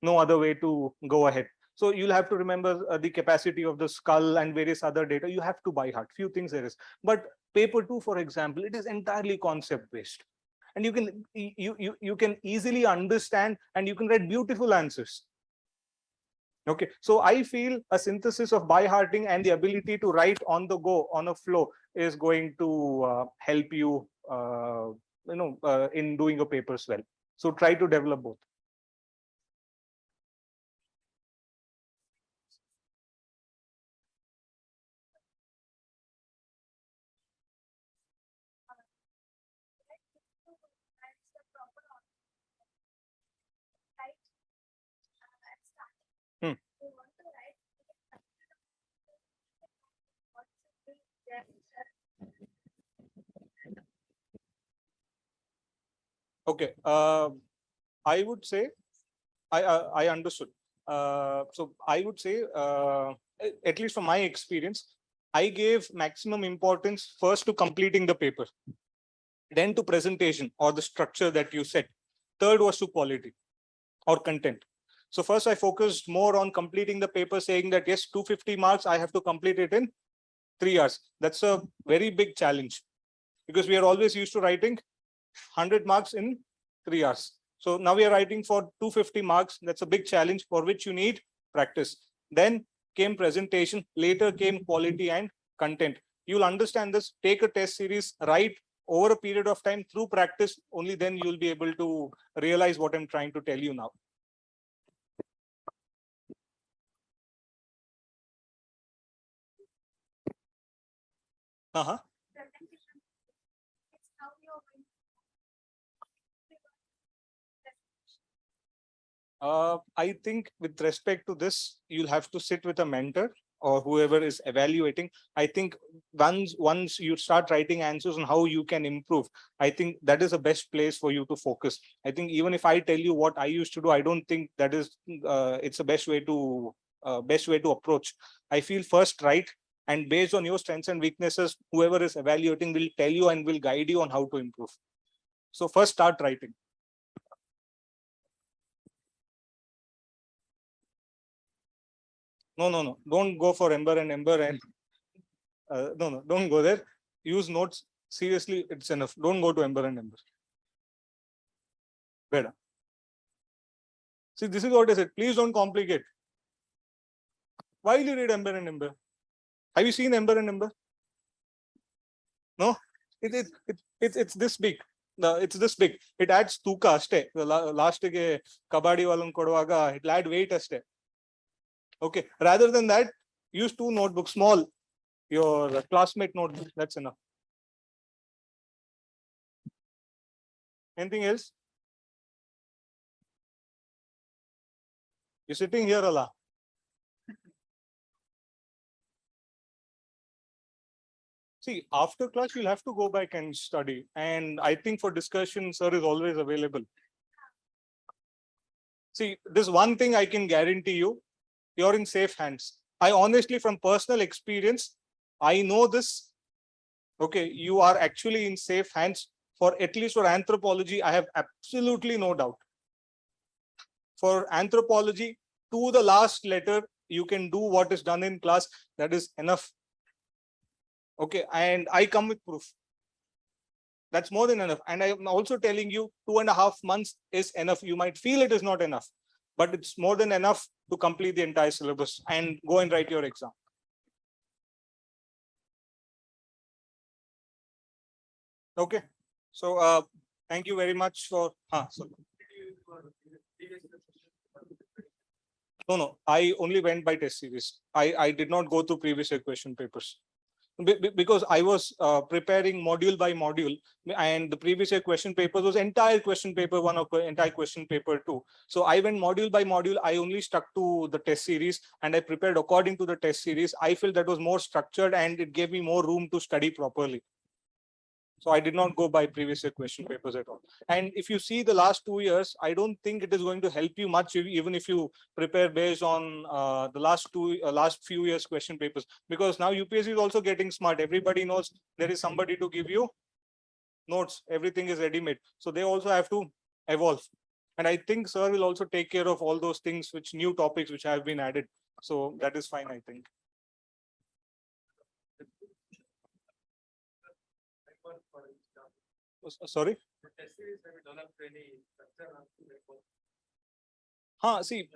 no other way to go ahead. So you'll have to remember the capacity of the skull and various other data. You have to by heart few things there is. But paper 2, for example, it is entirely concept based, and you can easily understand and you can write beautiful answers. Okay, so I feel a synthesis of by hearting and the ability to write on the go, on a flow, is going to help you, in doing your papers well. So try to develop both. Okay. I would say I understood. So I would say, at least from my experience, I gave maximum importance first to completing the paper, then to presentation or the structure that you set. Third was to quality or content. So first I focused more on completing the paper, saying that yes, 250 marks, I have to complete it in 3 hours. That's a very big challenge because we are always used to writing 100 marks in 3 hours. So now we are writing for 250 marks. That's a big challenge for which you need practice. Then came presentation, later came quality and content. You'll understand this, take a test series, write over a period of time through practice, only then you'll be able to realize what I'm trying to tell you now. Uh-huh. Presentation. It's how you're going I think with respect to this, you'll have to sit with a mentor or whoever is evaluating. I think once you start writing answers on how you can improve, I think that is the best place for you to focus. I think even if I tell you what I used to do, I don't think that is it's the best way to approach. I feel first write, and based on your strengths and weaknesses, whoever is evaluating will tell you and will guide you on how to improve. So first start writing. No. Don't go for Ember and no, don't go there. Use notes. Seriously, it's enough. Don't go to Ember and Ember. Better. See, this is what I said. Please don't complicate. Why will you read Ember and Ember? Have you seen Ember and Ember? No? It's this big. No, it's this big. It adds tuka aste. The last kabadi walan koduvaga, it'll add weight aste. Okay. Rather than that, use 2 notebooks, small. Your classmate notebook. That's enough. Anything else? You're sitting here, Allah. See, after class, you'll have to go back and study. And I think for discussion, sir is always available. See, this one thing I can guarantee you, you're in safe hands. I honestly, from personal experience, I know this. Okay, you are actually in safe hands. For at least for anthropology, I have absolutely no doubt. For anthropology, to the last letter, you can do what is done in class. That is enough. Okay, and I come with proof. That's more than enough. And I'm also telling you, 2.5 months is enough. You might feel it is not enough, but it's more than enough to complete the entire syllabus and go and write your exam. Okay, so thank you very much for. No, I only went by test series. I did not go through previous year question papers. Because I was preparing module by module, and the previous year question papers was entire question paper 1 or entire question paper 2. So I went module by module. I only stuck to the test series and I prepared according to the test series. I feel that was more structured and it gave me more room to study properly. So I did not go by previous year question papers at all. And if you see the last 2 years, I don't think it is going to help you much, even if you prepare based on the last few years question papers, because now UPSC is also getting smart. Everybody knows there is somebody to give you notes. Everything is ready-made. So they also have to evolve. And I think sir will also take care of all those things, which new topics which have been added. So that is fine, I think. Sorry? See,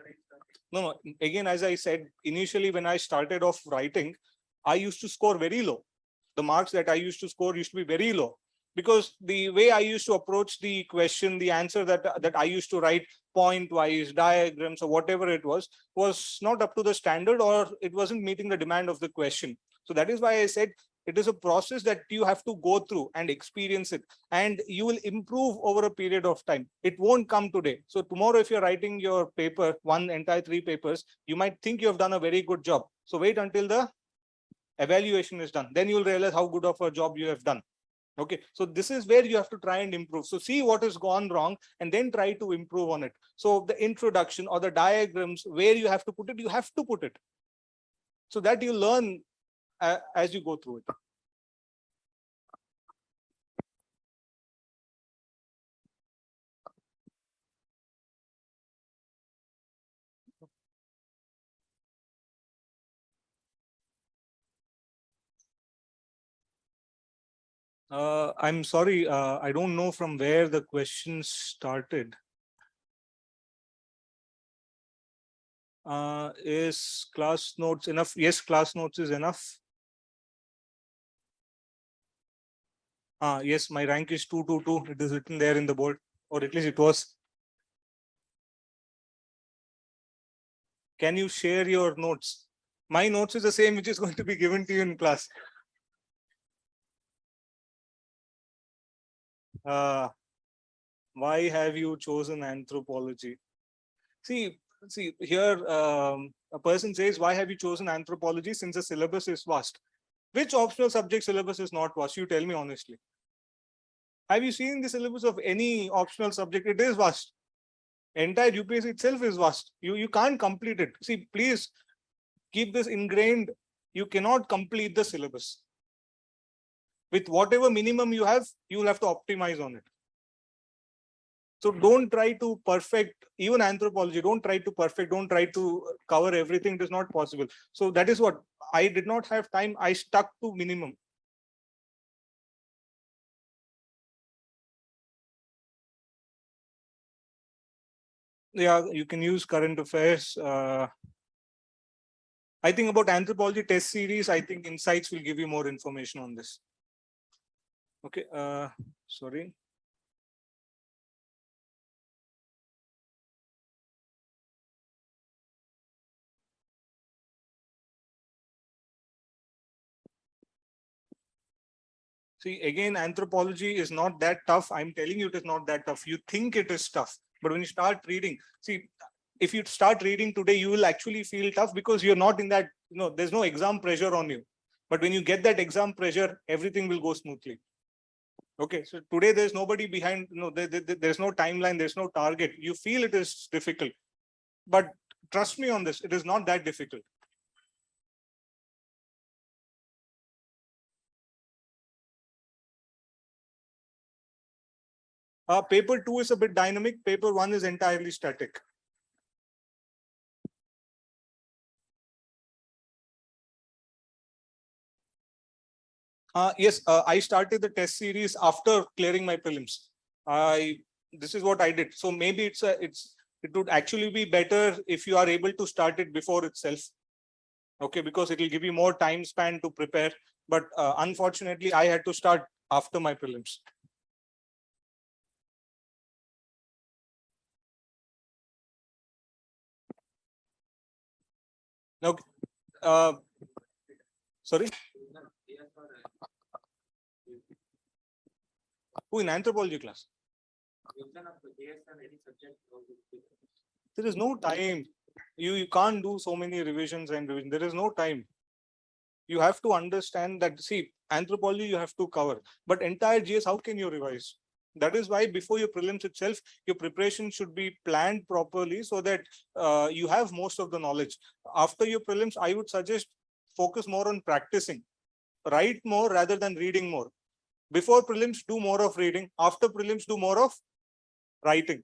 no. Again, as I said, initially when I started off writing, I used to score very low. The marks that I used to score used to be very low, because the way I used to approach the question, the answer that I used to write point-wise, diagrams or whatever it was not up to the standard, or it wasn't meeting the demand of the question. So that is why I said it is a process that you have to go through and experience it, and you will improve over a period of time. It won't come today. So tomorrow, if you're writing your paper, one entire 3 papers, you might think you have done a very good job. So wait until the evaluation is done. Then you'll realize how good of a job you have done. Okay, so this is where you have to try and improve. So see what has gone wrong and then try to improve on it. So the introduction or the diagrams, where you have to put it, you have to put it. So that you learn as you go through it. I'm sorry, I don't know from where the question started. Is class notes enough? Yes, class notes is enough. Yes, my rank is 222. It is written there in the board, or at least it was. Can you share your notes? My notes is the same, which is going to be given to you in class. Why have you chosen anthropology? See here, a person says, why have you chosen anthropology since the syllabus is vast? Which optional subject syllabus is not vast? You tell me honestly. Have you seen the syllabus of any optional subject? It is vast. Entire UPSC itself is vast. You can't complete it. See, please keep this ingrained. You cannot complete the syllabus. With whatever minimum you have, you will have to optimize on it. So don't try to perfect even anthropology. Don't try to perfect. Don't try to cover everything. It is not possible. So that is what I did not have time. I stuck to minimum. Yeah, you can use current affairs. I think about anthropology test series, I think Insights will give you more information on this. Okay, sorry. See, again, anthropology is not that tough. I'm telling you, it is not that tough. You think it is tough, but when you start reading, see, if you start reading today, you will actually feel tough because you're not in that, there's no exam pressure on you. But when you get that exam pressure, everything will go smoothly. Okay, so today there's nobody behind, there's no timeline, there's no target. You feel it is difficult, but trust me on this, it is not that difficult. Paper 2 is a bit dynamic. Paper 1 is entirely static. Yes, I started the test series after clearing my prelims. This is what I did. So maybe it would actually be better if you are able to start it before itself. Okay, because it will give you more time span to prepare. But unfortunately, I had to start after my prelims. Okay. Sorry. Who in anthropology class? There is no time. You can't do so many revisions and revisions. There is no time. You have to understand that, see, anthropology you have to cover, but entire GS, how can you revise? That is why before your prelims itself, your preparation should be planned properly so that you have most of the knowledge. After your prelims, I would suggest focus more on practicing. Write more rather than reading more. Before prelims, do more of reading. After prelims, do more of writing.